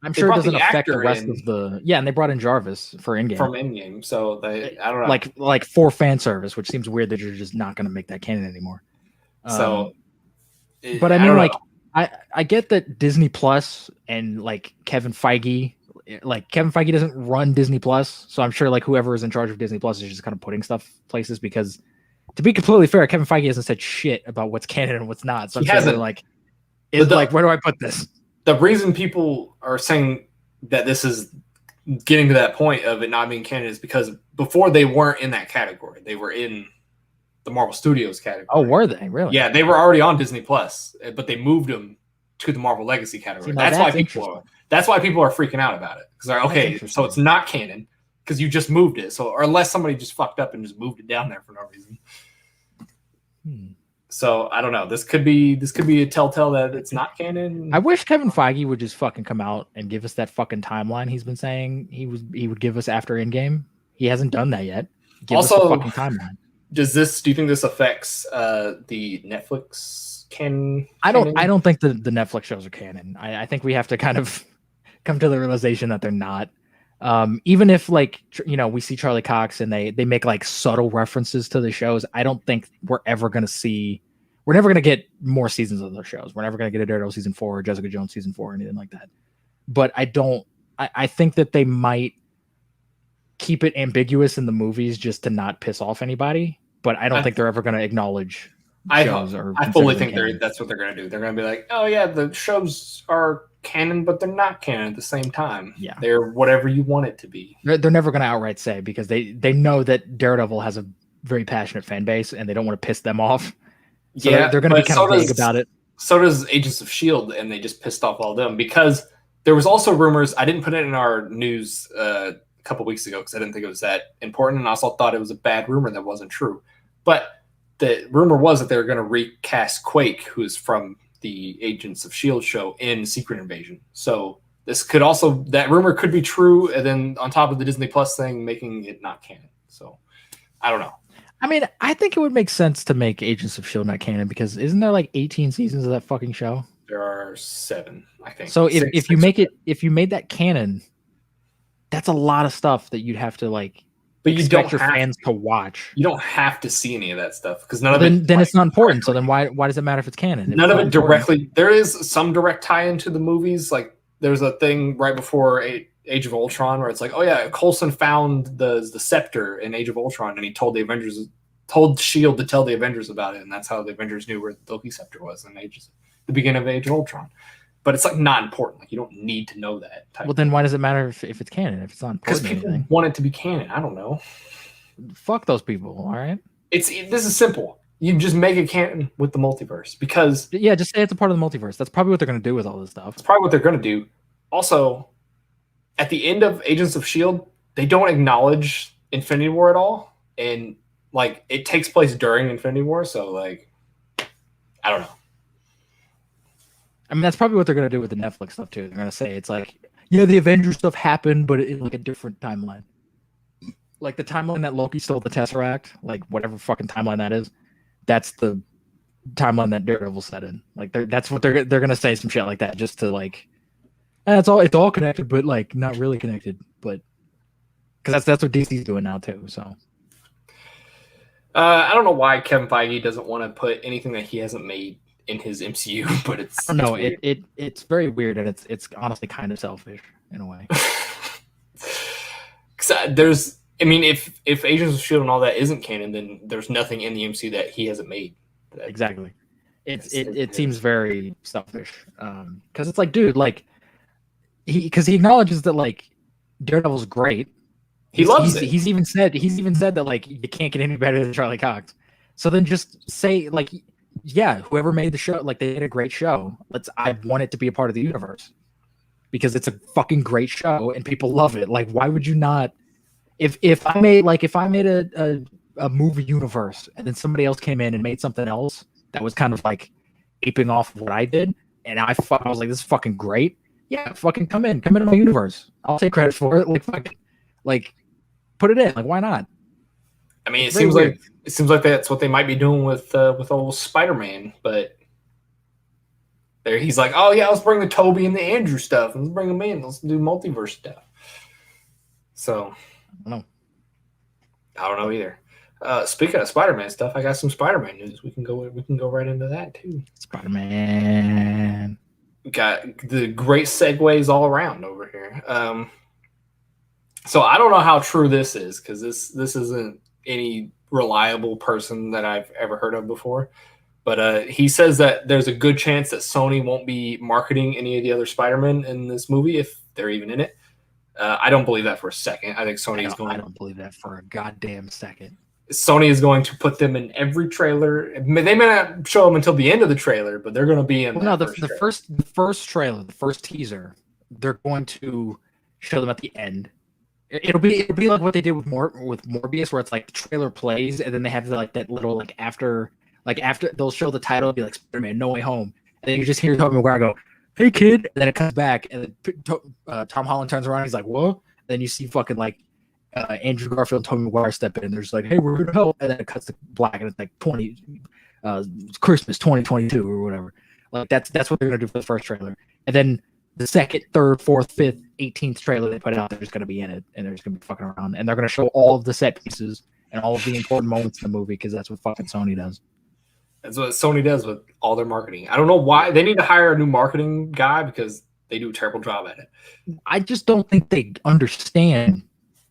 I'm sure it doesn't the affect the actor rest of the. Yeah, and they brought in Jarvis for Endgame. from Endgame, so I don't know. Like for fan service, which seems weird that you're just not going to make that canon anymore. So, but I mean, like, I get that Disney Plus and like Kevin Feige doesn't run Disney Plus, so I'm sure like whoever is in charge of Disney Plus is just kind of putting stuff places because, to be completely fair, Kevin Feige hasn't said shit about what's canon and what's not. So I'm sure like, where do I put this? The reason people are saying that this is getting to that point of it not being canon is because before they weren't in that category. They were in the Marvel Studios category. Oh, were they? Really? Yeah, they were already on Disney Plus, but they moved them to the Marvel Legacy category. That's why people are freaking out about it. Because they're okay, so it's not canon because you just moved it. So, or unless somebody just fucked up and just moved it down there for no reason. So I don't know. This could be a telltale that it's not canon. I wish Kevin Feige would just fucking come out and give us that fucking timeline he's been saying he would give us after Endgame. He hasn't done that yet. Give us the fucking timeline. Do you think this affects the Netflix canon? I don't think the Netflix shows are canon. I think we have to kind of come to the realization that they're not. Even if like we see Charlie Cox and they make like subtle references to the shows, I don't think we're never going to get more seasons of those shows. We're never going to get a Daredevil season 4 or Jessica Jones season 4 or anything like that. But I think that they might keep it ambiguous in the movies just to not piss off anybody. But I don't think they're ever going to acknowledge shows. I fully think that's what they're going to do. They're going to be like, oh yeah, the shows are canon, but they're not canon at the same time. Yeah, they're whatever you want it to be. They're never going to outright say because they know that Daredevil has a very passionate fan base and they don't want to piss them off. So they're going to be kind of vague about it. So does Agents of S.H.I.E.L.D., and they just pissed off all of them because there was also rumors. I didn't put it in our news a couple weeks ago because I didn't think it was that important, and I also thought it was a bad rumor that wasn't true. But the rumor was that they were going to recast Quake, who is from the Agents of S.H.I.E.L.D. show, in Secret Invasion. So that rumor could be true, and then on top of the Disney Plus thing, making it not canon. So I don't know. I mean, I think it would make sense to make Agents of S.H.I.E.L.D. not canon because isn't there like 18 seasons of that fucking show? There are 7, I think. So if you made that canon, that's a lot of stuff that you'd have to like. But you don't your fans to watch. You don't have to see any of that stuff because none of it. Then it's not important. So then why does it matter if it's canon? None of it directly. There is some direct tie into the movies. Like there's a thing right before Age of Ultron where it's like, oh yeah, Coulson found the scepter in Age of Ultron, and he told S.H.I.E.L.D. to tell the Avengers about it, and that's how the Avengers knew where the Loki scepter was in the beginning of Age of Ultron. But it's like not important. Like you don't need to know that. Well, then why does it matter if it's canon? If it's not important, because people want it to be canon. I don't know. Fuck those people. All right. This is simple. You just make it canon with the multiverse because just say it's a part of the multiverse. That's probably what they're going to do with all this stuff. It's probably what they're going to do. Also, at the end of Agents of S.H.I.E.L.D., they don't acknowledge Infinity War at all, and like it takes place during Infinity War. So like, I don't know. I mean, that's probably what they're going to do with the Netflix stuff, too. They're going to say it's like, yeah, the Avengers stuff happened, but in like a different timeline. Like the timeline that Loki stole the Tesseract, like whatever fucking timeline that is, that's the timeline that Daredevil set in. Like that's what they're going to say, some shit like that, just to like, it's all connected, but like not really connected. But because that's what DC's doing now, too. So I don't know why Kevin Feige doesn't want to put anything that he hasn't made in his MCU, but it's very weird, and it's honestly kind of selfish in a way. I mean, if Agents of Shield and all that isn't canon, then there's nothing in the MCU that he hasn't made. Exactly. It seems very selfish. Because it's like, dude, like he acknowledges that like Daredevil's great. He loves it. He's even said that like you can't get any better than Charlie Cox. So then just say like, yeah, whoever made the show, like they did a great show. I want it to be a part of the universe because it's a fucking great show and people love it. Like, why would you not? If I made a movie universe and then somebody else came in and made something else that was kind of like aping off of what I did, and I was like, this is fucking great. Yeah, fucking come into my universe. I'll take credit for it. Like, fucking, like, put it in. Like, why not? I mean, it seems like that's what they might be doing with old Spider-Man, but there he's like, oh yeah, let's bring the Toby and the Andrew stuff, and let's bring them in. Let's do multiverse stuff. So I don't know either. Speaking of Spider-Man stuff, I got some Spider-Man news. We can go right into that too. Spider-Man. We got the great segues all around over here. So I don't know how true this is because this isn't any reliable person that I've ever heard of before. But he says that there's a good chance that Sony won't be marketing any of the other Spider-Man in this movie if they're even in it. I don't believe that for a second. I think Sony is going. I don't believe that for a goddamn second. Sony is going to put them in every trailer. They may not show them until the end of the trailer, but they're going to be in. Well, no, the first trailer, the first teaser, they're going to show them at the end. It'll be like what they did with Morbius, where it's like the trailer plays and then they have like that little like after they'll show the title, it'll be like Spider-Man No Way Home, and then you just hear Tobey Maguire go, "Hey kid," and then it comes back and then Tom Holland turns around, he's like, "What?" Then you see fucking like Andrew Garfield and Tobey Maguire step in, and they're just like, "Hey, we're gonna help," and then it cuts to black and it's like Christmas 2022 or whatever. Like that's what they're gonna do for the first trailer, and then the second, third, fourth, fifth, 18th trailer they put out, they're just going to be in it, and they're just going to be fucking around, and they're going to show all of the set pieces and all of the important moments in the movie because that's what fucking Sony does. That's what Sony does with all their marketing. I don't know why they need to hire a new marketing guy because they do a terrible job at it. I just don't think they understand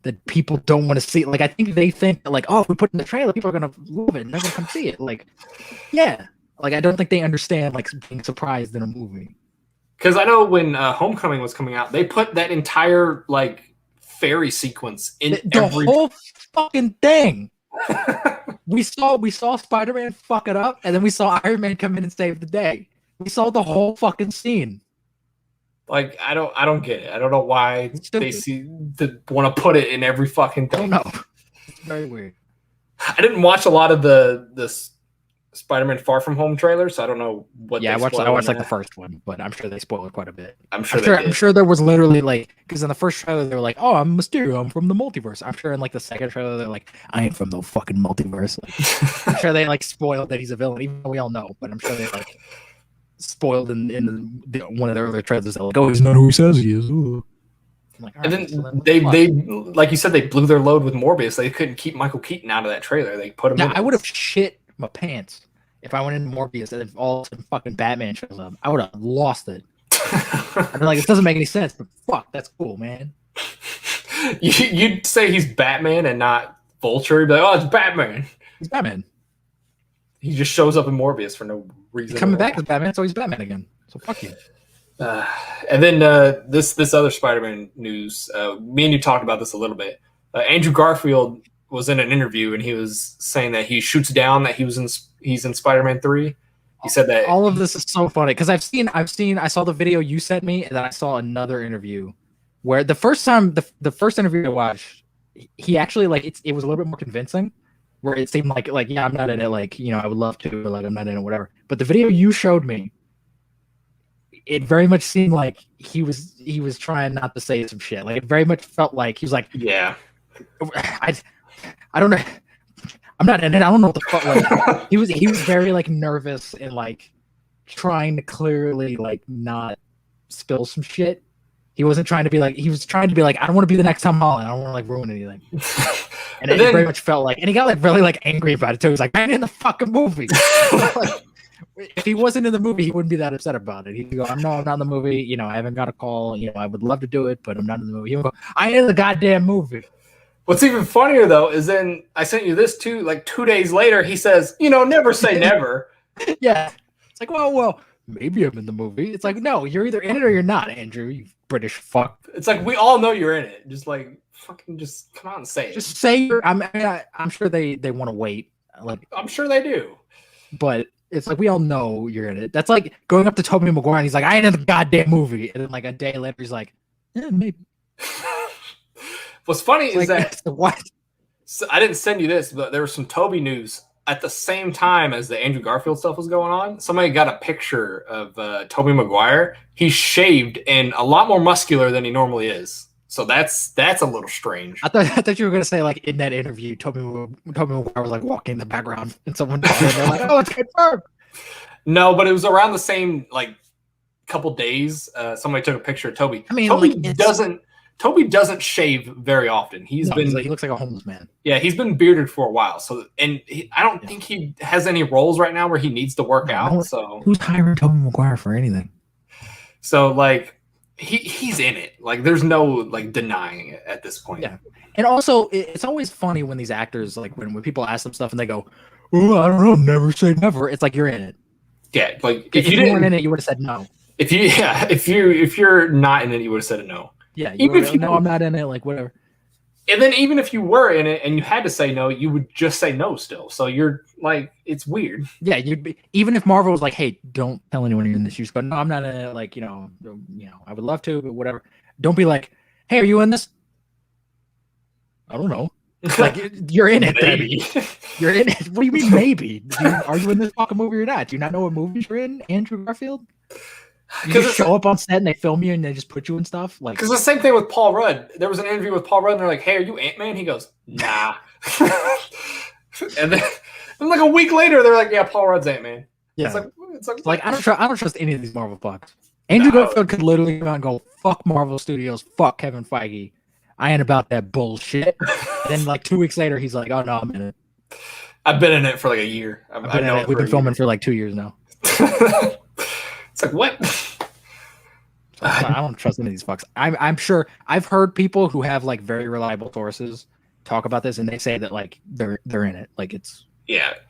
that people don't want to see it. Like, I think they think that, like, oh, if we put in the trailer, people are going to love it and they're going to come see it. Like, yeah. Like, I don't think they understand, like, being surprised in a movie. Because I know when Homecoming was coming out, they put that entire like fairy sequence in the whole fucking thing. we saw Spider-Man fuck it up, and then we saw Iron Man come in and save the day. We saw the whole fucking scene. Like I don't get it. I don't know why they want to put it in every fucking thing. I don't know. It's very weird. I didn't watch a lot of the Spider-Man Far From Home trailer, so I don't know what. Yeah, I watched like the first one, but I'm sure they spoiled quite a bit. I'm sure there was literally like, because in the first trailer they were like, "Oh, I'm Mysterio, I'm from the multiverse." I'm sure in like the second trailer they're like, "I ain't from the fucking multiverse." Like, I'm sure they like spoiled that he's a villain, even though we all know. But I'm sure they like spoiled in one of the earlier trailers. They're like, "Oh, he's not who he says he is." Ooh. Like, and then they like you said, they blew their load with Morbius. They couldn't keep Michael Keaton out of that trailer. They put him. Now, I would have shit my pants if I went into Morbius and if all of a sudden fucking Batman shows up. I would have lost it. I'd be like, this doesn't make any sense, but fuck, that's cool, man. You'd say he's Batman and not Vulture. You'd be like, oh, it's Batman. He's Batman. He just shows up in Morbius for no reason. He's coming back as Batman, so he's Batman again. So fuck you. And then this other Spider-Man news. Me and you talked about this a little bit. Andrew Garfield was in an interview and he was saying that he shoots down that he's in Spider-Man 3. He said that all of this is so funny because I saw the video you sent me, and then I saw another interview where the first interview I watched, he actually like it was a little bit more convincing, where it seemed like yeah, I'm not in it, like, you know, I would love to, but like I'm not in it, whatever. But the video you showed me, it very much seemed like he was trying not to say some shit. Like it very much felt like he was like, yeah, I don't know. I'm not in it. I don't know what the fuck. Like, he was very like nervous and like trying to clearly like not spill some shit. He wasn't trying to be like. He was trying to be like, I don't want to be the next Tom Holland. I don't want to like ruin anything. And it very much felt like, and he got like really like angry about it too. He was like, I'm in the fucking movie. Like, if he wasn't in the movie, he wouldn't be that upset about it. He'd go, I'm not in the movie. You know, I haven't got a call. You know, I would love to do it, but I'm not in the movie. He would go, I am in the goddamn movie. What's even funnier though is then I sent you this too. Like 2 days later, he says, never say never. Yeah. It's like, well, maybe I'm in the movie. It's like, no, you're either in it or you're not, Andrew, you British fuck. It's like we all know you're in it. Just like fucking just come out and say it. Just say you're I'm sure they want to wait. Like I'm sure they do. But it's like we all know you're in it. That's like going up to Tobey Maguire and he's like, I ain't in the goddamn movie. And then like a day later he's like, yeah, maybe. What's funny is that what? So I didn't send you this, but there was some Toby news at the same time as the Andrew Garfield stuff was going on. Somebody got a picture of Tobey Maguire. He's shaved and a lot more muscular than he normally is. So that's a little strange. I thought you were gonna say like in that interview, Tobey Maguire was like walking in the background and someone they're like, oh, it's confirmed. No, but it was around the same like couple days. Somebody took a picture of Toby. I mean, Toby doesn't shave very often. He looks like a homeless man. Yeah, he's been bearded for a while. So, and I don't think he has any roles right now where he needs to work out. So, who's hiring Tobey Maguire for anything? So, like, he's in it. Like, there's no like denying it at this point. Yeah, and also it's always funny when these actors like when people ask them stuff and they go, "Oh, I don't know, never say never." It's like you're in it. Yeah, like if you weren't in it, you would have said no. If you're not in it, you would have said no. Yeah, even if no, I'm not in it. Like whatever. And then even if you were in it and you had to say no, you would just say no still. So you're like, it's weird. Yeah, you'd be even if Marvel was like, "Hey, don't tell anyone you're in this." You just go, "No, I'm not in it." Like I would love to, but whatever. Don't be like, "Hey, are you in this?" I don't know. Like you're in it. Maybe. You're in it. What do you mean maybe? Are you in this fucking movie or not? Do you not know what movies you're in, Andrew Garfield? You just show up on set and they film you and they just put you in stuff. Like, because the same thing with Paul Rudd. There was an interview with Paul Rudd and they're like, "Hey, are you Ant-Man?" He goes, "Nah." and then like a week later, they're like, "Yeah, Paul Rudd's Ant-Man." Yeah, it's like I don't trust any of these Marvel fucks. Andrew Garfield could literally come out and go, "Fuck Marvel Studios, fuck Kevin Feige. I ain't about that bullshit." Then like 2 weeks later, he's like, "Oh no, I'm in it. I've been in it for like a year. We've been filming for like 2 years now." It's like, what? I don't trust any of these fucks. I'm sure I've heard people who have like very reliable sources talk about this, and they say that like they're in it. Like it's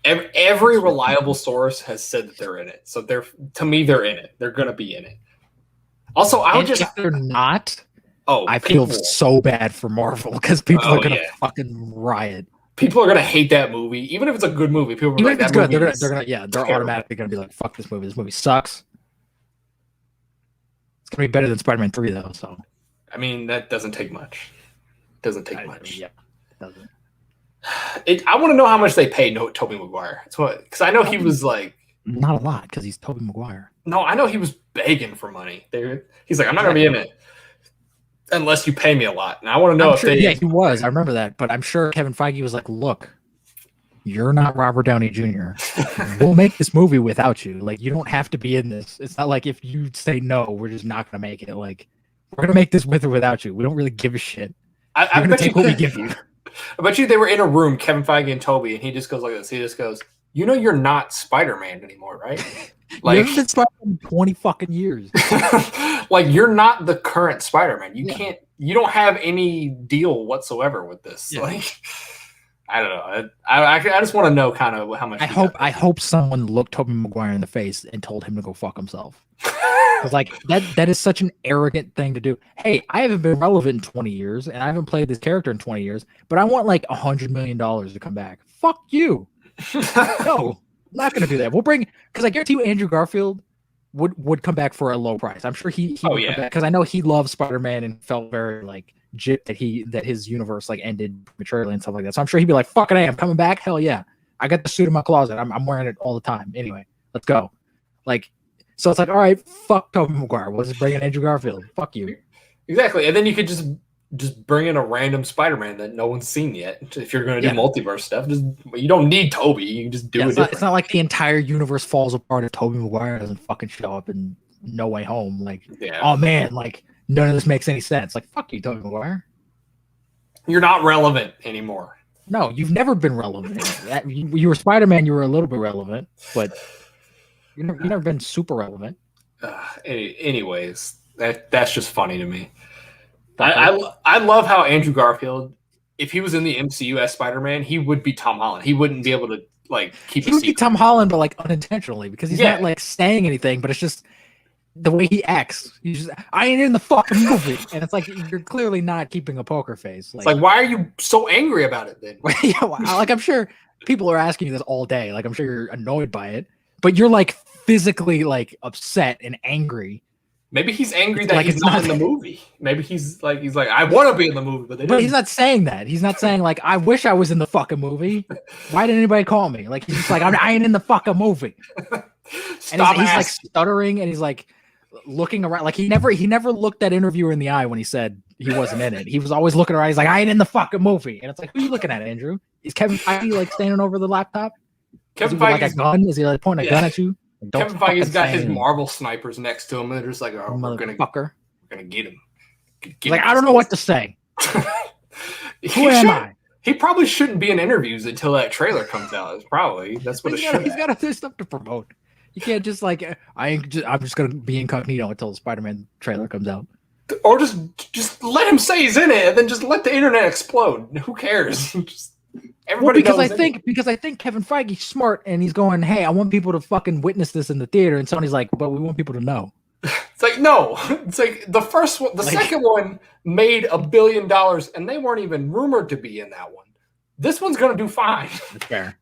every reliable source has said that they're in it. So to me they're in it. They're gonna be in it. Also, if they're not, I feel so bad for Marvel because people are gonna fucking riot. People are gonna hate that movie, even if it's a good movie. People are even like, if it's good, they're automatically gonna be like, "Fuck this movie. This movie sucks." It's gonna be better than Spider-Man 3 though. So, I mean, that doesn't take much. It doesn't take much. Yeah, it doesn't. I want to know how much they paid Tobey Maguire. Because I know he was like not a lot because he's Tobey Maguire. No, I know he was begging for money. He's like, "I'm not gonna be in it unless you pay me a lot." And I want to know yeah, he was. I remember that, but I'm sure Kevin Feige was like, "Look, you're not Robert Downey Jr. We'll make this movie without you. Like, you don't have to be in this. It's not like if you say no, we're just not gonna make it. Like, we're gonna make this with or without you. We don't really give a shit. You're gonna take what we give you." I bet you they were in a room, Kevin Feige and Toby, and he just goes like this. He just goes, "You're not Spider-Man anymore, right? Like, you've been Spider-Man 20 fucking years. Like, you're not the current Spider-Man. You don't have any deal whatsoever with this." Yeah. Like, I don't know. I just want to know kind of how much. I hope someone looked Tobey Maguire in the face and told him to go fuck himself. Because like that is such an arrogant thing to do. Hey, I haven't been relevant in 20 years, and I haven't played this character in 20 years, but I want like $100 million to come back. Fuck you. No, I'm not gonna do that. We'll bring because I guarantee you Andrew Garfield would come back for a low price. I'm sure he would come back because I know he loves Spider-Man and felt very like jit that his universe like ended prematurely and stuff like that. So I'm sure he'd be like, "Fucking A, I'm coming back. Hell yeah, I got the suit in my closet. I'm wearing it all the time. Anyway, let's go." Like, so it's like, all right, fuck Tobey Maguire. We'll just bring in Andrew Garfield. Fuck you. Exactly, and then you could just bring in a random Spider-Man that no one's seen yet. If you're going to do multiverse stuff, you don't need Toby. You can just do it. It's not like the entire universe falls apart if Tobey Maguire doesn't fucking show up in No Way Home. Like, oh man, like none of this makes any sense. Like, fuck you, Tobey Maguire. You're not relevant anymore. No, you've never been relevant. You were Spider-Man. You were a little bit relevant, but you've never been super relevant. Anyways, that's just funny to me. I love how Andrew Garfield if he was in the MCU as Spider-Man, he would be Tom Holland. He wouldn't be able to like keep. He would be Tom Holland, but like unintentionally because he's not like saying anything, but it's just the way he acts. He's just, I ain't in the fucking movie, and it's like you're clearly not keeping a poker face. Like, it's like, why are you so angry about it then? Yeah, like I'm sure people are asking you this all day. Like I'm sure you're annoyed by it, but you're like physically like upset and angry. Maybe he's angry that he's not in the movie. Maybe he's like I want to be in the movie, but he's not saying that. He's not saying like I wish I was in the fucking movie. Why didn't anybody call me? Like he's just like I ain't in the fucking movie. And he's like stuttering and he's like looking around. Like he never looked that interviewer in the eye when he said he wasn't in it. He was always looking around. He's like I ain't in the fucking movie. And it's like who are you looking at, Andrew? Is Kevin Feige like standing over the laptop? Kevin Feige like a gun? Is he like pointing a gun at you? Kevin Feige's got his Marvel snipers next to him, and they're just like, "Oh, we're gonna get him." Like I don't know what to say. Who am I? He probably shouldn't be in interviews until that trailer comes out. That's what he's got other stuff to promote. You can't just like I'm just gonna be incognito until the Spider-Man trailer comes out. Or just let him say he's in it, and then just let the internet explode. Who cares? Everybody because I think Kevin Feige's smart and he's going, hey, I want people to fucking witness this in the theater, and Sony's like, but we want people to know. It's like no, it's like the first one, the second one made $1 billion, and they weren't even rumored to be in that one. This one's gonna do fine. That's fair,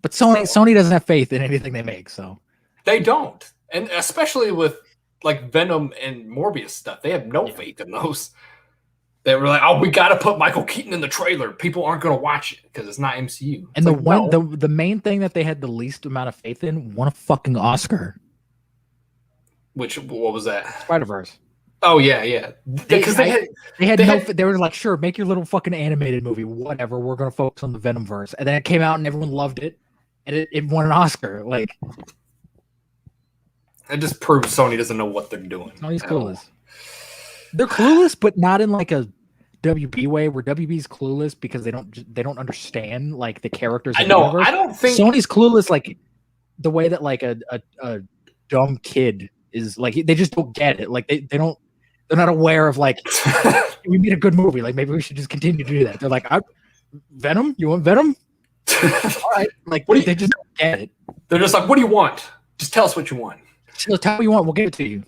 but Sony doesn't have faith in anything they make, so they don't, and especially with like Venom and Morbius stuff, they have no faith in those. They were like, "Oh, we got to put Michael Keaton in the trailer. People aren't going to watch it because it's not MCU." And the main thing that they had the least amount of faith in won a fucking Oscar. What was that? Spider-Verse. Oh yeah. Because they were like, "Sure, make your little fucking animated movie, whatever. We're going to focus on the Venom verse." And then it came out and everyone loved it, and it won an Oscar. Like, it just proves Sony doesn't know what they're doing. Sony's clueless. They're clueless, but not in like a WB way, where WB's clueless because they don't understand like the characters. I know. I don't think Sony's clueless like the way that like a dumb kid is like they just don't get it. Like they're not aware of like we made a good movie. Like maybe we should just continue to do that. They're like Venom. You want Venom? All right. Like they just don't get it. They're just like, what do you want? Just tell us what you want. So tell me what you want. We'll give it to you.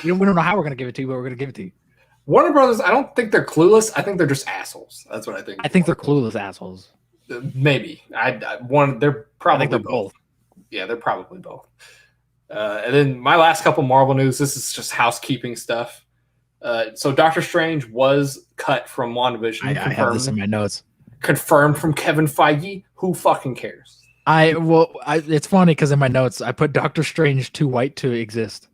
We don't know how we're going to give it to you, but we're going to give it to you. Warner Brothers, I don't think they're clueless. I think they're just assholes. That's what I think. I think they're clueless assholes. Maybe. They're probably both. Yeah, they're probably both. And then my last couple Marvel news, this is just housekeeping stuff. So Doctor Strange was cut from WandaVision. I have this in my notes. Confirmed from Kevin Feige. Who fucking cares? It's funny because in my notes, I put Doctor Strange too white to exist.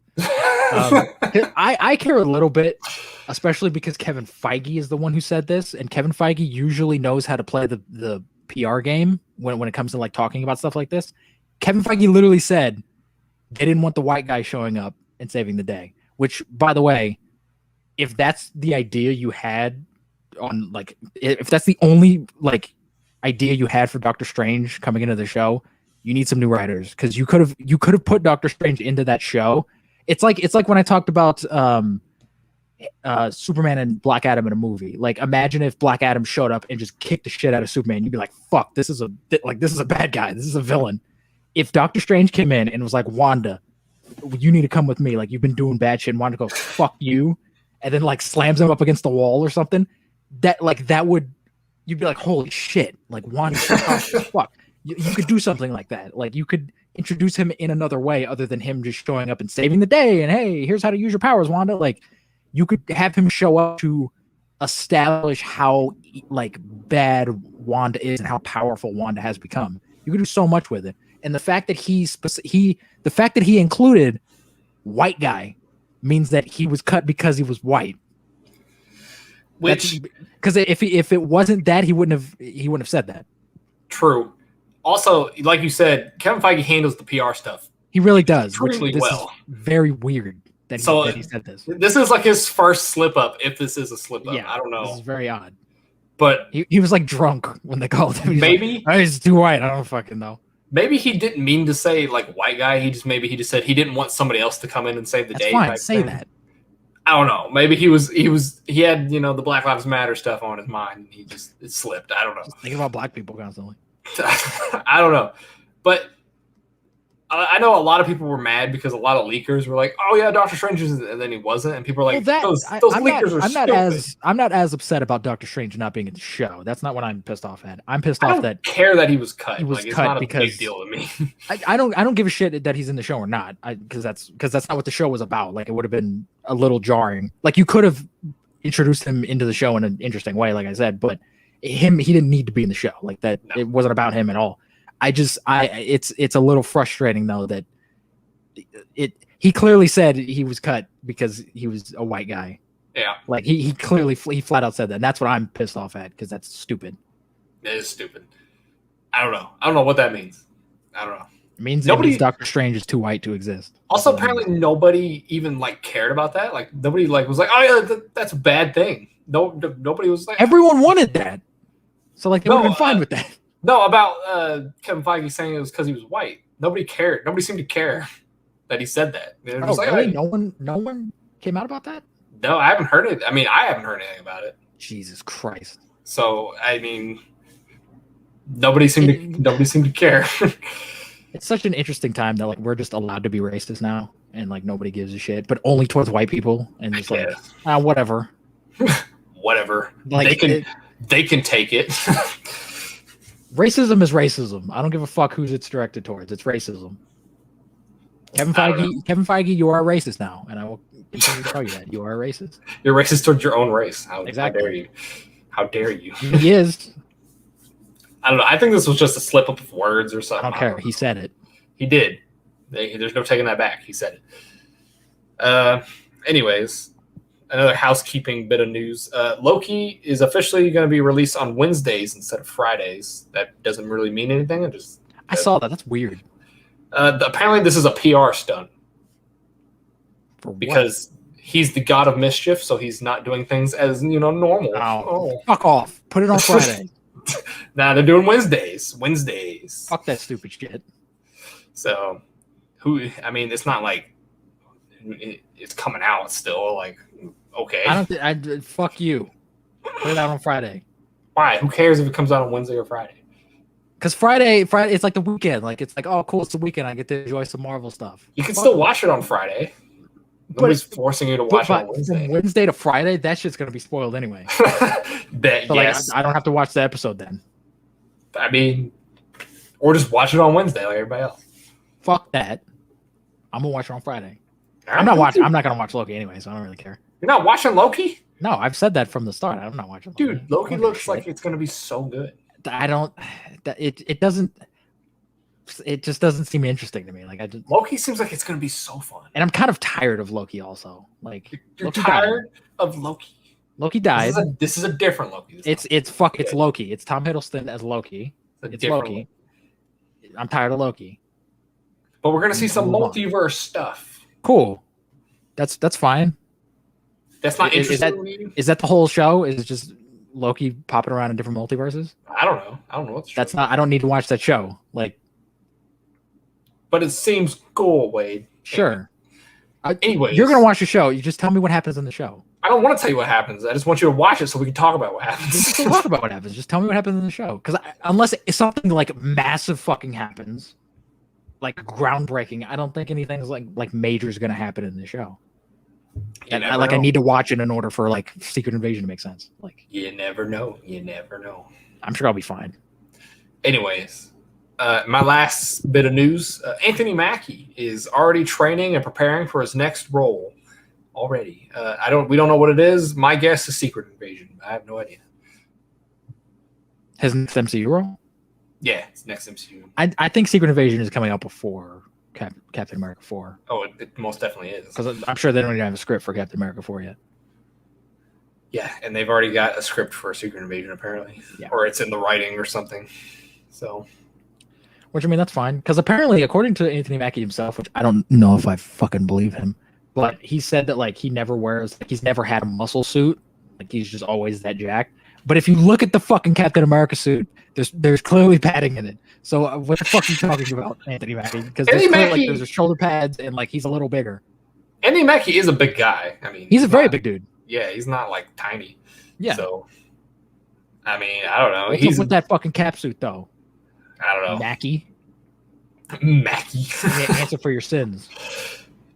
I care a little bit, especially because Kevin Feige is the one who said this, and Kevin Feige usually knows how to play the PR game when it comes to like talking about stuff like this. Kevin Feige literally said they didn't want the white guy showing up and saving the day. Which, by the way, if that's the idea you had on like, if that's the only like idea you had for Doctor Strange coming into the show, you need some new writers because you could have put Doctor Strange into that show. It's like when I talked about Superman and Black Adam in a movie. Like, imagine if Black Adam showed up and just kicked the shit out of Superman. You'd be like, "Fuck, this is a bad guy. This is a villain." If Doctor Strange came in and was like, "Wanda, you need to come with me. Like, you've been doing bad shit," and Wanda goes, "Fuck you," and then like slams him up against the wall or something, that would, you'd be like, "Holy shit!" Like, Wanda, fuck. You could do something like that. Like, you could introduce him in another way other than him just showing up and saving the day and, hey, here's how to use your powers, Wanda. Like, you could have him show up to establish how like bad Wanda is and how powerful Wanda has become. You could do so much with it. And the fact that the fact that he included white guy means that he was cut because he was white. Which, because if it wasn't that, he wouldn't have said that. True. Also, like you said, Kevin Feige handles the PR stuff. He really does. Extremely well. Very weird that he said this. This is like his first slip up, if this is a slip up. Yeah, I don't know. This is very odd. But he was like drunk when they called him. Maybe he's too white. I don't fucking know. Maybe he didn't mean to say like white guy. He just said he didn't want somebody else to come in and save the day. Fine. Say that. I don't know. Maybe he had the Black Lives Matter stuff on his mind, and it slipped. I don't know. Just thinking about black people constantly. I don't know, but I know a lot of people were mad because a lot of leakers were like, "Oh yeah, Doctor Strange is," and then he wasn't, and people are like, "Those leakers are stupid." I'm not as upset about Doctor Strange not being in the show. That's not what I'm pissed off at. I'm pissed off that care that he was cut. He was like, cut it's not because a big deal to me. I don't give a shit that he's in the show or not. Because that's not what the show was about. Like, it would have been a little jarring. Like, you could have introduced him into the show in an interesting way, like I said, but he didn't need to be in the show. Like that, no. It wasn't about him at all. It's a little frustrating though that he clearly said he was cut because he was a white guy. Yeah. Like he flat out said that. And that's what I'm pissed off at because that's stupid. It is stupid. I don't know what that means. I don't know. It means Doctor Strange is too white to exist. Also, apparently nobody even cared about that. Like nobody was like, "Oh yeah, that's a bad thing." Nobody was like. Everyone wanted that, so they would have been fine with that. No, about Kevin Feige saying it was because he was white. Nobody cared. Nobody seemed to care that he said that. Really? No one came out about that? No, I haven't heard it. I mean, I haven't heard anything about it. Jesus Christ. So, I mean, nobody seemed to care. It's such an interesting time that we're just allowed to be racist now, and nobody gives a shit, but only towards white people, and just whatever. Whatever. They can take it. Racism is racism. I don't give a fuck who's it's directed towards. It's racism. Kevin Feige, you are a racist now, and I will continue to tell you that you are a racist. You're racist towards your own race. Exactly. How dare you? How dare you? He is. I don't know. I think this was just a slip up of words or something. I don't care. He said it. He did. There's no taking that back. He said it. Anyways, another housekeeping bit of news. Loki is officially going to be released on Wednesdays instead of Fridays. That doesn't really mean anything. I saw that. That's weird. Apparently, this is a PR stunt. For what? Because he's the god of mischief, so he's not doing things as normal. Oh. Fuck off. Put it on Friday. Nah, they're doing Wednesdays. Fuck that stupid shit. So, it's not like it's coming out still. Okay. Fuck you. Put it out on Friday. Why? Who cares if it comes out on Wednesday or Friday? Because Friday, it's like the weekend. It's like, oh, cool, it's the weekend. I get to enjoy some Marvel stuff. You can still watch it on Friday. Nobody's forcing you to watch it on Wednesday. From Wednesday to Friday, that shit's going to be spoiled anyway. Yes. I don't have to watch the episode then. I mean, or just watch it on Wednesday like everybody else. Fuck that. I'm going to watch it on Friday. I'm not going to watch Loki anyway, so I don't really care. You're not watching Loki? No, I've said that from the start. I'm not watching Loki. Dude, Loki looks like it's going to be so good. It just doesn't seem interesting to me. Loki seems like it's going to be so fun. And I'm kind of tired of Loki also. You're tired of Loki? Loki died. This is a different Loki. It's Loki. It's Tom Hiddleston as Loki. It's Loki. I'm tired of Loki. But we're going to see some multiverse stuff. Cool. That's fine. That's not interesting. Is that the whole show? Is it just Loki popping around in different multiverses? I don't know. What that's not. I don't need to watch that show. But it seems cool, Wade. Sure. Anyways, you're gonna watch the show. You just tell me what happens in the show. I don't want to tell you what happens. I just want you to watch it so we can talk about what happens. Just talk about what happens. Just tell me what happens in the show. Because unless something massive fucking happens, groundbreaking, I don't think anything major is gonna happen in the show. And I need to watch it in order for Secret Invasion to make sense. You never know. I'm sure I'll be fine. Anyways, my last bit of news: Anthony Mackie is already training and preparing for his next role. Already, we don't know what it is. My guess is Secret Invasion. I have no idea. His next MCU role? Yeah, it's next MCU. I think Secret Invasion is coming out before Captain America 4. Oh, it most definitely is. Because I'm sure they don't even have a script for Captain America 4 yet. Yeah, and they've already got a script for Secret Invasion, apparently. Yeah. Or it's in the writing or something. So, which, that's fine. Because apparently, according to Anthony Mackie himself, which I don't know if I fucking believe him, but he said that, he never wears, he's never had a muscle suit. He's just always that jacked. But if you look at the fucking Captain America suit, there's clearly padding in it. So what the fuck are you talking about, Anthony Mackie? Because there's shoulder pads and, he's a little bigger. Andy Mackie is a big guy. I mean, He's a very big dude. Yeah, he's not like tiny. Yeah. So, I mean, I don't know. What's up with that fucking cap suit though? I don't know. Mackie. Mackie. Answer for your sins.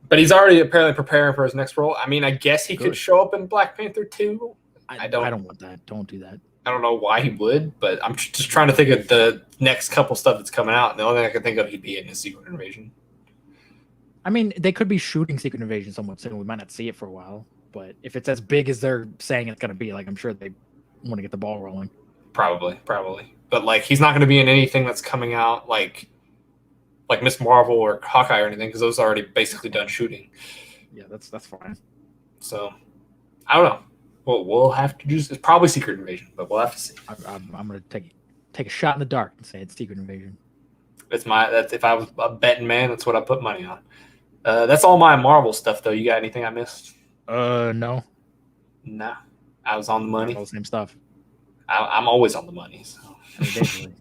But he's already apparently preparing for his next role. I mean, I guess he could show up in Black Panther 2. I don't want that. Don't do that. I don't know why he would, but I'm just trying to think of the next couple stuff that's coming out. And the only thing I can think of, he'd be in a Secret Invasion. I mean, they could be shooting Secret Invasion somewhat soon. We might not see it for a while. But if it's as big as they're saying it's going to be, like, I'm sure they want to get the ball rolling. Probably. But, like, he's not going to be in anything that's coming out, like Miss Marvel or Hawkeye or anything, because those are already basically done shooting. Yeah, that's fine. So, I don't know. Well, we'll have to just. It's probably Secret Invasion, but we'll have to see. I'm going to take a shot in the dark and say it's Secret Invasion. That's if I was a betting man, that's what I put money on. That's all my Marvel stuff, though. You got anything I missed? No. Nah. I was on the money. All the same stuff. I'm always on the money. So. Basically.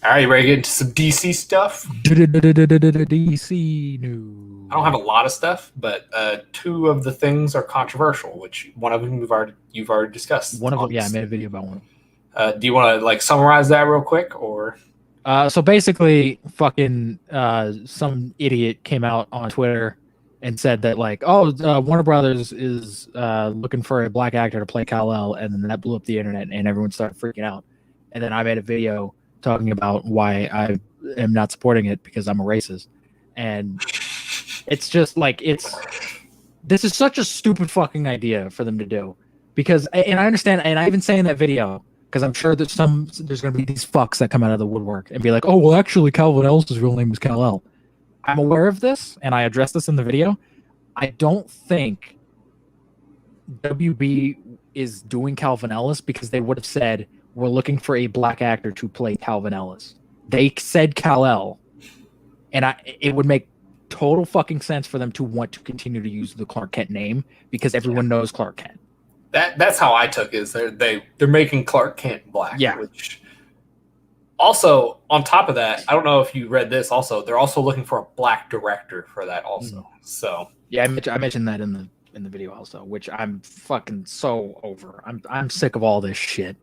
All right, you ready to get into some DC stuff? DC news. I don't have a lot of stuff, but two of the things are controversial, which one of them you've already discussed. One of them, yeah, I made a video about one. Do you want to like summarize that real quick, or? So basically, fucking some idiot came out on Twitter and said that like, Warner Brothers is looking for a black actor to play Kal-El, and then that blew up the internet, and everyone started freaking out. And then I made a video talking about why I am not supporting it because I'm a racist. And it's just like, this is such a stupid fucking idea for them to do. Because, and I understand, and I even say in that video, because I'm sure there's going to be these fucks that come out of the woodwork and be like, oh, well, actually, Calvin Ellis's real name is Kal-El. I'm aware of this, and I addressed this in the video. I don't think WB is doing Calvin Ellis because they would have said, we're looking for a black actor to play Calvin Ellis. They said Kal-El, and it would make total fucking sense for them to want to continue to use the Clark Kent name because everyone knows Clark Kent. That's how I took it. Is they're making Clark Kent black. Yeah. Which also, on top of that, I don't know if you read this. Also, they're also looking for a black director for that. Also, So yeah, I mentioned that in the video also, which I'm fucking so over. I'm sick of all this shit.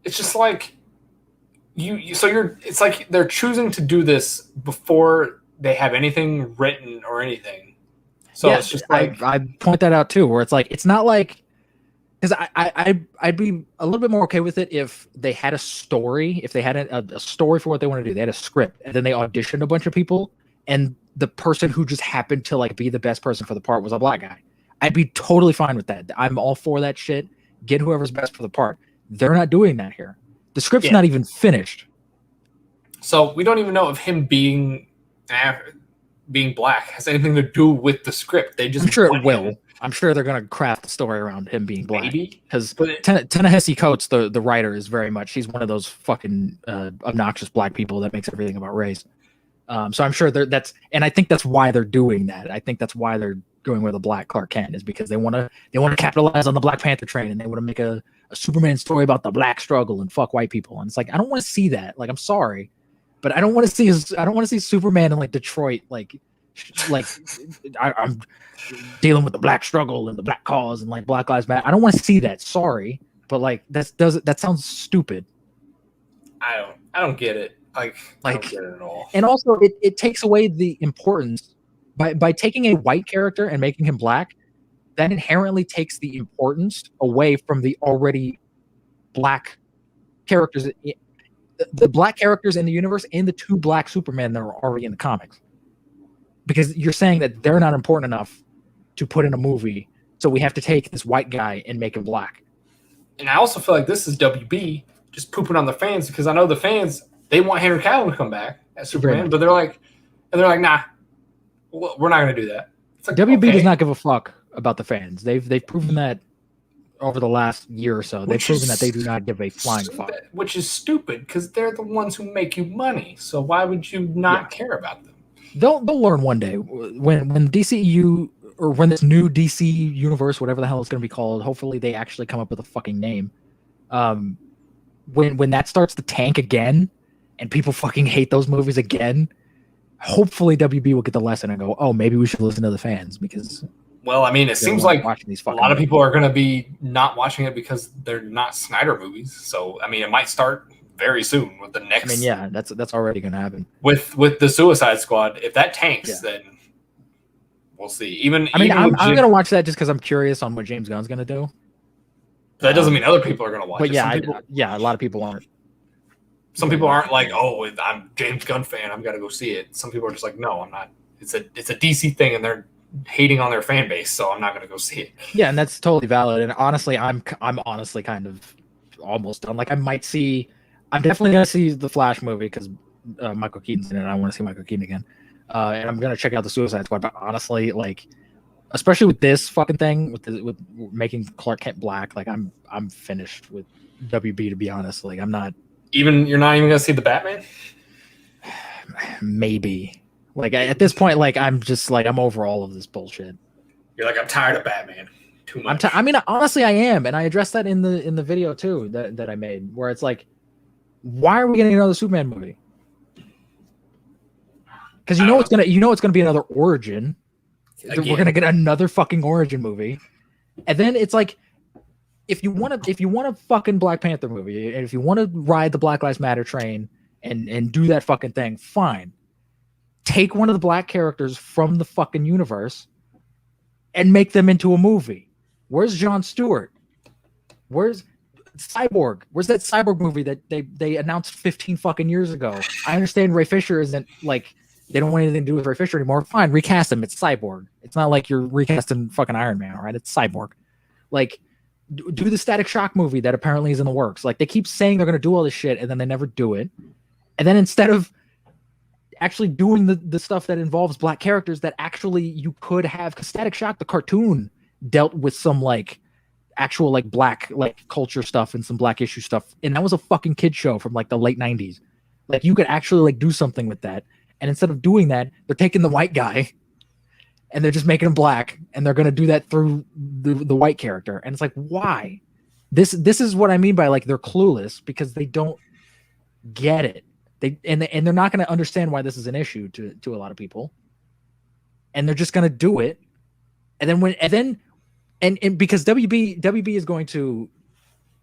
It's just like it's like they're choosing to do this before they have anything written or anything. So yeah, it's just like I point that out too, where it's like it's not like, because I'd be a little bit more okay with it if they had a story, if they had a story for what they want to do. They had a script, and then they auditioned a bunch of people, and the person who just happened to like be the best person for the part was a black guy. I'd be totally fine with that. I'm all for that shit. Get whoever's best for the part. They're not doing that here. The script's not even finished. So we don't even know if him being black has anything to do with the script. They just I'm sure it will. I'm sure they're going to craft the story around him being black. Because Ta-Nehisi Coates, the writer, is very much, he's one of those fucking obnoxious black people that makes everything about race. So I'm sure and I think that's why they're doing that. I think that's why they're going with a black Clark Kent, is because they want to capitalize on the Black Panther train, and they want to make a Superman story about the black struggle and fuck white people. And it's like, I don't want to see that. Like, I'm sorry, but I don't want to see Superman in like Detroit, like I'm dealing with the black struggle and the black cause and like Black Lives Matter. I don't want to see that. Sorry, but like that sounds stupid. I don't get it. Like I don't get it at all. And also, it takes away the importance by taking a white character and making him black. That inherently takes the importance away from the already black characters, the black characters in the universe, and the two black Supermen that are already in the comics. Because you're saying that they're not important enough to put in a movie, so we have to take this white guy and make him black. And I also feel like this is WB just pooping on the fans, because I know the fans, they want Henry Cavill to come back as Superman, but they're like, nah, we're not going to do that. It's like, WB does not give a fuck about the fans. They've proven that over the last year or so. They've proven that they do not give a flying fuck. Which is stupid, because they're the ones who make you money. So why would you not care about them? They'll learn one day when DCU, or when this new DC universe, whatever the hell it's going to be called, hopefully they actually come up with a fucking name. When that starts to tank again, and people fucking hate those movies again, hopefully WB will get the lesson and go, oh, maybe we should listen to the fans because Well, I mean, it seems like watching these a lot of movies. people are going to be not watching it because they're not Snyder movies. So, I mean, it might start very soon with the next. I mean, yeah, that's already going to happen with the Suicide Squad. If that tanks, then we'll see. Even I mean, even I'm going to watch that just because I'm curious on what James Gunn's going to do. That doesn't mean other people are going to watch but it. Yeah, a lot of people aren't. Some people aren't like, oh, I'm James Gunn fan, I'm going to go see it. Some people are just like, no, I'm not. It's a DC thing, and they're hating on their fan base, so I'm not going to go see it. Yeah, and that's totally valid. And honestly, I'm honestly kind of almost done. Like, I'm definitely going to see the Flash movie because Michael Keaton's in it. And I want to see Michael Keaton again. And I'm going to check out the Suicide Squad. But honestly, like, especially with this fucking thing, with making Clark Kent black, like, I'm finished with WB, to be honest. Like, I'm not. You're not even going to see the Batman? Maybe. Like, at this point, like, I'm just like, I'm over all of this bullshit. You're like, I'm tired of Batman. Too much. I mean, honestly, I am, and I addressed that in the video too that I made, where it's like, why are we getting another Superman movie? Because it's gonna be another origin. Again. We're gonna get another fucking origin movie, and then it's like, if you want a fucking Black Panther movie, and if you want to ride the Black Lives Matter train and do that fucking thing, fine. Take one of the black characters from the fucking universe and make them into a movie. Where's Jon Stewart? Where's Cyborg? Where's that Cyborg movie that they announced 15 fucking years ago? I understand Ray Fisher isn't like, they don't want anything to do with Ray Fisher anymore. Fine, recast him. It's Cyborg. It's not like you're recasting fucking Iron Man, all right? It's Cyborg. Like, do the Static Shock movie that apparently is in the works. Like, they keep saying they're going to do all this shit and then they never do it. And then instead of actually doing the stuff that involves black characters that actually you could have, because Static Shock, the cartoon, dealt with some like actual like black like culture stuff and some black issue stuff, and that was a fucking kid show from like the late 90s. Like, you could actually like do something with that, and instead of doing that, they're taking the white guy and they're just making him black, and they're going to do that through the white character. And it's like, why? This is what I mean by like, they're clueless because they don't get it. And they're not going to understand why this is an issue to a lot of people, and they're just going to do it. And then because WB is going to,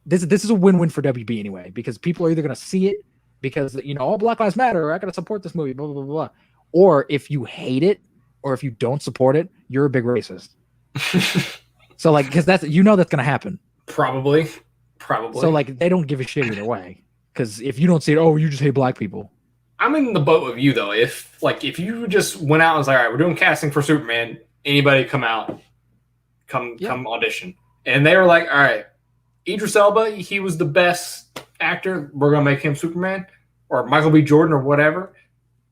this is a win-win for WB anyway, because people are either going to see it because, you know, all Black Lives Matter, or I got to support this movie, blah blah blah blah, or if you hate it or if you don't support it, you're a big racist. So like, because that's, you know, that's going to happen. Probably. So like, they don't give a shit either way. Because if you don't see it, oh, you just hate black people. I'm in the boat with you though. If you just went out and was like, all right, we're doing casting for Superman, anybody come out, come audition, and they were like, all right, Idris Elba, he was the best actor, we're gonna make him Superman, or Michael B. Jordan or whatever.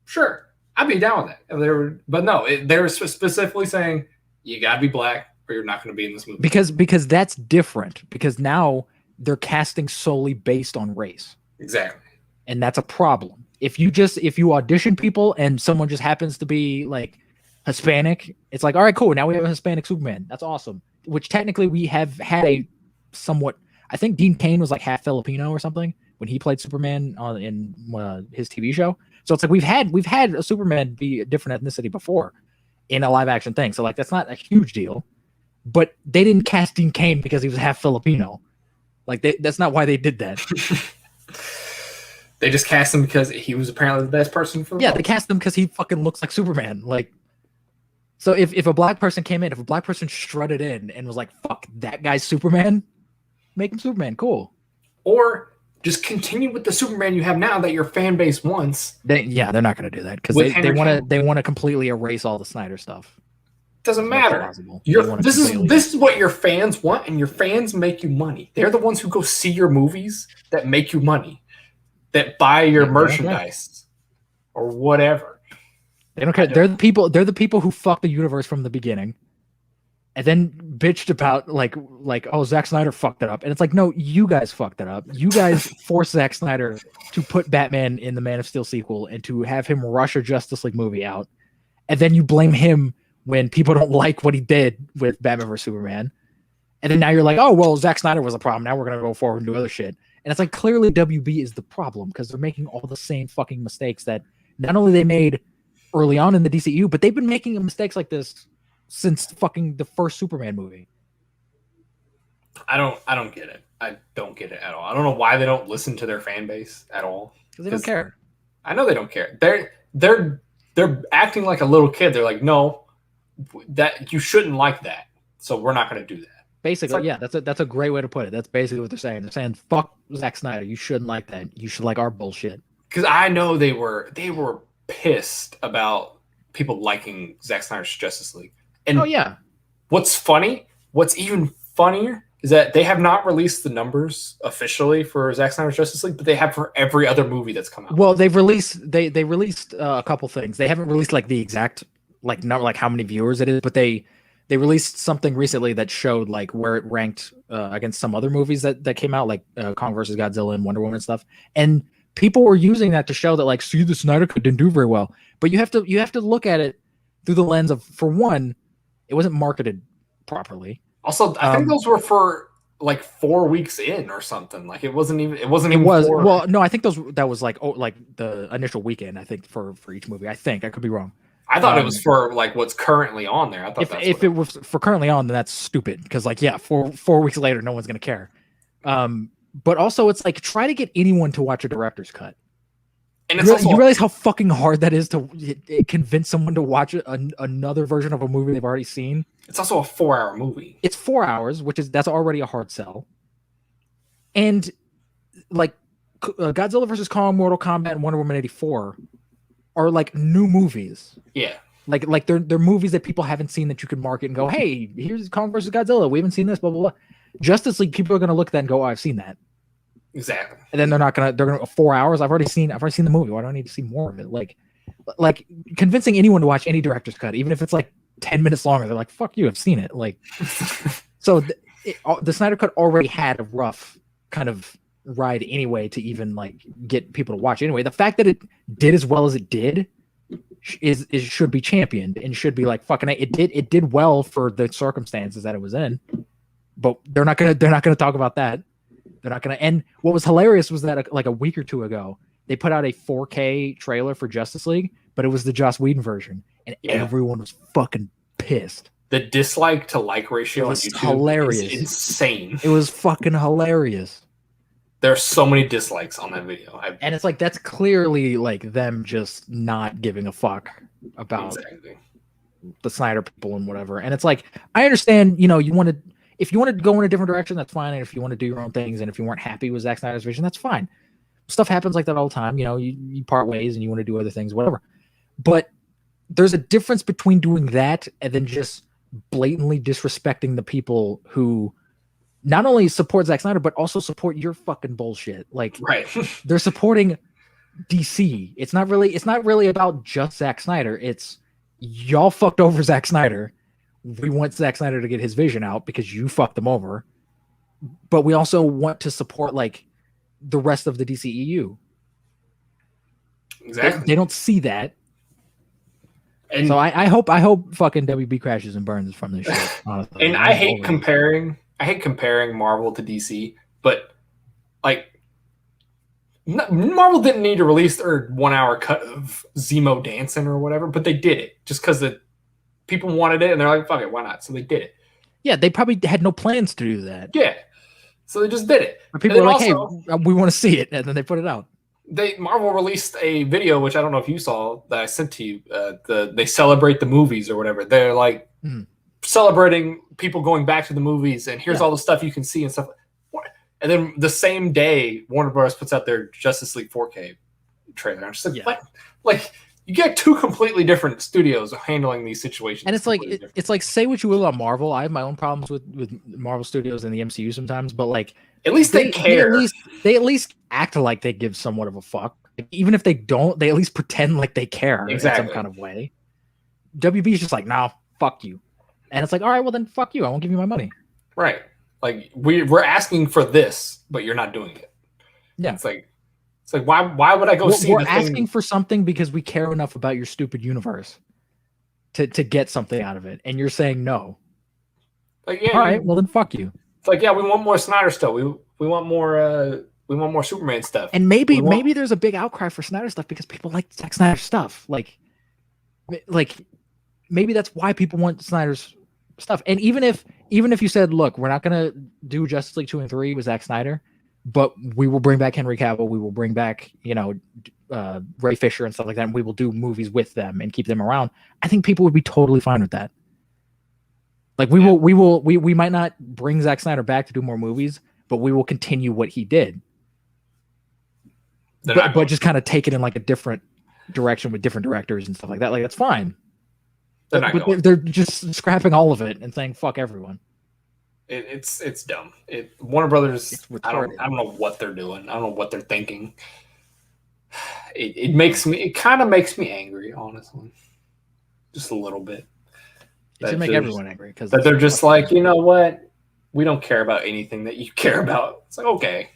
Sure, I'd be down with that. But no, they were specifically saying you gotta be black or you're not gonna be in this movie. Because that's different. Because now they're casting solely based on race. Exactly. And that's a problem. If you audition people and someone just happens to be like Hispanic, it's like, all right, cool. Now we have a Hispanic Superman. That's awesome. Which technically we have had a somewhat, I think Dean Cain was like half Filipino or something when he played Superman in his TV show. So it's like we've had a Superman be a different ethnicity before in a live action thing. So like, that's not a huge deal. But they didn't cast Dean Cain because he was half Filipino. Like, that's not why they did that. They just cast him because he was apparently the best person for the role. They cast him because he fucking looks like Superman. Like, so if a black person came in, if a black person strutted in and was like, fuck, that guy's Superman, make him Superman, cool. Or just continue with the Superman you have now that your fan base wants. They're not going to do that because they want to completely erase all the Snyder stuff. Doesn't matter. This is what your fans want, and your fans make you money. They're the ones who go see your movies that make you money, that buy your merchandise or whatever. They don't care. They're the people who fucked the universe from the beginning, and then bitched about like oh, Zack Snyder fucked it up, and it's like, no, you guys fucked it up. You guys forced Zack Snyder to put Batman in the Man of Steel sequel and to have him rush a Justice League movie out, and then you blame him when people don't like what he did with Batman vs Superman, and then now you're like, oh well, Zack Snyder was a problem. Now we're gonna go forward and do other shit. And it's like, clearly WB is the problem because they're making all the same fucking mistakes that not only they made early on in the DCU, but they've been making mistakes like this since fucking the first Superman movie. I don't get it. I don't get it at all. I don't know why they don't listen to their fan base at all. Because they don't care. I know they don't care. They're acting like a little kid. They're like, no, that you shouldn't like that. So we're not going to do that. Basically, like, yeah, that's a great way to put it. That's basically what they're saying. They're saying, fuck Zack Snyder. You shouldn't like that. You should like our bullshit. Because I know they were pissed about people liking Zack Snyder's Justice League. And oh yeah. What's even funnier is that they have not released the numbers officially for Zack Snyder's Justice League, but they have for every other movie that's come out. Well, they released a couple things. They haven't released like the exact not like how many viewers it is, but they released something recently that showed like where it ranked against some other movies that came out, like Kong versus Godzilla and Wonder Woman and stuff. And people were using that to show that like, see, the Snyder Cut didn't do very well. But you have to look at it through the lens of, for one, it wasn't marketed properly. Also, I think those were for like 4 weeks in or something. Like it wasn't even. Well, no, I think that was like the initial weekend. I think for each movie. I think I could be wrong. I thought it was for like what's currently on there. I thought if it was for currently on, then that's stupid because like yeah, 4 weeks later, no one's gonna care. But also it's like try to get anyone to watch a director's cut. And you realize how fucking hard that is to convince someone to watch another version of a movie they've already seen. It's also a 4-hour movie. It's 4 hours, that's already a hard sell. And like Godzilla vs. Kong, Mortal Kombat, and Wonder Woman 84 are like new movies. Yeah. Like they're movies that people haven't seen that you can market and go, hey, here's Kong versus Godzilla. We haven't seen this, blah, blah, blah. Justice League, people are gonna look at that and go, oh, I've seen that. Exactly. And then they're gonna 4 hours. I've already seen the movie. Why do I need to see more of it? Like convincing anyone to watch any director's cut, even if it's like 10 minutes longer, they're like, fuck you, I've seen it. Like, so the Snyder Cut already had a rough kind of ride anyway to even like get people to watch it anyway. The fact that it did as well as it did is should be championed and should be like fucking it did well for the circumstances that it was in. But they're not gonna talk about that. They're not gonna. And what was hilarious was that like a week or two ago, they put out a 4K trailer for Justice League, but it was the Joss Whedon version, and everyone was fucking pissed. The dislike to like ratio on YouTube hilarious. Is insane. It was fucking hilarious. There are so many dislikes on that video. And it's like that's clearly like them just not giving a fuck about the Snyder people and whatever. And it's like I understand, if you wanted to go in a different direction, that's fine. And if you want to do your own things, and if you weren't happy with Zack Snyder's vision, that's fine. Stuff happens like that all the time. You part ways and you want to do other things, whatever. But there's a difference between doing that and then just blatantly disrespecting the people who not only support Zack Snyder, but also support your fucking bullshit. Like, right. They're supporting DC. It's not really about just Zack Snyder. It's y'all fucked over Zack Snyder. We want Zack Snyder to get his vision out because you fucked them over. But we also want to support like the rest of the DCEU. Exactly. They don't see that. And so I hope fucking WB crashes and burns from this shit. Honestly. And I hate comparing Marvel to DC, but like Marvel didn't need to release their 1 hour cut of Zemo dancing or whatever, but they did it just because the people wanted it and they're like, fuck it, why not? So they did it. Yeah, they probably had no plans to do that. Yeah. So they just did it. But people were like, hey, we want to see it, and then they put it out. Marvel released a video, which I don't know if you saw, that I sent to you. They celebrate the movies or whatever. They're like celebrating people going back to the movies, and here's all the stuff you can see and stuff. And then the same day, Warner Bros. Puts out their Justice League 4K trailer. I'm just like, what? Like, you get two completely different studios handling these situations. And it's like say what you will about Marvel. I have my own problems with Marvel Studios and the MCU sometimes, but like at least they care. They at least act like they give somewhat of a fuck. Like, even if they don't, they at least pretend like they care in some kind of way. WB is just like, nah, fuck you. And it's like, all right, well then fuck you. I won't give you my money. Right. Like we're asking for this, but you're not doing it. Yeah. It's like why would I go see? We're asking for something because we care enough about your stupid universe to get something out of it, and you're saying no. Like, yeah, all right, well then fuck you. It's like, yeah, we want more Snyder stuff. We want more Superman stuff. And maybe there's a big outcry for Snyder stuff because people like Zack Snyder stuff. Like Like maybe that's why people want Snyder's stuff. And even if you said, look, we're not gonna do Justice League 2 and 3 with Zack Snyder, but we will bring back Henry Cavill, we will bring back, Ray Fisher and stuff like that, and we will do movies with them and keep them around. I think people would be totally fine with that. Like we might not bring Zack Snyder back to do more movies, but we will continue what he did. But just kind of take it in like a different direction with different directors and stuff like that. Like that's fine. They're just scrapping all of it and saying fuck everyone. It's dumb. Warner Brothers. I don't know what they're doing. I don't know what they're thinking. It kind of makes me angry, honestly, just a little bit. It should make everyone angry because they're just like, you know what? We don't care about anything that you care about. It's like, okay.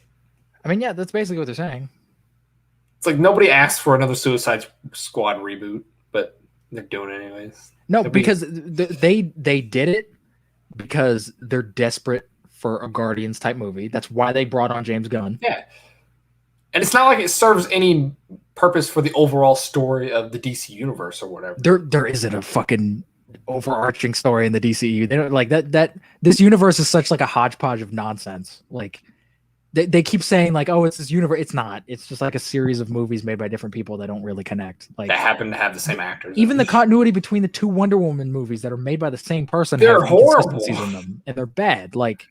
I mean, yeah, that's basically what they're saying. It's like nobody asked for another Suicide Squad reboot, but they're doing it anyways. No, because they did it because they're desperate for a Guardians type movie. That's why they brought on James Gunn. Yeah. And it's not like it serves any purpose for the overall story of the DC universe or whatever. There isn't a fucking overarching story in the DCU. They don't like that this universe is such like a hodgepodge of nonsense. Like they keep saying like, oh, it's this universe. It's not. It's just like a series of movies made by different people that don't really connect. Like that happen to have the same actors. Even the continuity between the two Wonder Woman movies that are made by the same person, they're horrible in them, and they're bad. Like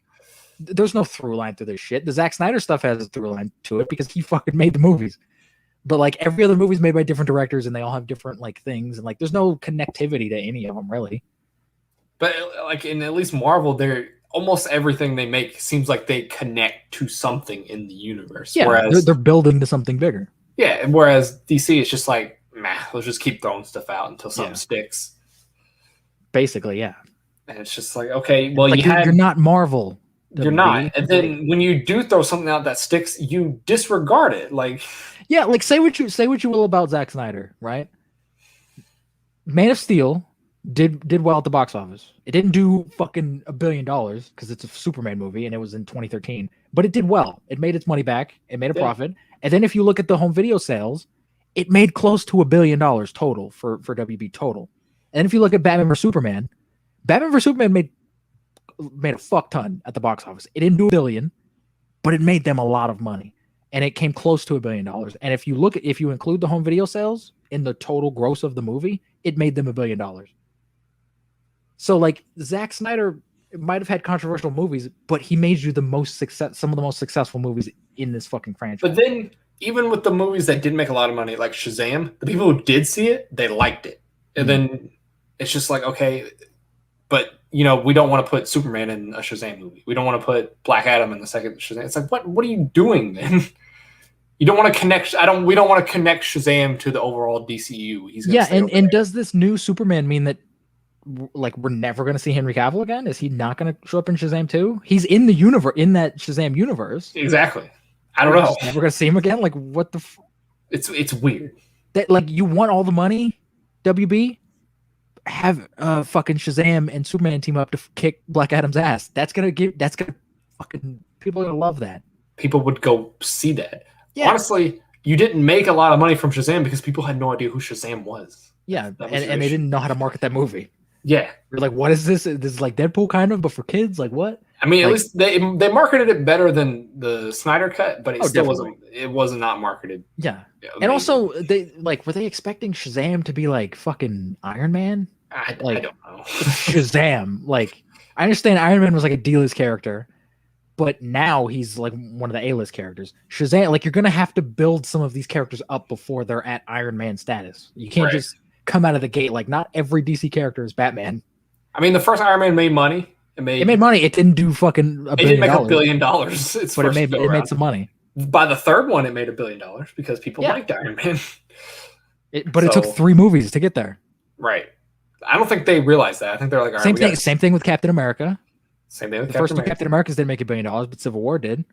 there's no through line to this shit. The Zack Snyder stuff has a through line to it because he fucking made the movies. But like every other movie is made by different directors and they all have different like things and like there's no connectivity to any of them really. But like in at least Marvel, they're almost everything they make seems like they connect to something in the universe. Yeah, whereas they're building to something bigger. Yeah, whereas DC is just like, let's just keep throwing stuff out until something sticks. Basically, yeah. And it's just like, okay, well, like you're not Marvel. You're not. And then when you do throw something out that sticks, you disregard it. Like, yeah, like say what you will about Zack Snyder, right? Man of Steel did well at the box office. It didn't do fucking $1 billion because it's a Superman movie and it was in 2013, but it did well. It made its money back. It made a profit. And then if you look at the home video sales, it made close to $1 billion total for WB total. And if you look at Batman vs Superman made a fuck ton at the box office. It didn't do $1 billion, but it made them a lot of money, and it came close to $1 billion. And if you include the home video sales in the total gross of the movie, it made them $1 billion. So like Zack Snyder might have had controversial movies, but he made you some of the most successful movies in this fucking franchise. But then even with the movies that did make a lot of money, like Shazam, the people who did see it, they liked it. And then it's just like, okay, but we don't want to put Superman in a Shazam movie. We don't want to put Black Adam in the second Shazam. It's like, what are you doing, man? You don't want to connect. We don't want to connect Shazam to the overall DCU. And does this new Superman mean that like we're never going to see Henry Cavill again? Is he not going to show up in Shazam 2? He's in the universe, in that Shazam universe. Exactly. I don't know. Never going to see him again. Like what the? It's weird. That like you want all the money, WB. Have fucking Shazam and Superman team up to kick Black Adam's ass. That's gonna fucking people are gonna love that. People would go see that. Yeah. Honestly, you didn't make a lot of money from Shazam because people had no idea who Shazam was. Yeah, and they didn't know how to market that movie. Yeah, you're like, what is this? This is like Deadpool kind of, but for kids. Like what? I mean, at least they marketed it better than the Snyder cut, but it still wasn't. It was not marketed. Yeah, and also were they expecting Shazam to be like fucking Iron Man? I don't know. Shazam, like I understand Iron Man was like a D-list character, but now he's like one of the A-list characters. Shazam, like you're gonna have to build some of these characters up before they're at Iron Man status. You can't just come out of the gate like not every DC character is Batman. I mean, the first Iron Man made money. It made money. It didn't do fucking $1 billion. It didn't make $1 billion. But it made some money. By the third one, it made $1 billion because people liked Iron Man. It took 3 movies to get there. Right. I don't think they realized that. I think they're like, all right, same thing with Captain America. Same thing with the first two Captain Americas didn't make $1 billion, but Civil War did.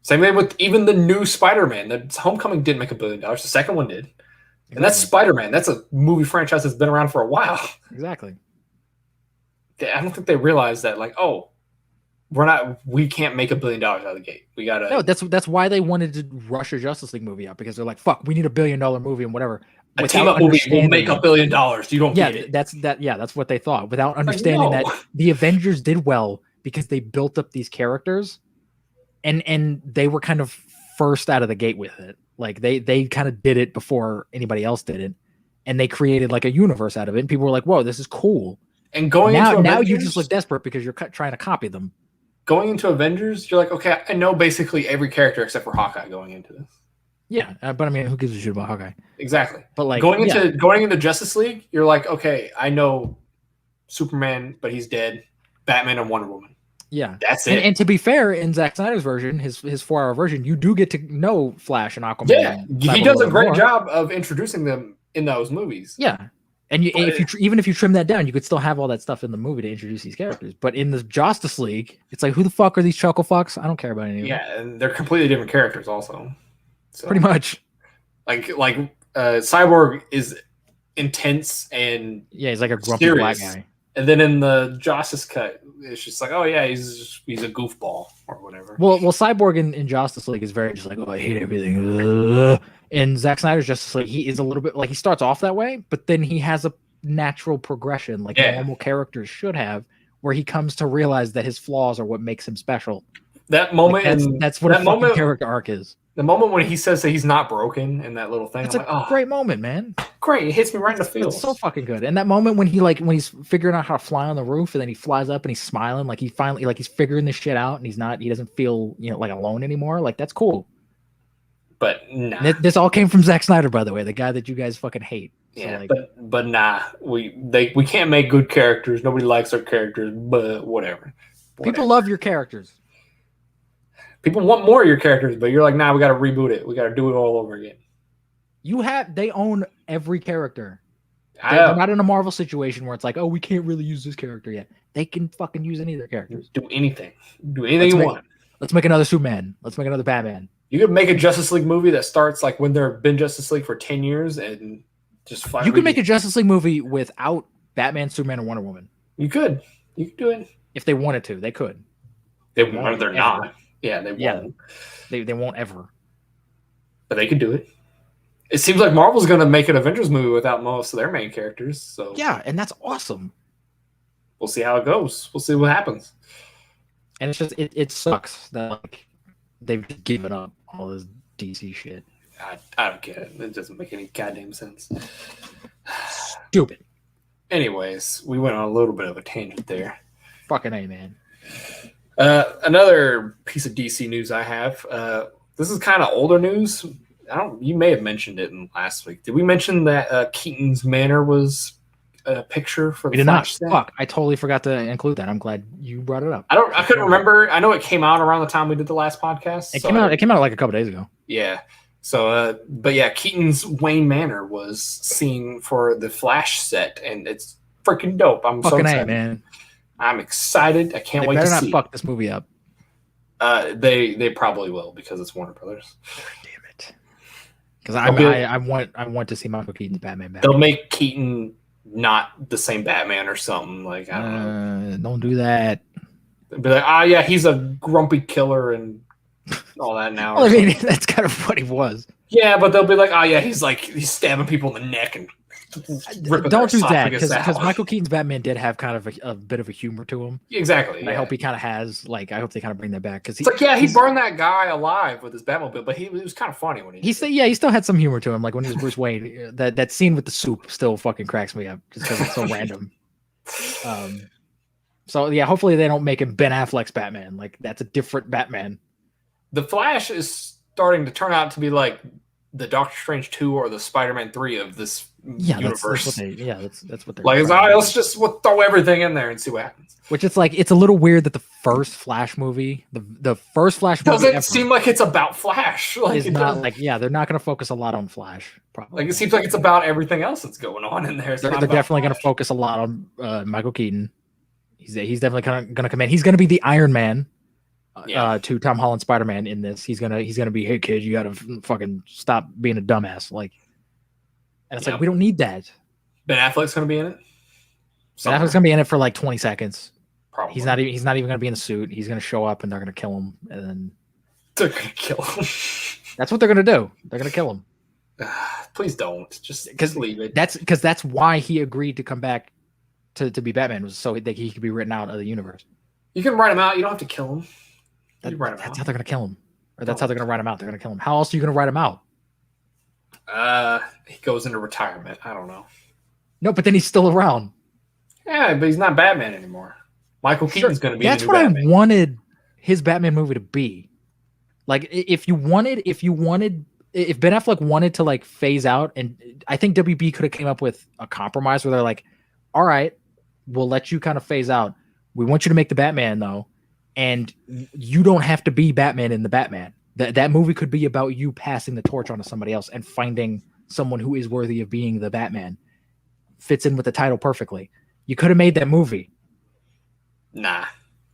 Same thing with even the new Spider-Man. The Homecoming didn't make $1 billion. The second one did. And that's Spider-Man. That's a movie franchise that's been around for a while. Exactly. I don't think they realized that, like, we can't make $1 billion out of the gate. We gotta. No, that's why they wanted to rush a Justice League movie out, because they're like, fuck, we need $1 billion movie and whatever. A without team-up movie will understanding make $1 billion. You don't yeah, get it. that's what they thought, without Like, understanding no. that the Avengers did well because they built up these characters, and they were kind of first out of the gate with it. Like they kind of did it before anybody else did it, and they created like a universe out of it. And people were like, "Whoa, this is cool." And going Now, into now Avengers, you just look desperate because you're trying to copy them. going into Avengers, you're like, okay, I know basically every character except for Hawkeye going into this. Yeah, but I mean, who gives a shit about Hawkeye? Exactly. But like going into Justice League, you're like, okay, I know Superman, but he's dead. Batman and Wonder Woman. Yeah, that's it. And to be fair, in Zack Snyder's version, his 4-hour version, you do get to know Flash and Aquaman. Yeah, he does a great job of introducing them in those movies. Yeah, and even if you trim that down, you could still have all that stuff in the movie to introduce these characters. But in the Justice League, it's like, who the fuck are these chuckle fucks? I don't care about any of them. Yeah, and they're completely different characters, also. So, pretty much. Like Cyborg is intense and he's like a grumpy serious. black guy. And then in the Justice cut, it's just like, oh yeah, he's a goofball or whatever. Well, Cyborg in Justice League is very just like, oh, I hate everything. In Zack Snyder's Justice League, he is a little bit like, he starts off that way, but then he has a natural progression like normal characters should have, where he comes to realize that his flaws are what makes him special. That moment, that's what a fucking character arc is. The moment when he says that he's not broken in that little thing, it's a great moment, man. Great, it hits me right in the feels. It's so fucking good. And that moment when he's figuring out how to fly on the roof, and then he flies up and he's smiling, like he finally he's figuring this shit out, and he doesn't feel like alone anymore. Like, that's cool. But nah, this all came from Zack Snyder, by the way, the guy that you guys fucking hate. Yeah, so but nah, we can't make good characters. Nobody likes our characters, but whatever. People love your characters. People want more of your characters, but you're like, nah, we got to reboot it. We got to do it all over again. They own every character. They're not in a Marvel situation where it's like, oh, we can't really use this character yet. They can fucking use any of their characters. Do anything you want. Let's make another Superman. Let's make another Batman. You could make a Justice League movie that starts like when there've been Justice League for 10 years and just finally... You could make a Justice League movie without Batman, Superman, and Wonder Woman. You could do it. If they wanted to, they could. They won't. They're not. Yeah, they won't. Yeah, they won't ever. But they could do it. It seems like Marvel's going to make an Avengers movie without most of their main characters. So yeah, and that's awesome. We'll see how it goes. We'll see what happens. And it's just it sucks that they've given up all this DC shit. I don't get it. It doesn't make any goddamn sense. Stupid. Anyways, we went on a little bit of a tangent there. Fucking A, man. Another piece of DC news I have. This is kind of older news. You may have mentioned it in last week. Did we mention that Keaton's Manor was a picture for the Flash set? Fuck, I totally forgot to include that. I'm glad you brought it up. I couldn't remember. I know it came out around the time we did the last podcast. It came out like a couple days ago. Yeah. So, but yeah, Keaton's Wayne Manor was seen for the Flash set, and it's freaking dope. I'm fucking so excited, man. I'm excited. I can't wait to see. They better not fuck this movie up. They probably will because it's Warner Brothers. Damn it. Because I want to see Michael Keaton's Batman back. They'll make Keaton not the same Batman or something. Like, I don't know. Don't do that. They'll be like, yeah, he's a grumpy killer and all that now. Well, I mean, that's kind of what he was. Yeah, but they'll be like, yeah, he's stabbing people in the neck and don't do that, because Michael Keaton's Batman did have kind of a bit of a humor to him. Exactly. Yeah. I hope he kind of has. I hope they kind of bring that back, because he burned that guy alive with his Batmobile, but he was kind of funny when he still had some humor to him. Like when he was Bruce Wayne, that scene with the soup still fucking cracks me up just because it's so random. So yeah, hopefully they don't make him Ben Affleck's Batman. Like, that's a different Batman. The Flash is starting to turn out to be like the Doctor Strange 2 or the Spider-Man 3 of this universe. That's what they're like. Let's just throw everything in there and see what happens. Which it's like, it's a little weird that the first Flash movie, the first Flash movie doesn't seem like it's about Flash. Like, it's not like, they're not going to focus a lot on Flash. Probably. Like, it seems like it's about everything else that's going on in there. They're definitely going to focus a lot on Michael Keaton. He's definitely going to come in. He's going to be the Iron Man. To Tom Holland Spider-Man in this. He's gonna be, hey kid, you gotta fucking stop being a dumbass. Like, and it's like, we don't need that. Ben Affleck's gonna be in it. Ben Affleck's gonna be in it for like 20 seconds. Probably. He's not even gonna be in the suit. He's gonna show up and they're gonna kill him, and then they're gonna kill him. That's what they're gonna do. They're gonna kill him. Please don't. Just leave it. That's why he agreed to come back to be Batman, was so that he could be written out of the universe. You can write him out. You don't have to kill him. That's how they're gonna kill him, or that's how they're gonna write him out. They're gonna kill him. How else are you gonna write him out? He goes into retirement. I don't know. No, but then he's still around. Yeah, but he's not Batman anymore. Michael Keaton's going to be. That's what Batman. I wanted his Batman movie to be. Like, if Ben Affleck wanted to like phase out, and I think WB could have came up with a compromise where they're like, all right, we'll let you kind of phase out. We want you to make the Batman though, and you don't have to be Batman in the Batman. That movie could be about you passing the torch on to somebody else and finding someone who is worthy of being the Batman. Fits in with the title perfectly. You could have made that movie. Nah.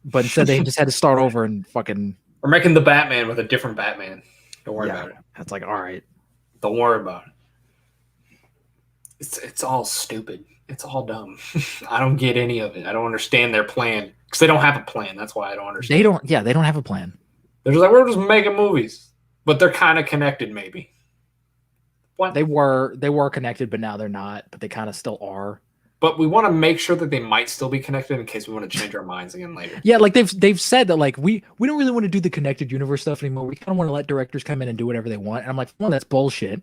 But instead they just had to start over and fucking... We're making the Batman with a different Batman. Don't worry about it. That's like, all right. Don't worry about it. It's all stupid. It's all dumb. I don't get any of it. I don't understand their plan. Because they don't have a plan. That's why I don't understand. They don't have a plan. They're just like, we're just making movies. But they're kind of connected, maybe. What? They were connected, but now they're not. But they kind of still are. But we want to make sure that they might still be connected in case we want to change our minds again later. Yeah, like they've said that like we don't really want to do the connected universe stuff anymore. We kind of want to let directors come in and do whatever they want. And I'm like, well, that's bullshit,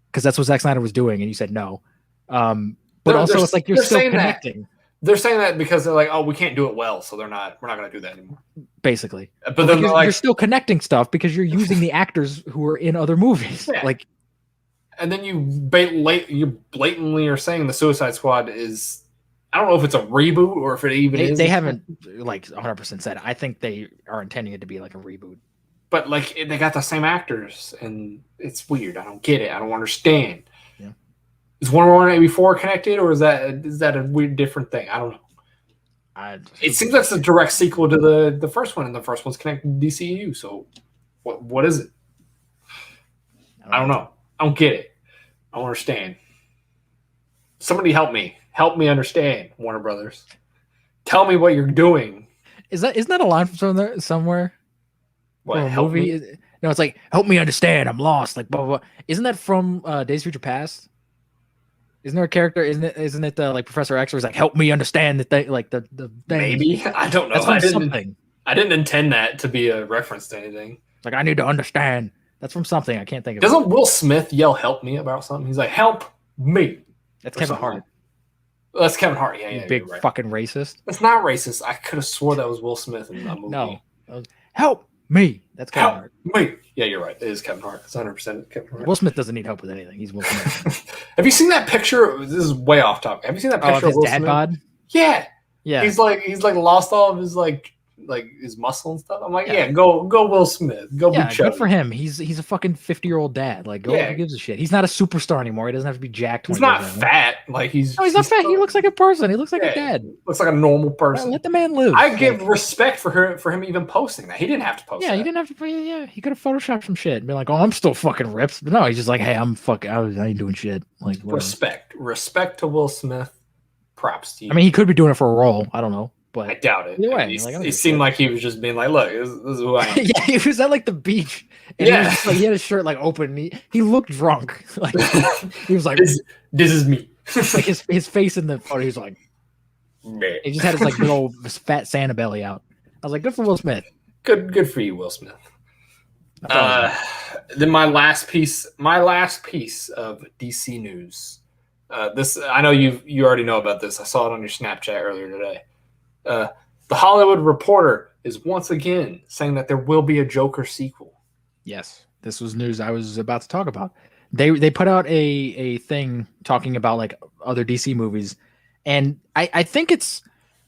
because that's what Zack Snyder was doing, and you said no. But also, it's like you're still connecting. They're saying that because they're like, oh, we can't do it well, so we're not going to do that anymore. Basically, but then you're still connecting stuff because you're using the actors who are in other movies, like. And then you blatantly are saying the Suicide Squad is, I don't know if it's a reboot or if it even is. They haven't like 100% said it. I think they are intending it to be like a reboot. But like they got the same actors, and it's weird. I don't get it. I don't understand. Yeah. Is Wonder Woman 84 connected, or is that a weird different thing? I don't know. It seems like it's a direct sequel to the first one, and the first one's connected to DCU. So what is it? I don't know. I don't get it. I don't understand. Somebody help me. Help me understand, Warner Brothers. Tell me what you're doing. Isn't that a line from somewhere? What, from a movie? Me? No, it's like, help me understand. I'm lost. Like, blah, blah, blah. Isn't that from Days of Future Past? Isn't there a character? Isn't it like Professor X? Who's like, help me understand the thing, like the thing. Maybe. I don't know. That's from something. I didn't intend that to be a reference to anything. Like, I need to understand. That's from something. I can't think of. Doesn't Will Smith yell "help me" about something? He's like, "Help me." That's Kevin Hart. That's Kevin Hart. Yeah, big fucking racist. That's not racist. I could have swore that was Will Smith in that movie. No, help me. That's Kevin Hart. Me. Yeah, you're right. It is Kevin Hart. It's 100% Kevin Hart. Will Smith doesn't need help with anything. He's Will Smith. Have you seen that picture? This is way off topic. Have you seen that picture of his dad bod? Yeah. Yeah. He's like lost all of his like his muscle and stuff. I'm like, go Will Smith. Go be good for him. He's a fucking 50-year-old dad. Like, who gives a shit? He's not a superstar anymore. He doesn't have to be jacked. He's not fat. Like he's not fat. He looks like a person. He looks like a dad. Looks like a normal person. Let the man live. I give respect for him even posting that. He didn't have to post that. He didn't have to. Yeah, he could have photoshopped some shit and be like, oh, I'm still fucking ripped. But no, he's just like, hey, I ain't doing shit. Like, whatever. Respect to Will Smith. Props to you. I mean, he could be doing it for a role. I don't know. But I doubt it. Either way, it seemed like he was just being like, "Look, this is who I am." Yeah, he was at like the beach, and he was just, like, he had his shirt like open. And he looked drunk. Like he was like, "This is me." Like his face in the photo, he was like, "Man." He just had his like big old fat Santa belly out. I was like, "Good for Will Smith." Good for you, Will Smith. Then my last piece of DC news. This I know you already know about this. I saw it on your Snapchat earlier today. The Hollywood Reporter is once again saying that there will be a Joker sequel. Yes, this was news I was about to talk about. They put out a thing talking about like other DC movies, and I think it's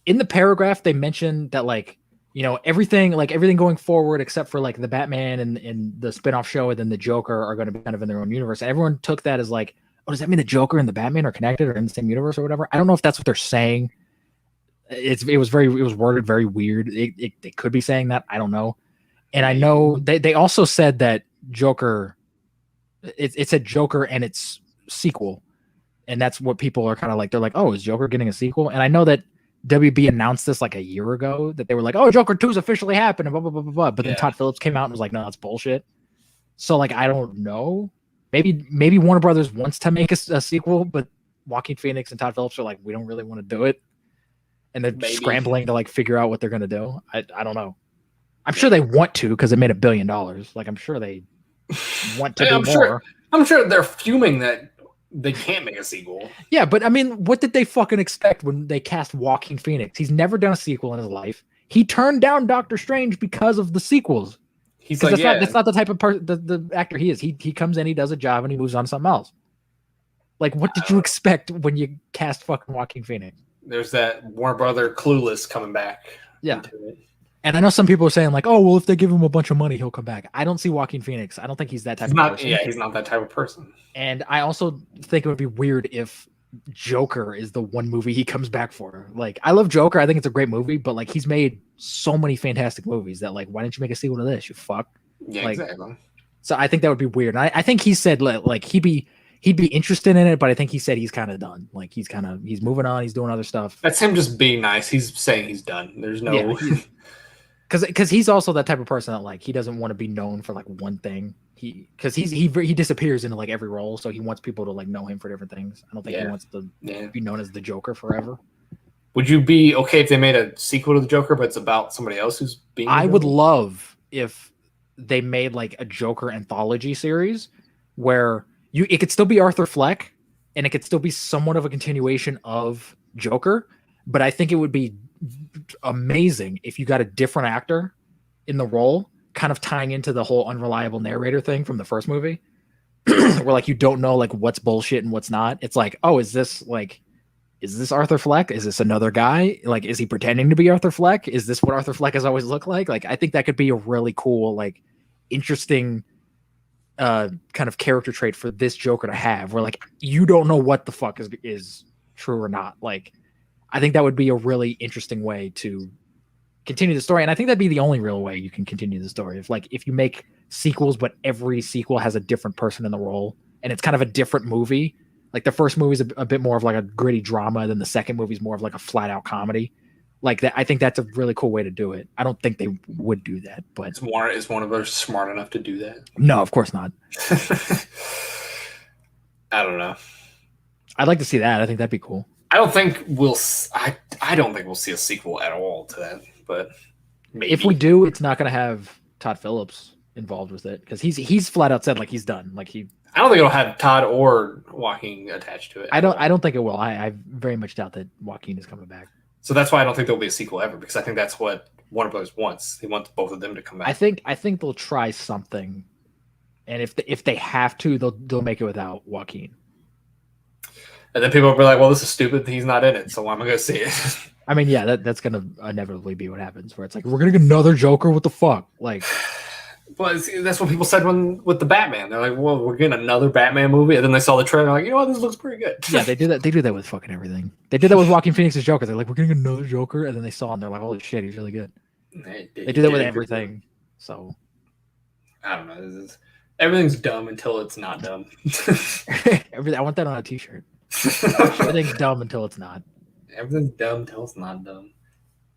in the paragraph they mentioned that like, you know, everything going forward except for like the Batman and the spinoff show and then the Joker are going to be kind of in their own universe. And everyone took that as like, oh, does that mean the Joker and the Batman are connected or in the same universe or whatever? I don't know if that's what they're saying. It was worded very weird. They could be saying that. I don't know. And I know they also said that Joker, it said Joker and its sequel. And that's what people are kind of like. They're like, oh, is Joker getting a sequel? And I know that WB announced this like a year ago that they were like, oh, Joker 2 is officially happening, blah, blah, blah, blah, blah. But then Todd Phillips came out and was like, no, that's bullshit. So like, I don't know. maybe Warner Brothers wants to make a sequel, but Joaquin Phoenix and Todd Phillips are like, we don't really want to do it, and they're scrambling to like figure out what they're gonna do. I don't know. I'm sure they want to because it made $1 billion. Like I'm sure they want to do more. I'm sure they're fuming that they can't make a sequel. Yeah, but I mean, what did they fucking expect when they cast Joaquin Phoenix? He's never done a sequel in his life. He turned down Doctor Strange because of the sequels. He's like, that's not the type of the actor he is. He comes in, he does a job, and he moves on to something else. Like, what did you expect when you cast fucking Joaquin Phoenix? There's that Warner Brother Clueless coming back. Yeah. And I know some people are saying like, oh, well, if they give him a bunch of money, he'll come back. I don't see Joaquin Phoenix. I don't think he's that type of person. Yeah, he's not that type of person. And I also think it would be weird if Joker is the one movie he comes back for. Like, I love Joker. I think it's a great movie, but like he's made so many fantastic movies that like, why didn't you make a sequel to this? You fuck. Yeah, like, exactly. So I think that would be weird. And I think he said like he'd be interested in it, but I think he said he's kind of done. Like he's moving on. He's doing other stuff. That's him just being nice. He's saying he's done. There's no. Because he's also that type of person that like he doesn't want to be known for like one thing. He disappears into like every role, so he wants people to like know him for different things. I don't think he wants to be known as the Joker forever. Would you be okay if they made a sequel to the Joker, but it's about somebody else who's being? I would love if they made like a Joker anthology series where it could still be Arthur Fleck and it could still be somewhat of a continuation of Joker, but I think it would be amazing if you got a different actor in the role, kind of tying into the whole unreliable narrator thing from the first movie, where like you don't know like what's bullshit and what's not. It's like, oh, is this Arthur Fleck? Is this another guy? Like, is he pretending to be Arthur Fleck? Is this what Arthur Fleck has always looked like? Like, I think that could be a really cool, like, interesting kind of character trait for this Joker to have, where like you don't know what the fuck is true or not. Like, I think that would be a really interesting way to continue the story. And I think that'd be the only real way you can continue the story. If you make sequels, but every sequel has a different person in the role and it's kind of a different movie. Like the first movie is a bit more of like a gritty drama. And then the second movie is more of like a flat out comedy. Like that. I think that's a really cool way to do it. I don't think they would do that, but is one of us smart enough to do that? No, of course not. I don't know. I'd like to see that. I think that'd be cool. I don't think we'll see a sequel at all to that, but maybe. If we do, it's not going to have Todd Phillips involved with it because he's flat out said like he's done. Like I don't think it'll have Todd or Joaquin attached to it. I don't think it will. I very much doubt that Joaquin is coming back. So that's why I don't think there'll be a sequel ever, because I think that's what Warner Bros. Wants. He wants both of them to come back. I think they'll try something, and if they have to, they'll make it without Joaquin. And then people will be like, "Well, this is stupid. He's not in it, so why am I going to see it?" I mean, yeah, that's going to inevitably be what happens. Where it's like, we're going to get another Joker. What the fuck? Like, well, that's what people said with the Batman. They're like, "Well, we're getting another Batman movie," and then they saw the trailer, like, "You know what? This looks pretty good." Yeah, they do that. They do that with fucking everything. They did that with Joaquin Phoenix's Joker. They're like, "We're getting another Joker," and then they saw it and they're like, "Holy shit, he's really good." They do that with everything. So I don't know. Everything's dumb until it's not dumb. I want that on a T-shirt. Everything's dumb until it's not. Everything's dumb until it's not dumb.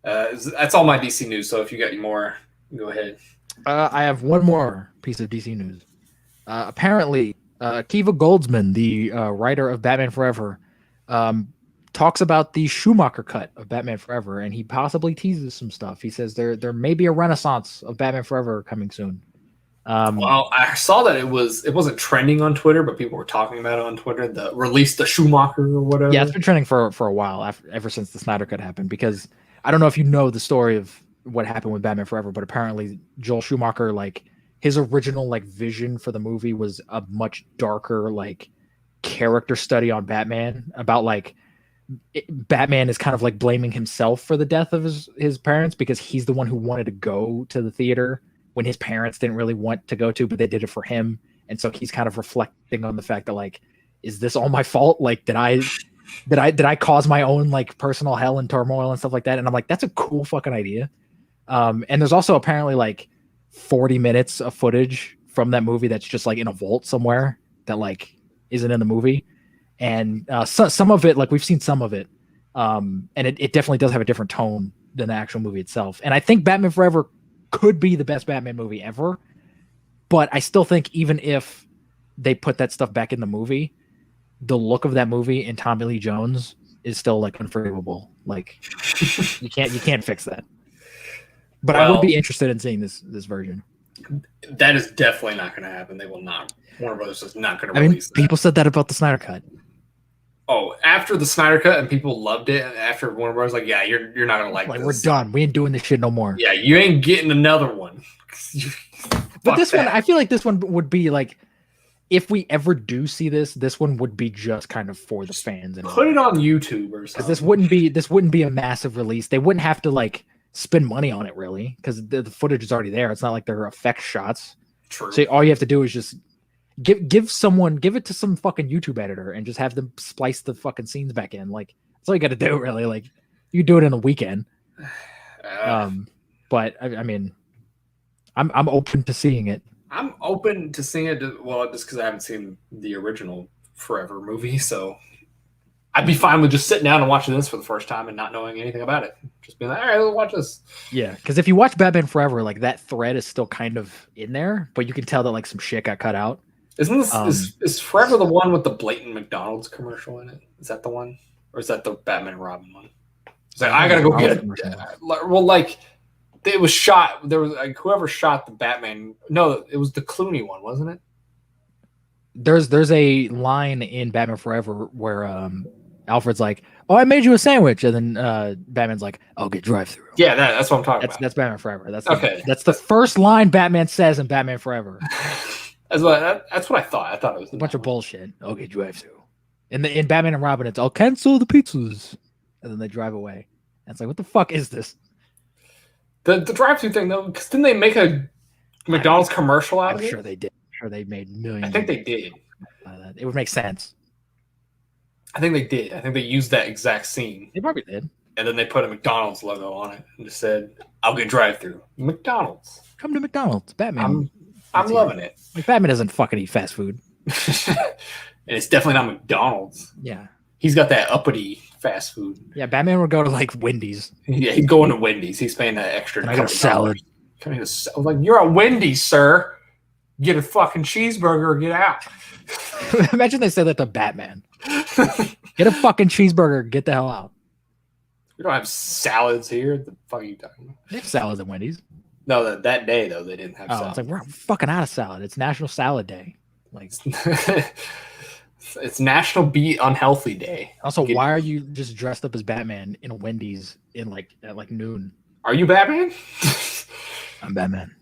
That's all my DC news. So if you got any more, go ahead. I have one more piece of DC news. Apparently, Kiva Goldsman, the writer of Batman Forever, talks about the Schumacher cut of Batman Forever, and he possibly teases some stuff. He says there may be a renaissance of Batman Forever coming soon. Well, I saw that it wasn't trending on Twitter, but people were talking about it on Twitter. The release the Schumacher or whatever. Yeah, it's been trending for a while ever since the Snyder Cut happened. Because I don't know if you know the story of what happened with Batman Forever, but apparently Joel Schumacher, like his original like vision for the movie was a much darker like character study on Batman about like Batman is kind of like blaming himself for the death of his parents because he's the one who wanted to go to the theater when his parents didn't really want to go to, but they did it for him. And so he's kind of reflecting on the fact that like, is this all my fault? Like, did I cause my own like personal hell and turmoil and stuff like that? And I'm like, that's a cool fucking idea. And there's also apparently like 40 minutes of footage from that movie that's just like in a vault somewhere that like isn't in the movie. And some of it, like we've seen some of it, and it definitely does have a different tone than the actual movie itself. And I think Batman Forever could be the best Batman movie ever, but I still think even if they put that stuff back in the movie, the look of that movie and Tommy Lee Jones is still like unforgivable. Like you can't fix that. But I would be interested in seeing this version. That is definitely not going to happen. They will not. Warner Brothers is not going to release that. People said that about the Snyder Cut. Oh, after the Snyder Cut and people loved it, after Warner Brothers like, yeah, you're not going to like this. We're done. We ain't doing this shit no more. Yeah, you ain't getting another one. But this one, I feel like this one would be like, if we ever do see this one would be just kind of for the fans. And put it on YouTube or something. Because this wouldn't be a massive release. They wouldn't have to like spend money on it really, because the footage is already there. It's not like they're effect shots. True. So all you have to do is just give it to some fucking YouTube editor and just have them splice the fucking scenes back in. Like that's all you got to do really. Like you do it in a weekend. But I mean, I'm open to seeing it. I'm open to seeing it. Well, just because I haven't seen the original Forever movie, so I'd be fine with just sitting down and watching this for the first time and not knowing anything about it. Just being like, all right, let's watch this. Yeah, because if you watch Batman Forever, like that thread is still kind of in there, but you can tell that like some shit got cut out. Isn't this is Forever the one with the blatant McDonald's commercial in it? Is that the one, or is that the Batman and Robin one? It's like I gotta go get it. Well, like it was shot. There was like whoever shot the Batman. No, it was the Clooney one, wasn't it? There's a line in Batman Forever where Alfred's like, "Oh, I made you a sandwich," and then Batman's like, "I'll get drive-through." Yeah, that's what I'm talking about. That's Batman Forever. That's the first line Batman says in Batman Forever. That's what I thought. I thought it was a bunch of bullshit. I'll get drive-through. In Batman and Robin, it's I'll cancel the pizzas, and then they drive away. And it's like, what the fuck is this? The drive-through thing though, because didn't they make a McDonald's commercial out of it? I'm sure they did. I'm sure they made millions. I think they did. It would make sense. I think they did. I think they used that exact scene. They probably did. And then they put a McDonald's logo on it and just said, "I'll get drive-through." McDonald's. Come to McDonald's. Batman. I'm loving it. Like Batman doesn't fucking eat fast food. And it's definitely not McDonald's. Yeah. He's got that uppity fast food. Yeah, Batman would go to like Wendy's. Yeah, he's going to Wendy's. He's paying that extra. I got a salad. I was like, you're at Wendy's, sir. Get a fucking cheeseburger or get out. Imagine they say that to Batman. Get a fucking cheeseburger. Get the hell out. We don't have salads here. The fuck are you talking about? They have salads at Wendy's. No, that day though they didn't have salad. It's like we're fucking out of salad. It's National Salad Day. Like it's National Be Unhealthy Day. Also, why are you just dressed up as Batman in a Wendy's at noon? Are you Batman? I'm Batman.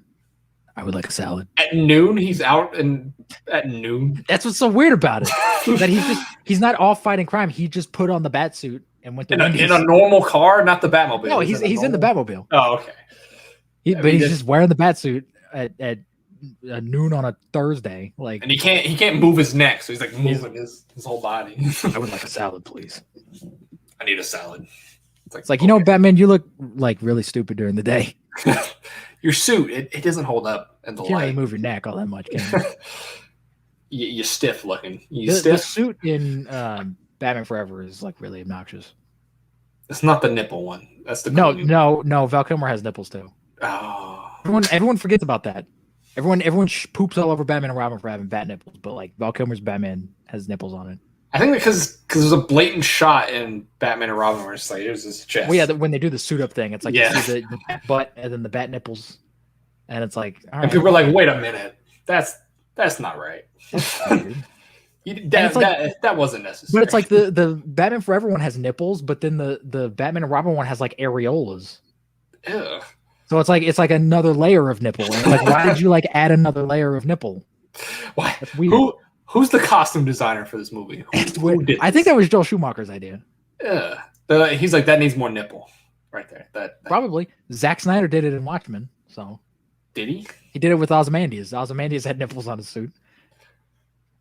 I would like a salad. At noon, he's out at noon. That's what's so weird about it. That he's not off fighting crime. He just put on the bat suit and went to Wendy's. In a normal car, not the Batmobile. No, he's in the Batmobile. Oh, okay. But he's just wearing the bat suit at noon on a Thursday. Like, and he can't move his neck, so he's like moving his whole body. I would like a salad, please. I need a salad. It's like, okay. Batman, you look like really stupid during the day. Your suit, it doesn't hold up in the light. You can't really move your neck all that much, can you? You're stiff looking. The suit in Batman Forever is like really obnoxious. It's not the nipple one. That's the no. Val Kilmer has nipples too. Oh, everyone forgets about that. Everyone poops all over Batman and Robin for having bat nipples, but like Val Kilmer's Batman has nipples on it. I think because there's a blatant shot in Batman and Robin where it's like there's this chest. Well, yeah, when they do the suit up thing, it's like you see the bat butt and then the bat nipples, and it's like, all right. And people are like, wait a minute, that's not right. That wasn't necessary. But it's like the Batman Forever one has nipples, but then the Batman and Robin one has like areolas. Ew. So it's like another layer of nipple. And like, why did you like add another layer of nipple? Why? That's weird. Who's the costume designer for this movie? Who did I think that was Joel Schumacher's idea. Yeah. He's like, that needs more nipple. Right there. That Probably. Zack Snyder did it in Watchmen. So did he? He did it with Ozymandias. Ozymandias had nipples on his suit.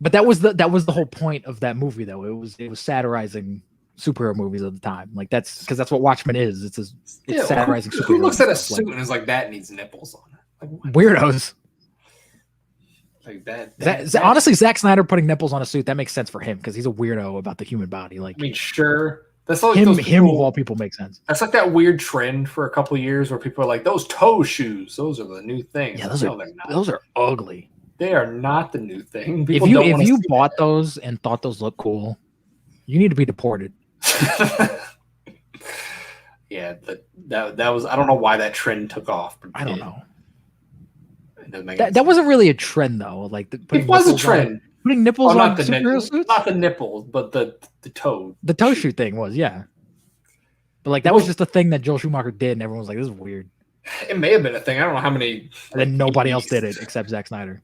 But that was the whole point of that movie, though. It was satirizing superhero movies of the time. Like that's because that's what Watchmen is. It's satirizing superheroes. Who looks at a suit and is like, that needs nipples on it? Like, weirdos. Like that honestly, Zack Snyder putting nipples on a suit, that makes sense for him because he's a weirdo about the human body. Like, I mean, sure. That's like him of all people makes sense. That's like that weird trend for a couple of years where people are like, those toe shoes, those are the new thing. Yeah, those are ugly. They are not the new thing. If People don't want you to see bought those and thought those looked cool, you need to be deported. that. Yeah, that was. I don't know why that trend took off. But I don't know. It doesn't make That wasn't really a trend though. Like it was a trend. Putting nipples not on the superhero suits. not the nipples, but the toe. The toe shoot thing was, yeah. But like that was just a thing that Joel Schumacher did, and everyone was like, "This is weird." It may have been a thing. I don't know how many. And then nobody else did it except Zack Snyder.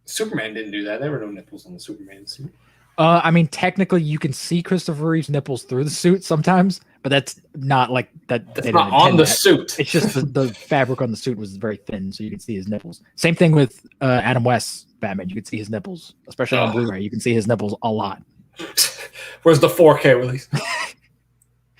Superman didn't do that. There were no nipples on the Superman suit. I mean, technically, you can see Christopher Reeve's nipples through the suit sometimes, but that's not like that. That's not on the suit. It's just the fabric on the suit was very thin, so you can see his nipples. Same thing with Adam West's Batman. You can see his nipples, especially on Blu-ray. You can see his nipples a lot. Where's the 4K release?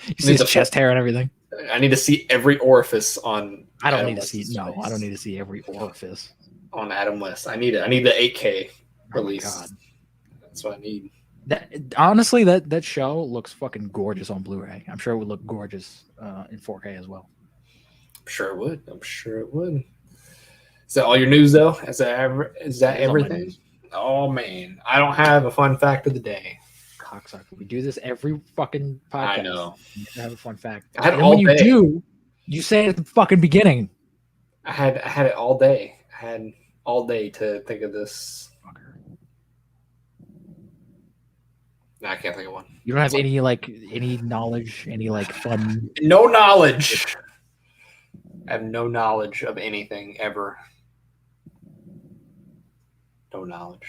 You see his chest hair and everything. I need to see every orifice on. I don't need to see. No, I don't need to see every orifice on Adam West. I need it. I need the 8K release. Oh, God. That's what I need. Honestly, that show looks fucking gorgeous on Blu-ray. I'm sure it would look gorgeous in 4K as well. I'm sure it would. I'm sure it would. Is that all your news, though? Is that everything? Oh, man. I don't have a fun fact of the day. Cocksucker. We do this every fucking podcast. I know. You have a fun fact. I had and all when day. You do, you say it at the fucking beginning. I had it all day. I had all day to think of this. No, I can't think of one. You don't have any knowledge, any fun. No knowledge. I have no knowledge of anything ever. No knowledge.